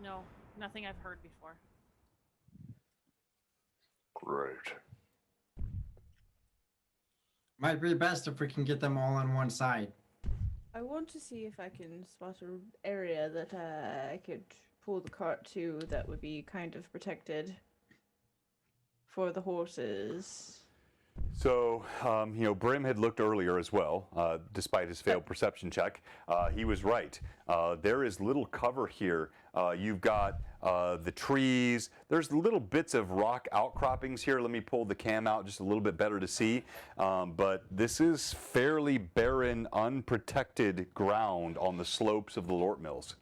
No, nothing I've heard before. Great. Might be best if we can get them all on one side. I want to see if I can spot an area that I could pull the cart to that would be kind of protected for the horses. So, Brim had looked earlier as well, despite his failed perception check. He was right. There is little cover here. You've got the trees. There's little bits of rock outcroppings here. Let me pull the cam out just a little bit better to see. But this is fairly barren, unprotected ground on the slopes of the Lort Mills.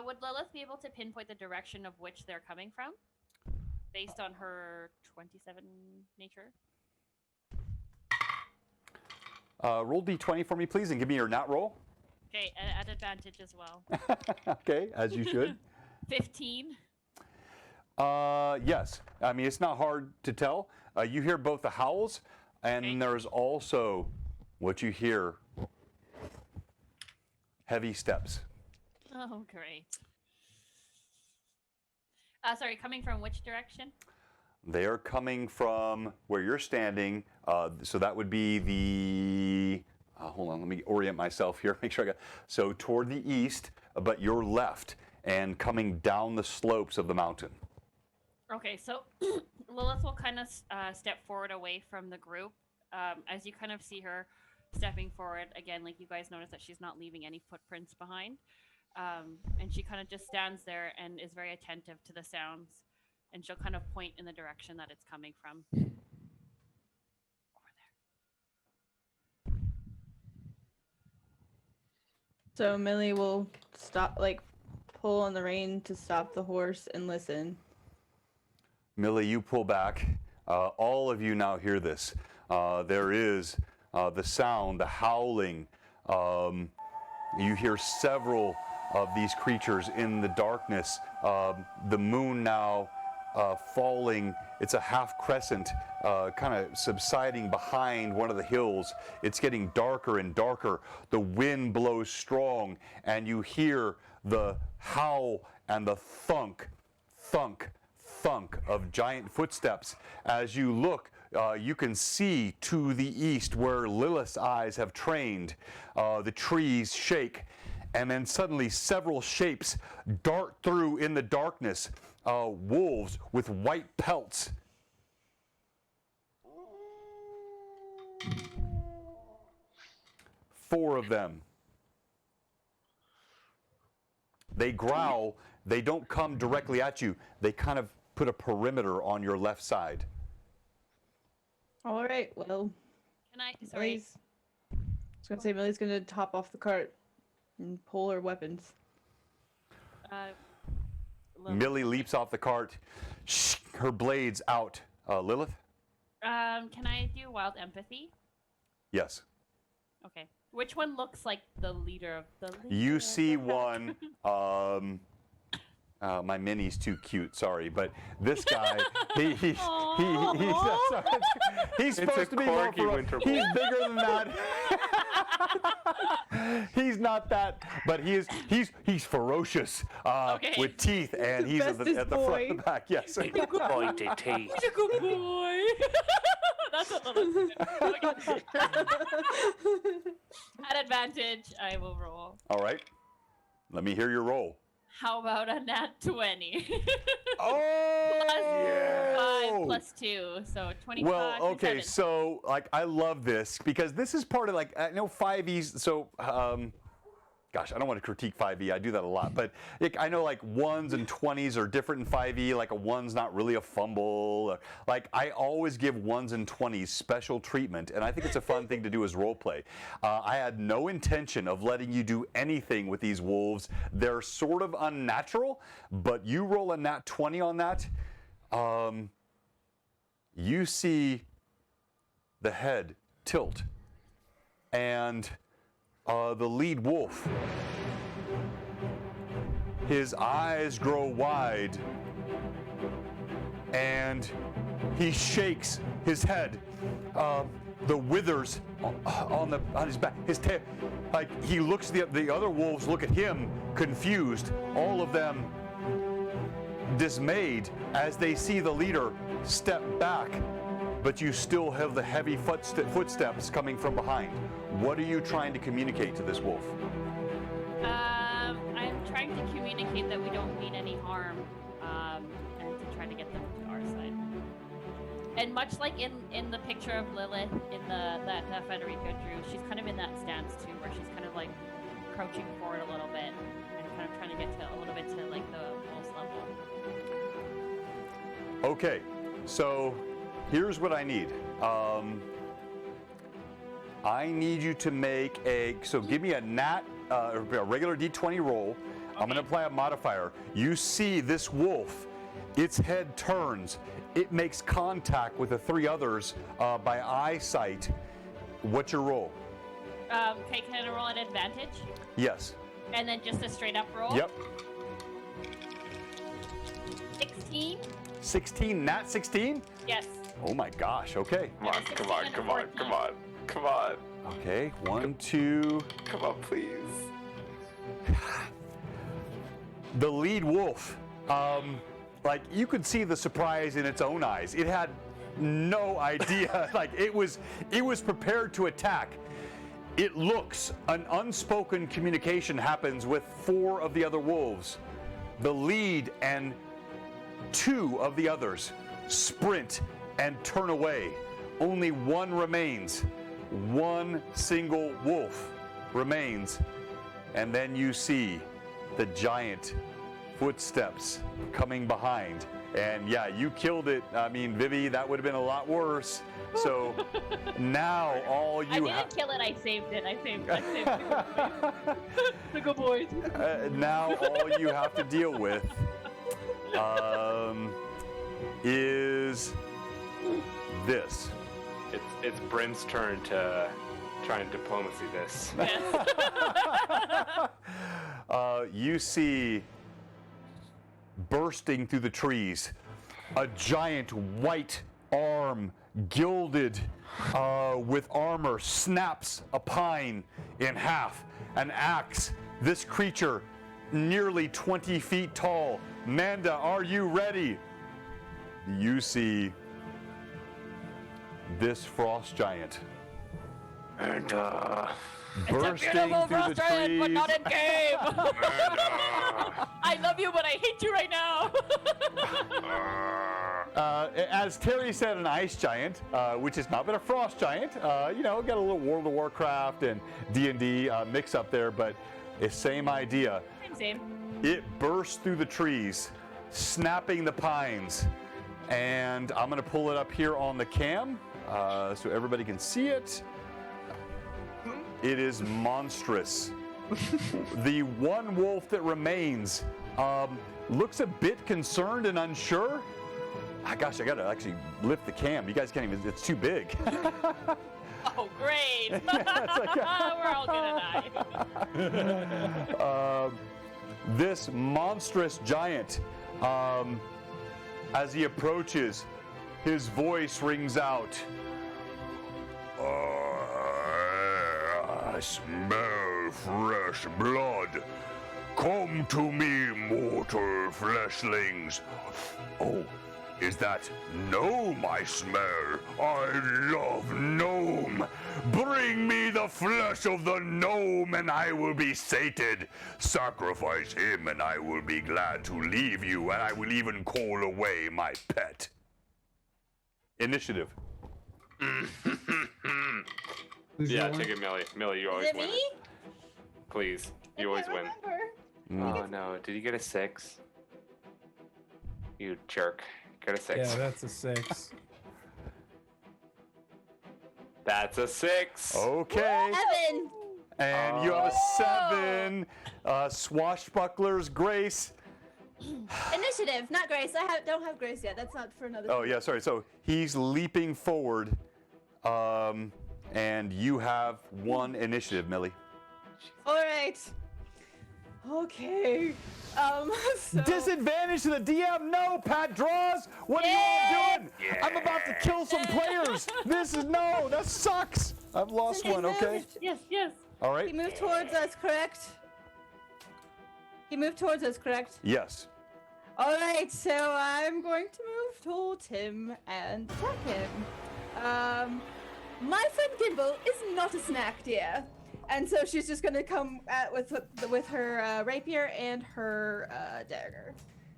Would Lilith be able to pinpoint the direction of which they're coming from? Based on her 27 nature? Roll d20 for me, please, and give me your nat roll. Okay, at advantage as well. Okay, as you should. 15. Yes. I mean, it's not hard to tell. You hear both the howls, and Okay. there's also what you hear, heavy steps. Oh, great. Sorry, coming from which direction? They are coming from where you're standing, so that would be the, hold on, let me orient myself here, make sure I got, so toward the east, but your left, and coming down the slopes of the mountain. Okay, so Lilith will kind of step forward away from the group. As you kind of see her stepping forward, again, like you guys notice that she's not leaving any footprints behind. And she kind of just stands there and is very attentive to the sounds. And she'll kind of point in the direction that it's coming from. Over there. So Millie will stop, pull on the rein to stop the horse and listen. Millie, you pull back. All of you now hear this. There is the sound, the howling. You hear several of these creatures in the darkness. The moon now falling. It's a half crescent, kind of subsiding behind one of the hills. It's getting darker and darker. The wind blows strong, and you hear the howl and the thunk, thunk, thunk of giant footsteps. As you look, you can see to the east where Lilith's eyes have trained. The trees shake, and then suddenly several shapes dart through in the darkness. Wolves with white pelts 4 of them. They growl. They don't come directly at you. They kind of put a perimeter on your left side. All right, well, Can I? Sorry. Millie's... I was gonna say Millie's gonna hop off the cart and pull her weapons. Millie leaps off the cart, her blades out. Lilith? Can I do wild empathy? Yes. Okay. Which one looks like the leader of the? You see one. My mini's too cute. Sorry, but this guy, he's sorry. He's supposed to be more. He's bigger than that. He's not that, but he's ferocious with teeth, and he's at the front and the back. Yes. Good boy, DT. He's a good boy. That's what the At advantage, I will roll. All right. Let me hear your roll. How about a nat 20? Oh! +5 + 2, so 25. Well, okay, 7. so like I love this because this is part of like I know 5e's. So gosh, I don't want to critique 5e. I do that a lot, but I know like 1s and 20s are different in 5e. Like a 1's not really a fumble. Like I always give 1s and 20s special treatment, and I think it's a fun thing to do as role play. I had no intention of letting you do anything with these wolves. They're sort of unnatural, but you roll a nat 20 on that. You see the head tilt, and the lead wolf, his eyes grow wide, and he shakes his head. The withers on his back, his tail, like he looks. The other wolves look at him, confused. All of them dismayed as they see the leader step back, but you still have the heavy footsteps coming from behind. What are you trying to communicate to this wolf? I'm trying to communicate that we don't mean any harm, and to try to get them to our side. And much like in the picture of Lilith in that Federico drew, she's kind of in that stance too, where she's kind of like crouching forward a little bit and kind of trying to get to a little bit to like the wolf's level. Okay, so here's what I need. I need you to make give me a regular D20 roll. Okay. I'm going to apply a modifier. You see this wolf, its head turns. It makes contact with the 3 others by eyesight. What's your roll? Okay, can I roll at advantage? Yes. And then just a straight up roll? Yep. 16? 16, nat 16? Yes. Oh my gosh, okay. Come on. Okay, 1, 2. Come on, please. The lead wolf, like you could see the surprise in its own eyes. It had no idea. Like it was prepared to attack. It looks, an unspoken communication happens with 4 of the other wolves. The lead and 2 of the others sprint and turn away. Only 1 remains. 1 single wolf remains. And then you see the giant footsteps coming behind. And yeah, you killed it. I mean, Vivi, that would have been a lot worse. So now all you have... I didn't kill it, I saved it. I saved it. The good boys. Now all you have to deal with is this. It's Bryn's turn to try and diplomacy this. Yes. You see bursting through the trees a giant white arm, gilded with armor, snaps a pine in half. An axe. This creature, nearly 20 feet tall. Manda, are you ready? You see this frost giant. And bursting it's a beautiful through the giant, trees. but not in game. I love you, but I hate you right now. As Terry said, an ice giant, which has not been a frost giant. You know, got a little World of Warcraft and D&D mix up there, but it's same idea. Same. It bursts through the trees, snapping the pines. And I'm going to pull it up here on the cam so everybody can see it. It is monstrous. The one wolf that remains looks a bit concerned and unsure. Gosh, I got to actually lift the cam. You guys can't even, it's too big. Oh, great. Yeah, it's like, We're all gonna die. This monstrous giant, as he approaches, his voice rings out. I smell fresh blood. Come to me, mortal fleshlings. Oh, is that gnome I smell? I love gnome. Bring me the flesh of the gnome and I will be sated. Sacrifice him and I will be glad to leave you, and I will even call away my pet. Initiative. Yeah, take it, Millie. Millie, you always Is it win. me? It. Please, you I always can't win. remember. Oh no, did you get a 6? You jerk. Got a 6. Yeah, that's a 6. That's a 6. Okay. 7. And you have a 7. Swashbuckler's Grace. Initiative, not grace. Don't have grace yet. That's not for another. Oh, yeah, sorry. So he's leaping forward. And you have 1 initiative, Millie. All right. Okay. So. Disadvantage to the DM? No, Pat draws. What are you all doing? I'm about to kill some players. This is no. That sucks. I've lost Since he one. Okay. moved- Yes, yes. All He right. moved towards us, correct? He moved towards us, correct? Yes. All right. So I'm going to move towards him and attack him. My friend Gimbal is not a snack, dear. And so she's just gonna come at with her rapier and her dagger.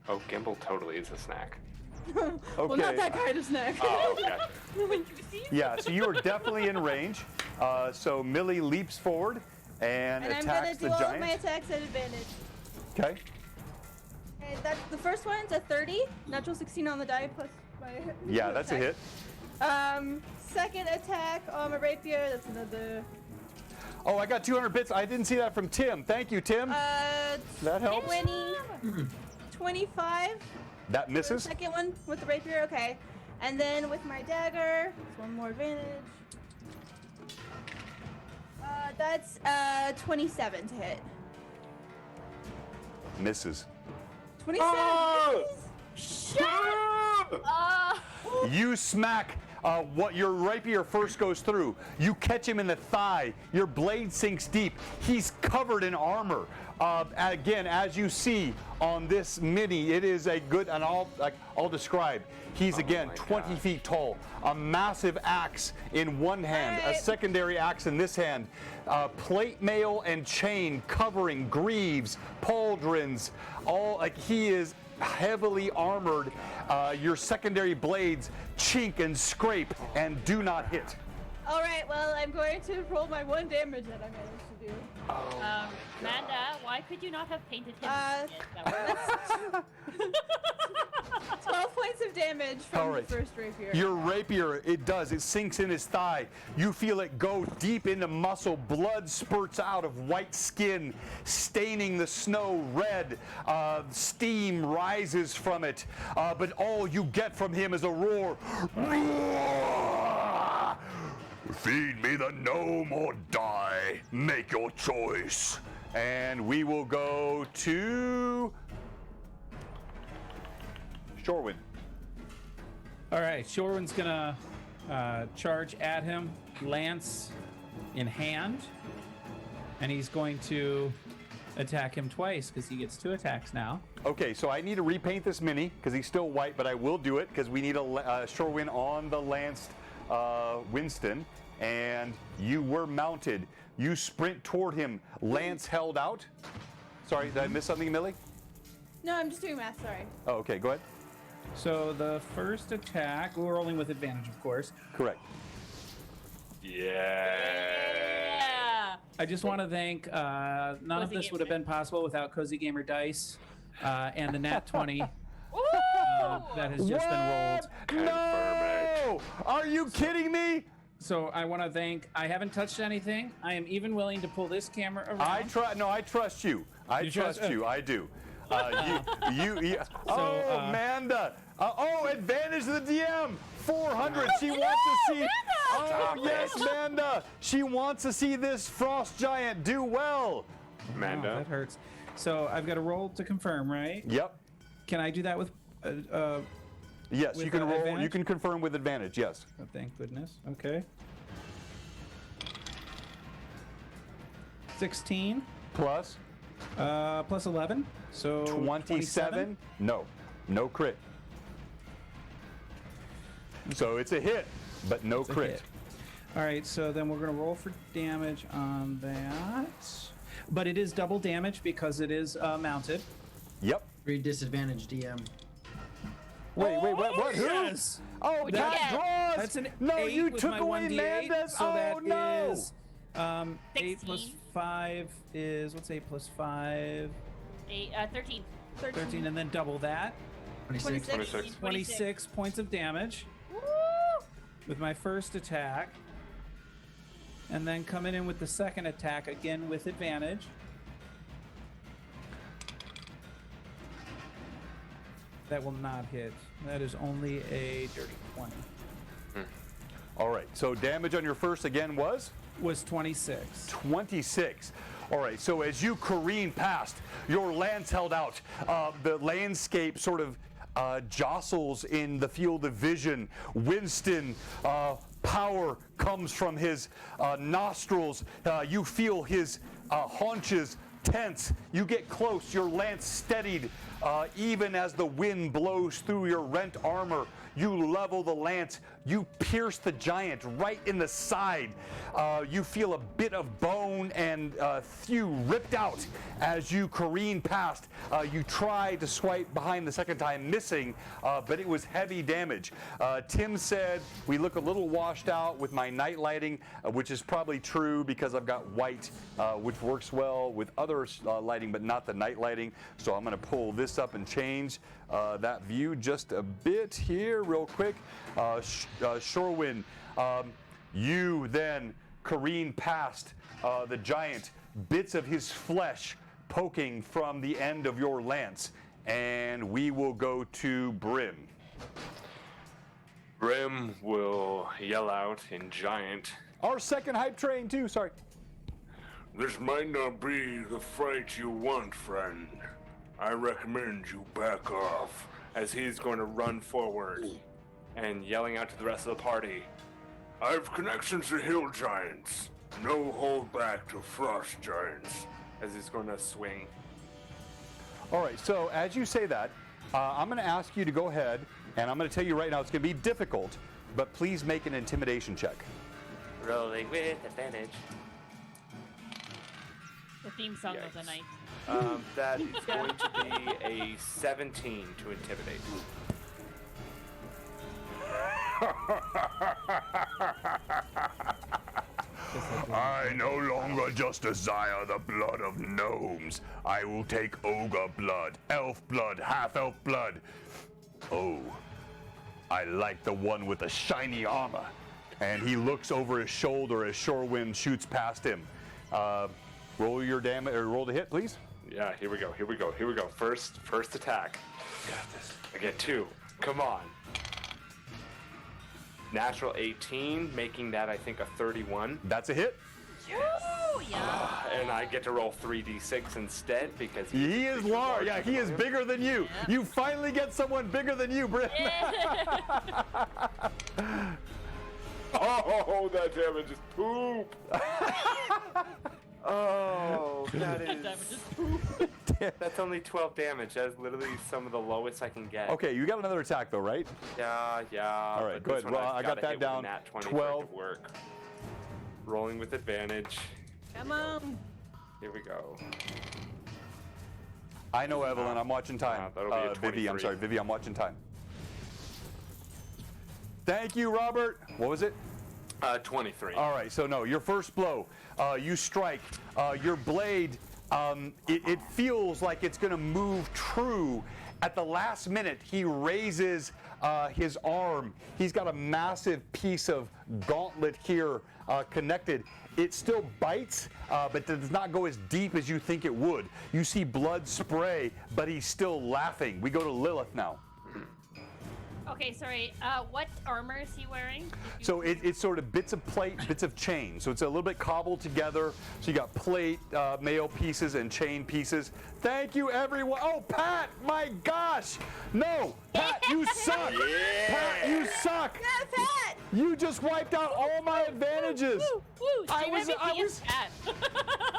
Oh, Gimbal totally is a snack. Well, Okay. not that kind of snack. Oh, okay. Yeah. So you are definitely in range. So Millie leaps forward and And I'm gonna attacks do the all of giant. my attacks at advantage. Okay. Okay, that's the first one's a 30, natural 16 on the die plus my. Yeah, that's a hit. Second attack on my rapier. That's another. Oh, I got 200 bits. I didn't see that from Tim. Thank you, Tim. That helps. 25. That misses. Second one with the rapier. Okay, and then with my dagger, that's one more advantage. That's 27 to hit. Misses. 27. Oh! You smack what your rapier first goes through. You catch him in the thigh. Your blade sinks deep. He's covered in armor. Again, as you see on this mini, it is a good, and I'll describe. He's again 20 feet tall, a massive axe in one hand, a Alright. secondary axe in this hand, plate mail and chain covering greaves, pauldrons, all like he is heavily armored. Your secondary blades chink and scrape and do not hit. All right. Well, I'm going to roll my 1 damage that I managed to do. Amanda, why could you not have painted him? Uh, 12 points of damage from All right. the first rapier. Your rapier, it sinks in his thigh. You feel it go deep into muscle. Blood spurts out of white skin, staining the snow red. Steam rises from it. But all you get from him is a roar. Feed me the gnome or die. Make your choice. And we will go to Shorewind. All right, Shorewind's gonna charge at him, lance in hand, and he's going to attack him twice because he gets 2 attacks now. Okay, so I need to repaint this mini because he's still white, but I will do it because we need a Shorewind on the lanced Winston, and you were mounted. You sprint toward him, lance held out. Sorry, did I miss something, Millie? No, I'm just doing math. Sorry. Oh, okay, go ahead. So the first attack, we're rolling with advantage, of course. Correct. Yeah. I just want to thank, none of Cozy this would have Gamer. been possible without Cozy Gamer Dice and the Nat 20 that has just been rolled. No! Are you kidding me? So I want to thank, I haven't touched anything. I am even willing to pull this camera around. I trust you. I trust you. I do. Amanda. Advantage to the DM. 400. She wants to see. Oh, yes, Amanda. She wants to see this frost giant do well. Amanda. Wow, that hurts. So I've got to roll to confirm, right? Yep. Can I do that with? Yes, With you can roll. advantage? You can confirm with advantage. Yes. Oh, thank goodness. Okay. 16 Plus plus 11, so 27. No crit. So it's a hit, but no It's a crit. hit. All right, so then we're going to roll for damage on that. But it is double damage because it is mounted. Yep. Free disadvantage DM. Wait, what? Who? Yes! Oh, What'd you that get? draws. That's an No, 8 you with took my away 1d8, Amanda's. so that no. is 8 plus 16. 5 is, what's 8 plus 5? 13. 13, and then double that. 26. 26. 26 points of damage Woo! with my first attack. And then coming in with the second attack, again with advantage. That will not hit. That is only a dirty 20. All right. So damage on your first again was Was 26. 26. All right. So as you careen past, your lance held out. The landscape sort of jostles in the field of vision. Winston. Power comes from his nostrils. You feel his haunches tense. You get close, your lance steadied. Even as the wind blows through your rent armor, you level the lance. You pierce the giant right in the side. You feel a bit of bone and thew ripped out as you careen past. You try to swipe behind the second time, missing, but it was heavy damage. Tim said, we look a little washed out with my night lighting, which is probably true because I've got white, which works well with other lighting, but not the night lighting. So I'm going to pull this up and change that view just a bit here real quick. Shorewind, you then careen past the giant, bits of his flesh poking from the end of your lance, and we will go to Brim. Brim will yell out in giant. Our second hype train too, sorry. This might not be the fight you want, friend. I recommend you back off. As he's going to run forward and yelling out to the rest of the party. I've connections to hill giants. No hold back to frost giants. As he's going to swing. All right, so as you say that, I'm going to ask you to go ahead, and I'm going to tell you right now it's going to be difficult, but please make an intimidation check. Rolling with advantage. The theme song of the Yikes. night. That is going to be a 17 to intimidate. I no longer just desire the blood of gnomes. I will take ogre blood, elf blood, half-elf blood. Oh, I like the one with the shiny armor. And he looks over his shoulder as Shorewind shoots past him. Roll your damage, or roll to hit, please. Yeah, here we go. First attack. Got this. I get 2. Come on. Natural 18, making that I think a 31. That's a hit. Woo! Yeah. And I get to roll 3d6 instead because He is large. Yeah, he is bigger than you. Yeah. You finally get someone bigger than you, Brim. Oh, that damage is poop. Oh, that is. Damage is poop. That's only 12 damage. That's literally some of the lowest I can get. Okay, you got another attack though, right? Yeah. All right, but go this ahead. one Well, I've I got gotta that hit with a down. nat 20 12. For it to work. Rolling with advantage. Come on. Here we go. I know, Evelyn. I'm watching time. that'll be a Vivi, I'm 23. sorry, Vivi. I'm watching time. Thank you, Robert. What was it? 23. All right, so no, your first blow, you strike. Your blade, it feels like it's going to move true. At the last minute, he raises his arm. He's got a massive piece of gauntlet here connected. It still bites, but does not go as deep as you think it would. You see blood spray, but he's still laughing. We go to Lilith now. Okay, sorry. What armor is he wearing? So it's sort of bits of plate, bits of chain. So it's a little bit cobbled together. So you got plate, mail pieces, and chain pieces. Thank you, everyone. Oh, Pat, my gosh. No, Pat, you suck. Pat, you suck. Yeah, Pat! You just wiped out all my advantages. Woo! I was.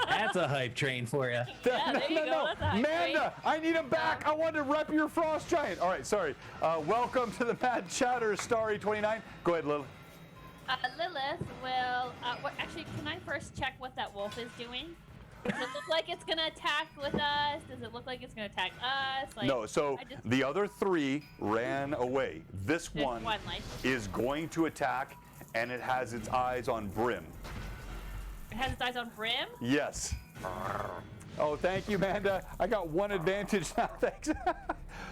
That's a hype train for you. Yeah, there you go. That's a hype Amanda, I need him back. I want to rep your Frost Giant. All right, sorry. Welcome to the Mad Chatter, Starry 29. Go ahead, Lil. Lilith will. Actually, can I first check what that wolf is doing? Does it look like it's gonna attack with us? Does it look like it's gonna attack us? Like, No, so the other three ran away. This There's one one life. is going to attack, and it has its eyes on Brim. It has its eyes on Brim. Yes. Oh, thank you, Amanda. I got one advantage now. Thanks.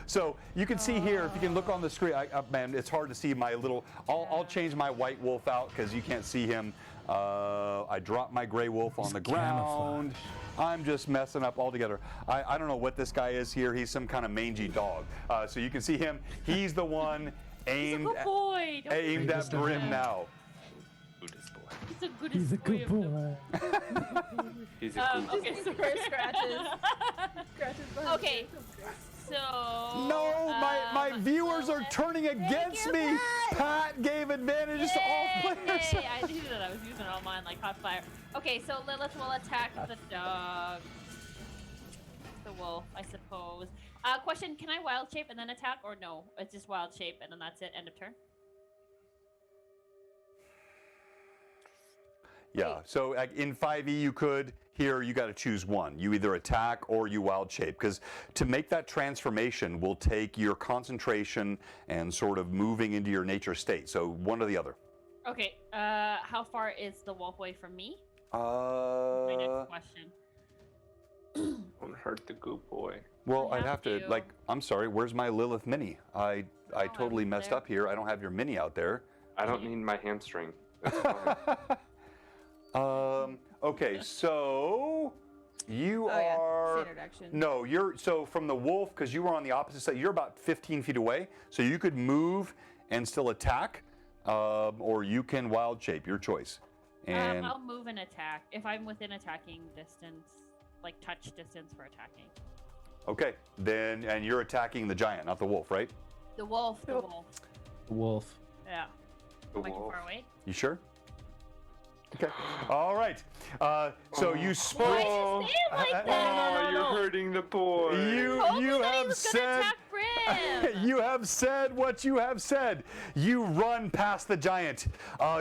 So you can see here, if you can look on the screen, man, it's hard to see my little. I'll change my white wolf out because you can't see him. I dropped my gray wolf on the ground. I'm just messing up altogether. I don't know what this guy is here. He's some kind of mangy dog. So you can see him. He's the one aimed He's a good boy. Don't aimed at Brim now. Buddhist boy. He's a good boy. He's a cool Okay, so Scratches. Scratches behind Okay. So. No, my viewers are turning against me. Pat gave advantages to all players. Yay, I knew that I was using all mine like hot fire. Okay, so Lilith will attack the dog. The wolf, I suppose. Question, can I wild shape and then attack, or no? It's just wild shape and then that's it, end of turn? Yeah, so in 5e you could. Here you got to choose one. You either attack or you wild shape, because to make that transformation will take your concentration and sort of moving into your nature state. So one or the other. Okay, how far is the wolf away from me? My next question. Won't hurt the goop boy. Well, I I'd have have to, to. I'm sorry, where's my Lilith mini? I totally I'm messed there. up here. I don't have your mini out there. I don't need my hamstring. That's fine. Okay, so you are. Standard action. No, you're so from the wolf, because you were on the opposite side. You're about 15 feet away, so you could move and still attack, or you can wild shape. Your choice. And I'll move and attack if I'm within attacking distance, like touch distance for attacking. okay, then and you're attacking the giant, not the wolf, right? The wolf. The wolf. Wolf. Yeah. The Am I too wolf. far away? You sure? Okay. All right. So you Why spoil. did you say it like that? Oh, you're hurting the boy. Told me You that he have was gonna said. attack Brim. You have said what you have said. You run past the giant.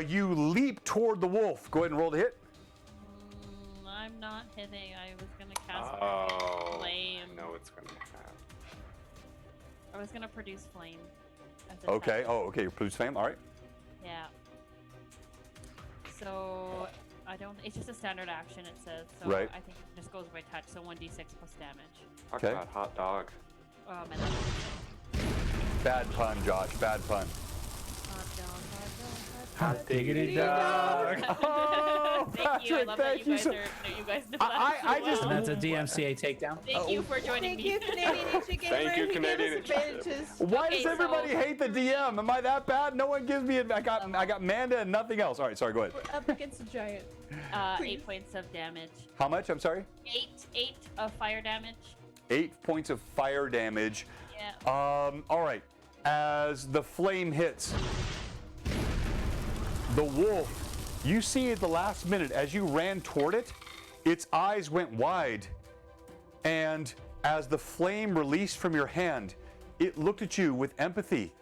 You leap toward the wolf. Go ahead and roll to hit. I'm not hitting. I was gonna cast Oh, flame. I know it's gonna happen. I was gonna produce flame. as a Okay. touch. Oh, okay. Your produce flame. All right. Yeah. So I don't. It's just a standard action. It says. So Right. I think it just goes by touch. So 1d6 plus damage. Talk Okay. about hot dog. Oh man. That's Bad pun, Josh. Bad pun. hot dog. Hot diggity dog. Oh, Thank you. I Patrick, love that thank you you guys so. are. You guys know I that so just- well. That's a DMCA takedown. Thank you for joining Thank me. you, Canadian Ninja Gamer. Thank you, He gave Canadian us Ninja. advantages. Why Okay, does so- everybody hate the DM? Am I that bad? No one gives me. I got Manda and nothing else. All right. Sorry. Go ahead. We're up against a giant. 8 points of damage. How much? I'm sorry. 8 of fire damage. 8 points of fire damage. Yeah. All right. As the flame hits, the wolf, you see at the last minute, as you ran toward it, its eyes went wide. And as the flame released from your hand, it looked at you with empathy.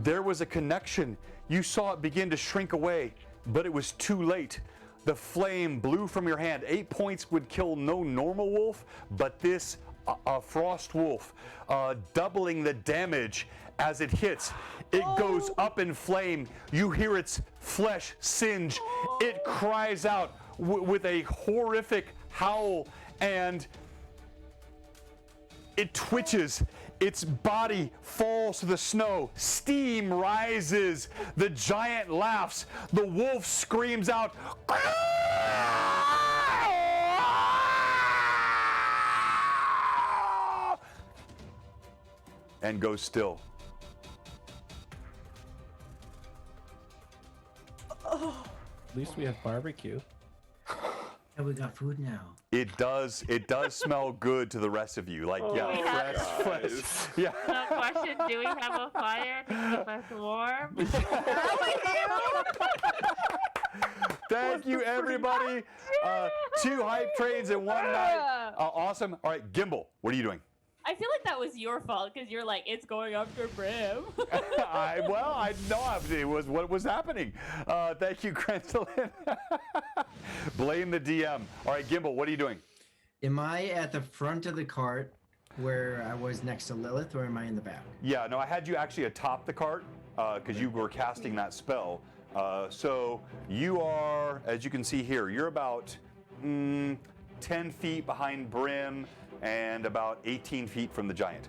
There was a connection. You saw it begin to shrink away, but it was too late. The flame blew from your hand. 8 points would kill no normal wolf, but this a frost wolf, doubling the damage as it hits. It goes up in flame. You hear its flesh singe. It cries out with a horrific howl, and it twitches. Its body falls to the snow. Steam rises. The giant laughs. The wolf screams out, and goes still. At least we have barbecue. And we got food now. It does smell good to the rest of you. Like, yeah, fresh. Yeah. No question, do we have a fire to keep us warm? Thank you, everybody. 2 hype trains in one night. Awesome. All right, Gimbal, what are you doing? I feel like that was your fault because you're like, it's going after Brim. I know it was what was happening. Thank you, Crencelin. Blame the DM. All right, Gimbal, what are you doing? Am I at the front of the cart where I was next to Lilith, or am I in the back? Yeah, no, I had you actually atop the cart because you were casting that spell. So you are, as you can see here, you're about 10 feet behind Brim and about 18 feet from the giant.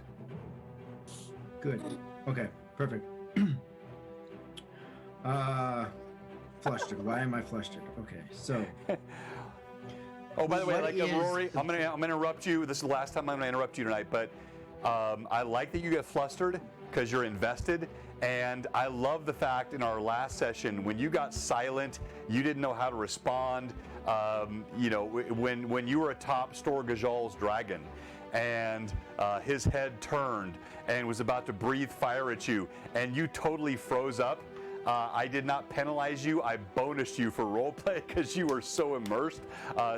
Good. Okay, perfect. Flustered. Why am I flustered? Okay, so. Oh, by the way, What Rory, I'm gonna interrupt you. This is the last time I'm gonna interrupt you tonight, but I like that you get flustered because you're invested. And I love the fact in our last session when you got silent, you didn't know how to respond. When you were atop Stor Gajal's dragon, and his head turned and was about to breathe fire at you, and you totally froze up. I did not penalize you. I bonused you for roleplay because you were so immersed.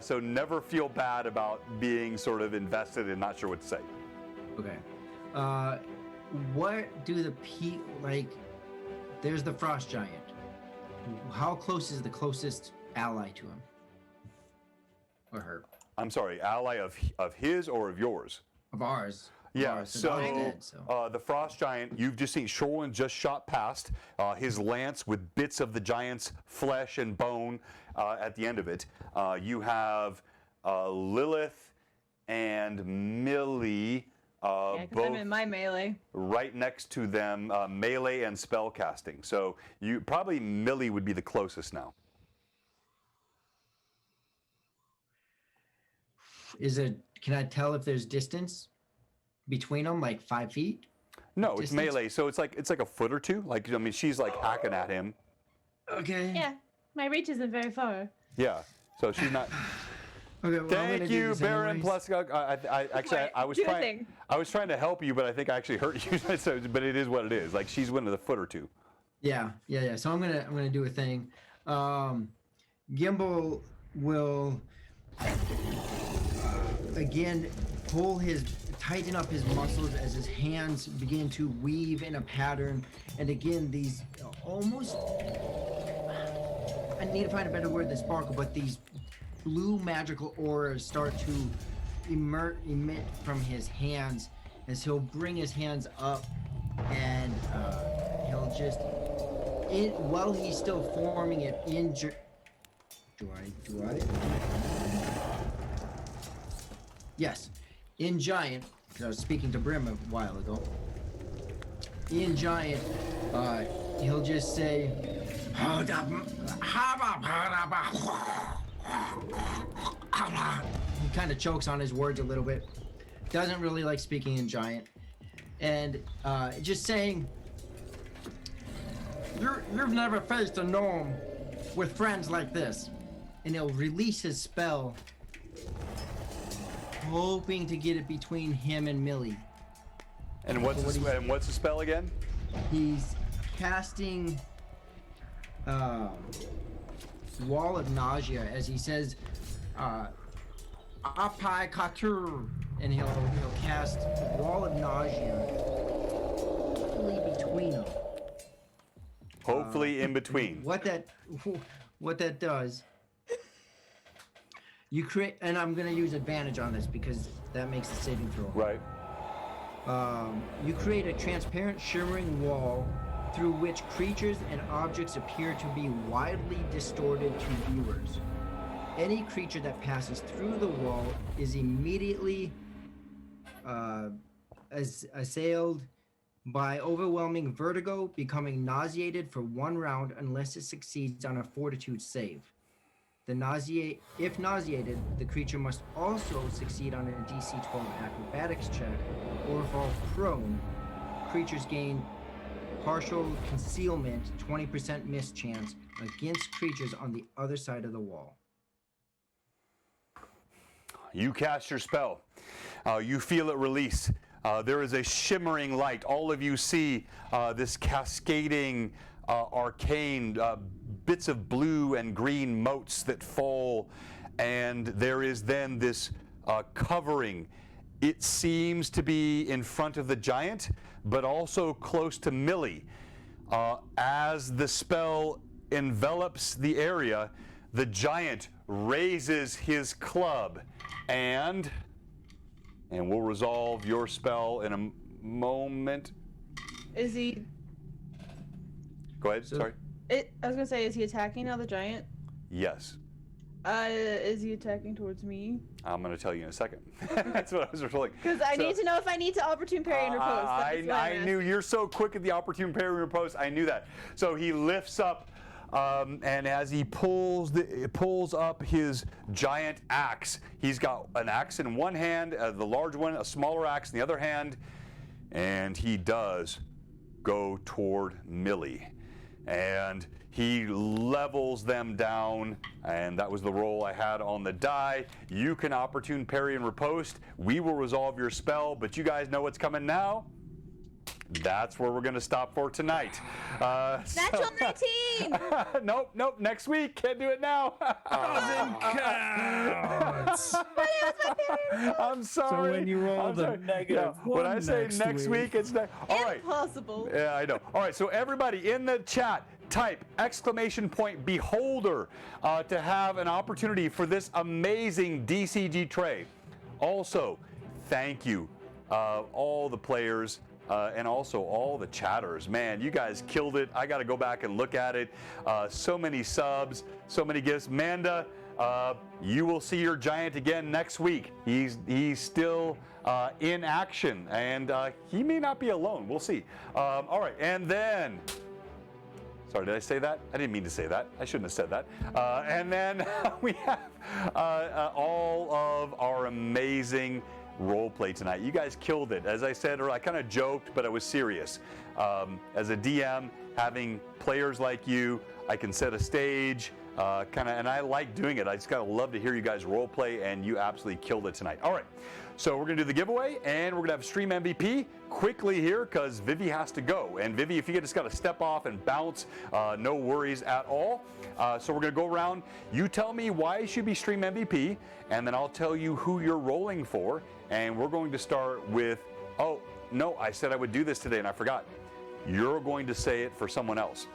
So never feel bad about being sort of invested and not sure what to say. Okay. What do the there's the frost giant. How close is the closest ally to him? Or her? I'm sorry, ally of his or of yours? Of ours. Yeah, Ours. The dog's dead, so. The frost giant, you've just seen Shorwin just shot past his lance with bits of the giant's flesh and bone at the end of it. You have Lilith and Millie. Yeah, because I'm in my melee. Right next to them, melee and spell casting. So you probably Millie would be the closest now. Can I tell if there's distance between them, like 5 feet? No, Distance? it's melee, so it's like a foot or two. Like, I mean, she's like hacking at him. Okay. Yeah, my reach isn't very far. Yeah, so she's not. Okay, well, I'm gonna Thank do you, this Baron anyways. Plus. I was trying to help you, but I think I actually hurt you. But it is what it is. Like, she's within a foot or two. Yeah. So I'm gonna do a thing. Gimbal will again tighten up his muscles as his hands begin to weave in a pattern, and again these almost, I need to find a better word than sparkle, but these blue magical auras start to emit from his hands as he'll bring his hands up, and he'll just while he's still forming it do I? Yes, in Giant, because I was speaking to Brim a while ago. In Giant, he'll just say, he kind of chokes on his words a little bit. Doesn't really like speaking in Giant. And just saying, you've never faced a gnome with friends like this. And he'll release his spell, hoping to get it between him and Millie. And what's the spell again? He's casting Wall of Nausea, as he says, Apai Katur, and he'll cast Wall of Nausea hopefully between them. Hopefully in between. What that does You create, and I'm gonna use advantage on this because that makes the saving throw. Right. You create a transparent, shimmering wall through which creatures and objects appear to be wildly distorted to viewers. Any creature that passes through the wall is immediately assailed by overwhelming vertigo, becoming nauseated for 1 round unless it succeeds on a fortitude save. If nauseated, the creature must also succeed on a DC 12 acrobatics check or fall prone. Creatures gain partial concealment, 20% miss chance against creatures on the other side of the wall. You cast your spell. You feel it release. There is a shimmering light. All of you see this cascading, arcane bits of blue and green motes that fall, and there is then this covering. It seems to be in front of the giant, but also close to Millie. As the spell envelops the area, the giant raises his club, and we'll resolve your spell in a moment. Is he? Go ahead. Sorry. I was gonna say, is he attacking now, the giant? Yes. Is he attacking towards me? I'm going to tell you in a second. That's what I was rolling. Because I need to know if I need to opportune parry and riposte. I knew you're so quick at the opportune parry and riposte. I knew that. So he lifts up, and as he pulls up his giant axe, he's got an axe in one hand, the large one, a smaller axe in the other hand, and he does go toward Millie. And he levels them down, and that was the roll I had on the die. You can opportune parry and riposte. We will resolve your spell, but you guys know what's coming now? That's where we're going to stop for tonight. Natural 19! Nope. Next week. Can't do it now. Doesn't count. I'm sorry. So when you roll the negative when one I say next week, it's next. All right. Impossible. Yeah, I know. All right, so everybody in the chat, type !beholder to have an opportunity for this amazing DCG tray. Also, thank you, all the players. And also all the chatters. Man, you guys killed it. I got to go back and look at it. So many subs, so many gifts. Manda, you will see your giant again next week. He's still in action, and he may not be alone. We'll see. All right, and then... Sorry, did I say that? I didn't mean to say that. I shouldn't have said that. And then we have all of our amazing role play tonight. You guys killed it. As I said, I kind of joked, but I was serious. As a DM, having players like you, I can set a stage, and I like doing it. I just kind of love to hear you guys role play, and you absolutely killed it tonight. All right, so we're gonna do the giveaway, and we're gonna have stream MVP quickly here because Vivi has to go. And Vivi, if you just got to step off and bounce, no worries at all. So we're gonna go around. You tell me why you should be stream MVP, and then I'll tell you who you're rolling for. And we're going to start with, oh, no, I said I would do this today and I forgot. You're going to say it for someone else.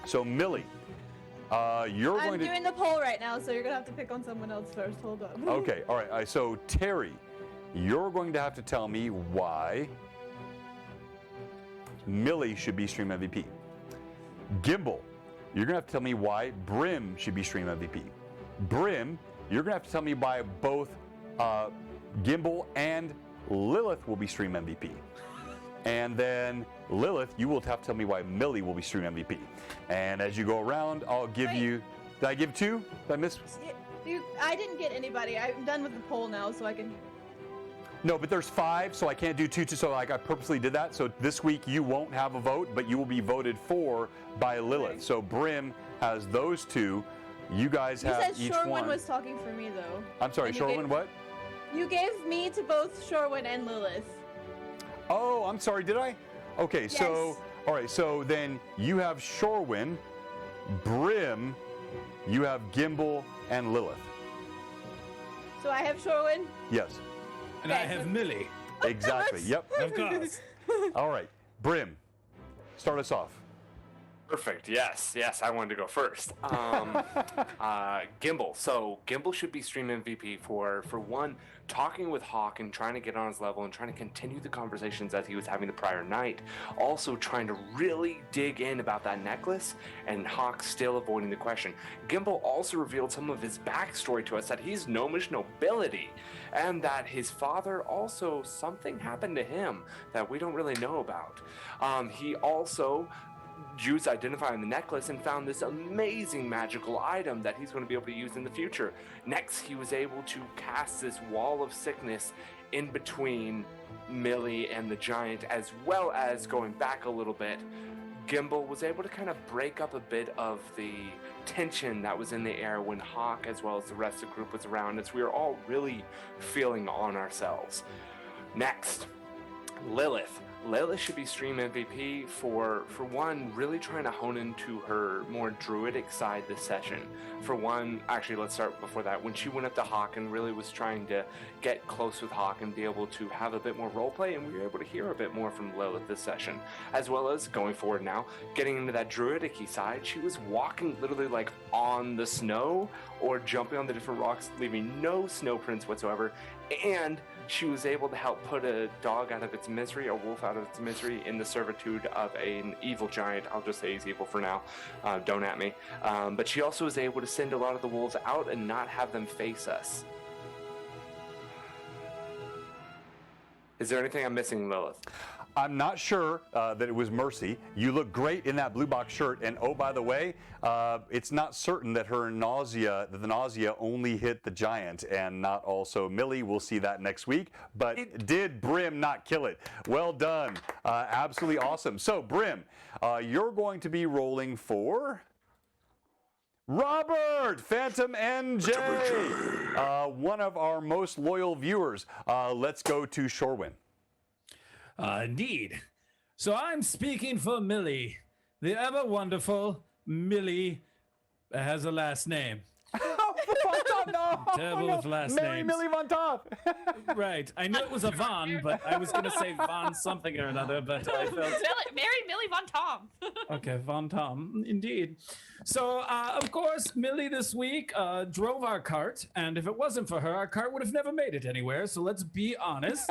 So, Millie, I'm doing the poll right now, so you're going to have to pick on someone else first. Hold on. Okay, all right. So, Terry, you're going to have to tell me why Millie should be stream MVP. Gimbal, you're going to have to tell me why Brim should be stream MVP. Brim, you're going to have to tell me why both Gimbal and Lilith will be stream MVP. And then Lilith, you will have to tell me why Millie will be stream MVP. And as you go around, I'll give you... Did I give 2? Did I miss? I didn't get anybody. I'm done with the poll now, so I can... No, but there's 5, so I can't do 2. So I purposely did that. So this week you won't have a vote, but you will be voted for by Lilith. Okay. So Brim has those 2. You guys have each Shorewin one. was talking for me, though. I'm sorry, Shorewin, what? You gave me to both Shorewin and Lilith. Oh, I'm sorry, did I? Okay, yes. So, all right, so then you have Shorewin, Brim, you have Gimbal, and Lilith. So I have Shorewin? Yes. And I have Millie. Exactly, yep. Of course. All right, Brim, start us off. Perfect. Yes, I wanted to go first. Gimbal. So Gimbal should be stream MVP for one, talking with Hawk and trying to get on his level and trying to continue the conversations as he was having the prior night. Also trying to really dig in about that necklace, and Hawk still avoiding the question. Gimbal also revealed some of his backstory to us, that he's gnomish nobility, and that his father also, something happened to him that we don't really know about. He also used identifying the necklace and found this amazing magical item that he's going to be able to use in the future. Next, he was able to cast this wall of sickness in between Millie and the giant, as well as going back a little bit. Gimbal was able to kind of break up a bit of the tension that was in the air when Hawk, as well as the rest of the group, was around, as we were all really feeling on ourselves. Next, Lilith. Lilith should be stream MVP for one, really trying to hone into her more druidic side this session. For one, actually, let's start before that. When she went up to Hawk and really was trying to get close with Hawk and be able to have a bit more roleplay, and we were able to hear a bit more from Lilith this session. As well as, going forward now, getting into that druidic-y side, she was walking literally like on the snow or jumping on the different rocks, leaving no snow prints whatsoever, and she was able to help put a dog out of its misery, a wolf out of its misery, in the servitude of an evil giant. I'll just say he's evil for now. Don't at me. But she also was able to send a lot of the wolves out and not have them face us. Is there anything I'm missing, Lilith? I'm not sure that it was Mercy. You look great in that blue box shirt. And oh, by the way, it's not certain that the nausea only hit the giant and not also Millie. We'll see that next week. But did Brim not kill it? Well done. Absolutely awesome. So, Brim, you're going to be rolling for Robert, Phantom NJ, one of our most loyal viewers. Let's go to Shorewin. Indeed. So I'm speaking for Millie. The ever wonderful Millie has a last name. Terrible with last names. Millie Von Toff. Right. I knew it was a Von, but I was going to say Von something or another, but I felt... Mary Millie Von Tom. Okay, Von Tom, indeed. So, of course, Millie this week drove our cart, and if it wasn't for her, our cart would have never made it anywhere, so let's be honest.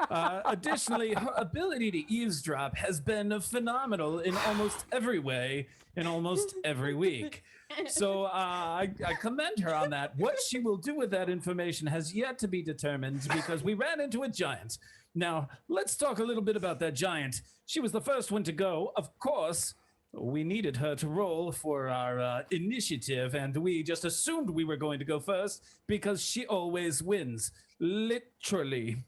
Additionally, her ability to eavesdrop has been phenomenal in almost every way, in almost every week. So I commend her on that. What she will do with that information has yet to be determined, because we ran into a giant. Now, let's talk a little bit about that giant. She was the first one to go. Of course, we needed her to roll for our initiative, and we just assumed we were going to go first because she always wins. Literally.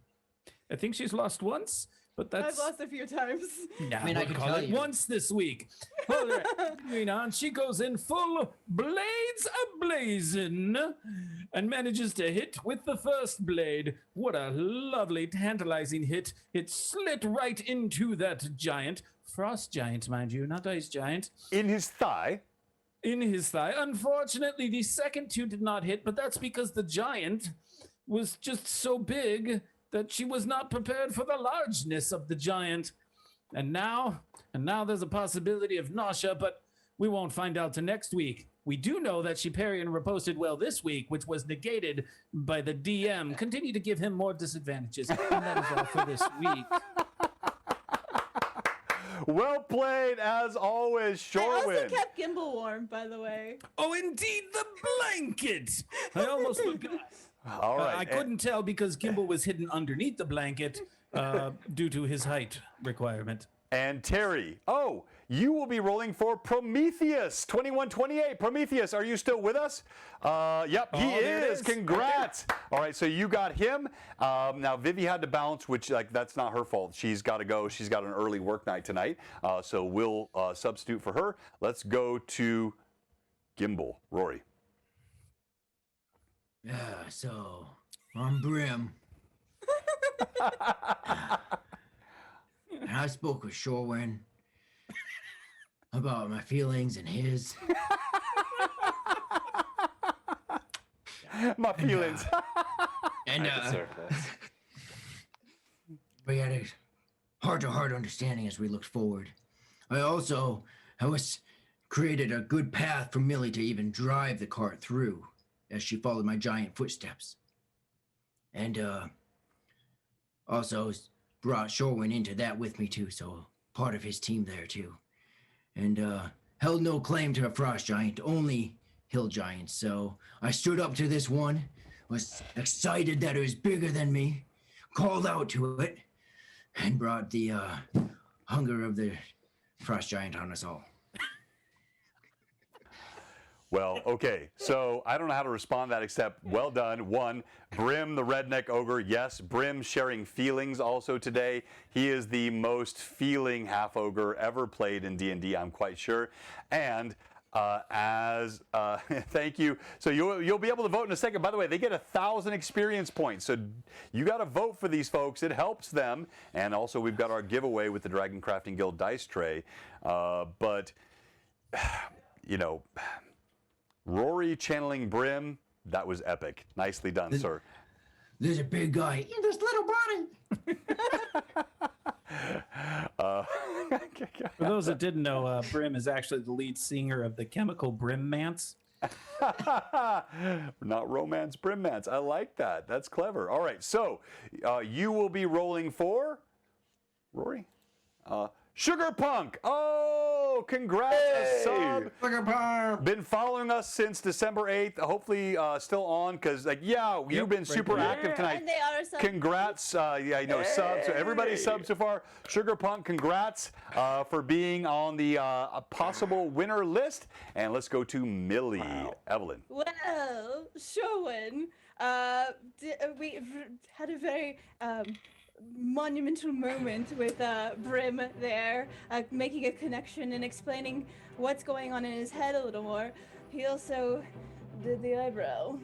I think she's lost once, but that's... I've lost a few times. Nah, I mean, I we'll can call tell it you. once this week. All right. Moving on, she goes in full blades a-blazing and manages to hit with the first blade. What a lovely, tantalizing hit. It slit right into that giant. Frost giant, mind you, not ice giant. In his thigh. In his thigh. Unfortunately, the second two did not hit, but that's because the giant was just so big that she was not prepared for the largeness of the giant. And now there's a possibility of nausea, but we won't find out till next week. We do know that she parried and riposted well this week, which was negated by the DM. Continue to give him more disadvantages. And that is all for this week. Well played, as always, Shorewin. I also kept Gimbal warm, by the way. Oh, indeed, the blanket! I almost forgot. All right. I couldn't tell because Gimbal was hidden underneath the blanket due to his height requirement. And Terry, you will be rolling for Prometheus, 2128. Prometheus, are you still with us? Yep, he there it is. is. Congrats. All right, so you got him. Now, Vivi had to bounce, which, that's not her fault. She's got to go. She's got an early work night tonight, so we'll substitute for her. Let's go to Gimbal. Rory. Yeah, so I'm Brim. And I spoke with Shorewin about my feelings and his. My feelings. And I deserve this. we had a heart-to-heart understanding as we looked forward. I was created a good path for Millie to even drive the cart through as she followed my giant footsteps. And also brought Shorewin into that with me too, so part of his team there too. And held no claim to a frost giant, only hill giants. So I stood up to this one, was excited that it was bigger than me, called out to it, and brought the hunger of the frost giant on us all. Well, okay, so I don't know how to respond to that except well done. One, Brim the redneck ogre. Yes, Brim sharing feelings also today. He is the most feeling half ogre ever played in D&D, I'm quite sure. And thank you. So you'll be able to vote in a second. By the way, they get 1,000 experience points. So you got to vote for these folks. It helps them. And also we've got our giveaway with the Dragon Crafting Guild dice tray. But you know, Rory channeling Brim, that was epic. Nicely done, sir. There's a big guy in this little body. For those that didn't know, Brim is actually the lead singer of the Chemical Brimmance. Not romance, Brimmance. I like that. That's clever. All right, so you will be rolling for Rory. Sugar Punk. Oh, congrats, a sub. Sugar Punk. Been following us since December 8th. Hopefully still on because, like, yeah, you've been super active tonight. And they are some. Congrats. Yeah, I know, subs. So everybody subbed so far. Sugar Punk, congrats for being on the possible winner list. And let's go to Millie. Evelyn. Well, Showin, we had a very monumental moment with Brim there, making a connection and explaining what's going on in his head a little more. He also did the eyebrow.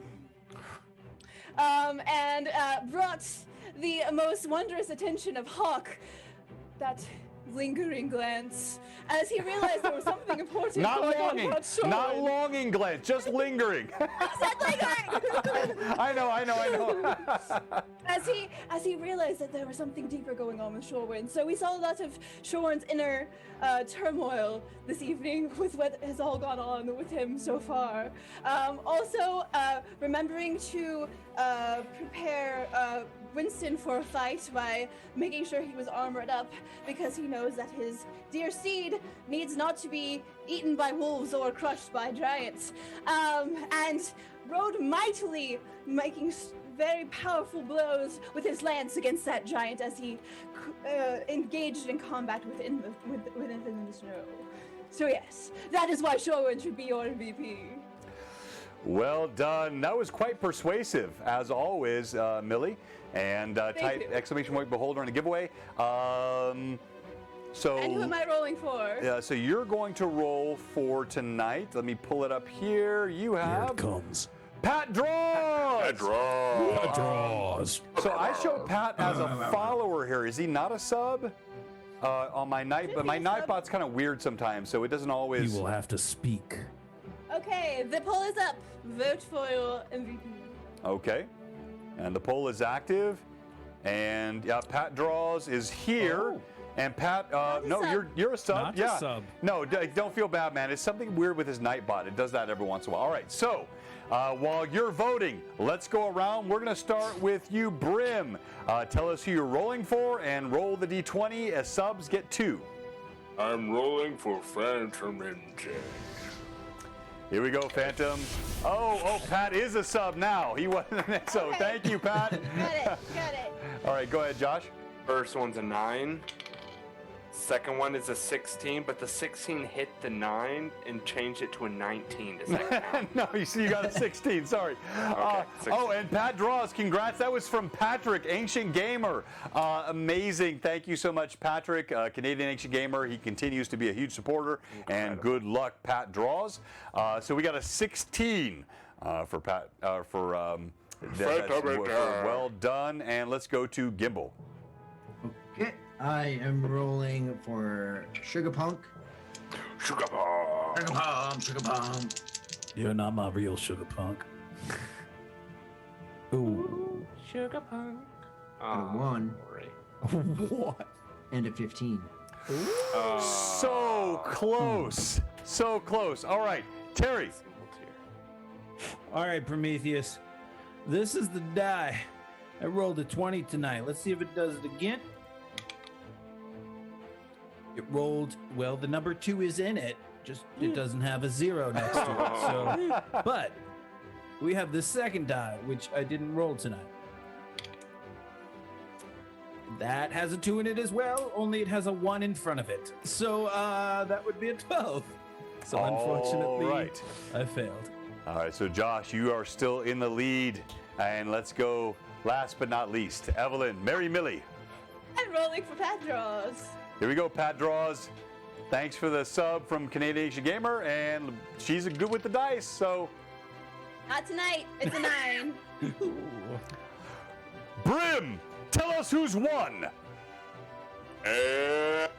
And brought the most wondrous attention of Hawk, that lingering glance, as he realized there was something important going on about Shorewin. Not longing glance, just lingering. I said lingering! I know. As he realized that there was something deeper going on with Shorewin. So we saw a lot of Shorewin's inner turmoil this evening with what has all gone on with him so far. Also, remembering to prepare Winston for a fight by making sure he was armored up, because he knows that his dear seed needs not to be eaten by wolves or crushed by giants. And rode mightily, making very powerful blows with his lance against that giant as he engaged in combat within the snow. So yes, that is why Shorewin should be your MVP. Well done. That was quite persuasive, as always, Millie. And type exclamation point beholder in a giveaway. And who am I rolling for? So you're going to roll for tonight. Let me pull it up here. You have. Here it comes. Pat Draws! Pat Draws! Pat Draws! So I show Pat as a follower here. Is he not a sub on my night? But my Nightbot's kind of weird sometimes, so it doesn't always. You will have to speak. Okay, the poll is up. Vote for your MVP. Okay. And the poll is active. And yeah, Pat Draws is here. Oh. And Pat, no, sub. you're a sub. Not yeah. a sub. No, don't feel bad, man. It's something weird with his Nightbot. It does that every once in a while. All right, so while you're voting, let's go around. We're going to start with you, Brim. Tell us who you're rolling for and roll the D20 as subs get 2. I'm rolling for Phantom NJ. Here we go, Phantom. Oh, Pat is a sub now. He wasn't, so thank you, Pat. Got it. All right, go ahead, Josh. First one's a 9. Second one is a 16, but the 16 hit the 9 and changed it to a 19. Does that count? No, you see, you got a 16. Sorry. Okay, 16. And Pat Draws, congrats. That was from Patrick, Ancient Gamer. Amazing. Thank you so much, Patrick, Canadian Ancient Gamer. He continues to be a huge supporter. Incredible. And good luck, Pat Draws. So we got a 16 for Pat. Well done. And let's go to Gimbal. Okay, I am rolling for Sugar Punk. Sugar Punk. Sugar Punk, Sugar Punk. You're not my real Sugar Punk. Ooh. Sugar Punk. A 1 What? and a 15. So close. So close. All right, Terry. Single tier. All right, Prometheus. This is the die. I rolled a 20 tonight. Let's see if it does it again. It rolled, well, the number 2 is in it. Just it doesn't have a 0 next to it. So, but we have the second die, which I didn't roll tonight. That has a 2 in it as well, only it has a 1 in front of it. So that would be a 12. So unfortunately, right. I failed. All right, so Josh, you are still in the lead. And let's go last but not least. Evelyn, Mary Millie. And rolling for Pat draws. Here we go, Pat Draws. Thanks for the sub from Canadian Asian Gamer, and she's good with the dice, so. Not tonight. It's a 9. Brim, tell us who's won. And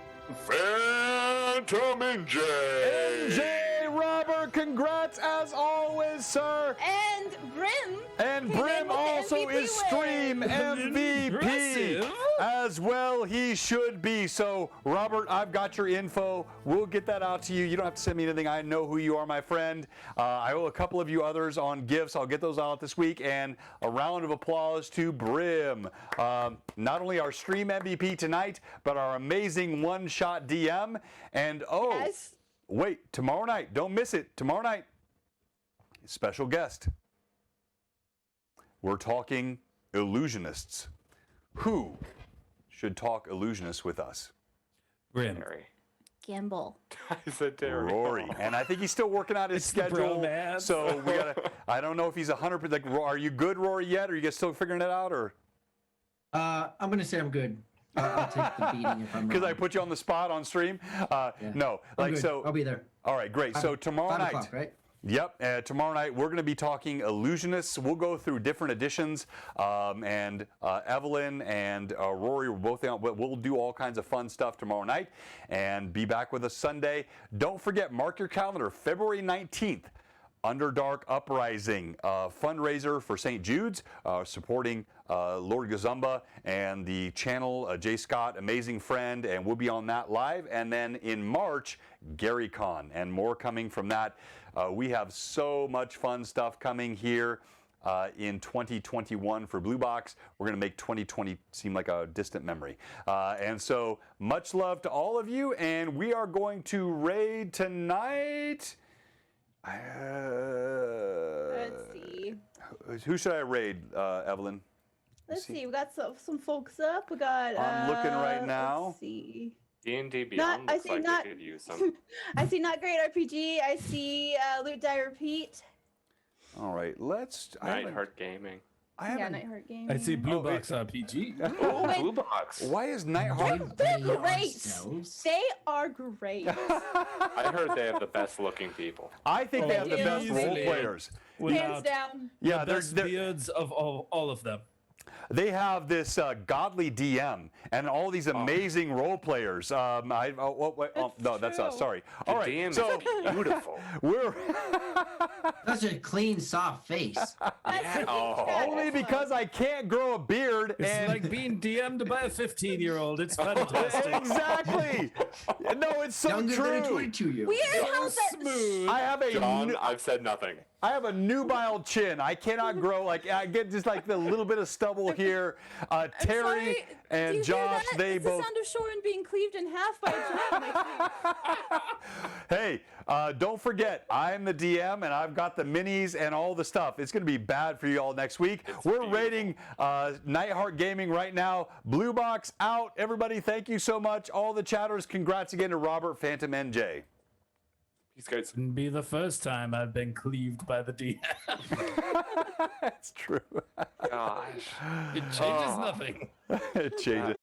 Phantom NJ. NJ Robert, congrats as always, sir. And Brim. And came in Brim with the also MVP is stream win. MVP Impressive. as well. He should be. So, Robert, I've got your info. We'll get that out to you. You don't have to send me anything. I know who you are, my friend. I owe a couple of you others on gifts. I'll get those out this week. And a round of applause to Brim. Not only our stream MVP tonight, but our amazing one-shot DM. And Yes. wait, tomorrow night, don't miss it. Tomorrow night, special guest. We're talking illusionists. Who should talk illusionists with us? Grim. Terry. Gamble. I said Terry. Rory. And I think he's still working out his It's the schedule. bromance. So we gotta. I don't know if he's 100%. Like, are you good, Rory, yet? Or are you guys still figuring it out, or? I'm gonna say I'm good. I'll take the beating if I'm Because I wrong. put you on the spot on stream. No, I'm like good. so. I'll be there. All right, great. So tomorrow 5 night. o'clock, right? Yep, tomorrow night we're going to be talking illusionists. We'll go through different editions, and Evelyn and Rory were both on. We'll do all kinds of fun stuff tomorrow night, and be back with us Sunday. Don't forget, mark your calendar, February 19th. Underdark Uprising fundraiser for St. Jude's, supporting Lord Gazumba and the channel, Jay Scott, amazing friend, and we'll be on that live. And then in March, GaryCon, and more coming from that. We have so much fun stuff coming here in 2021 for Blue Box. We're going to make 2020 seem like a distant memory. And so much love to all of you, and we are going to raid tonight. Let's see. Who should I raid, Evelyn? Let's see. We got some folks up. We got. I'm looking right now. Let's see. D&D Not- Beyond I looks see like not- they could use some. I see Not Great RPG. I see Loot Die Repeat. All right, let's. Nightheart Gaming. I Yeah, haven't. Nightheart Gaming. I see Blue Box RPG. Oh, wait. Blue Box. Why is Nightheart? They're They great. ourselves. They are great. I heard they have the best looking people. I think they have the Thank best you. role Easily. players. Hands Without down. Yeah, the best beards of all of them. they have this godly DM and all these amazing role players. No, that's us. true. Sorry. The All right, DM so is beautiful. we're Such a clean, soft face. only because I can't grow a beard It's and. like being DM'd by a 15-year-old. It's fantastic. Exactly. No, it's so Younger true. than a 22-year-old. Weird how So that. smooth. I have a John, I've said nothing. I have a nubile chin. I cannot grow like I get just like the little bit of stubble here. Terry Sorry, do you and hear Josh, that? they It's both. the sound of Shorin being cleaved in half by a giant. Hey, don't forget, I'm the DM and I've got the minis and all the stuff. It's going to be bad for you all next week. We're beautiful. rating Nightheart Gaming right now. Blue Box out. Everybody, thank you so much. All the chatters, congrats again to Robert Phantom NJ. These guys. Wouldn't be the first time I've been cleaved by the DM. That's true. Gosh. It changes nothing. It changes.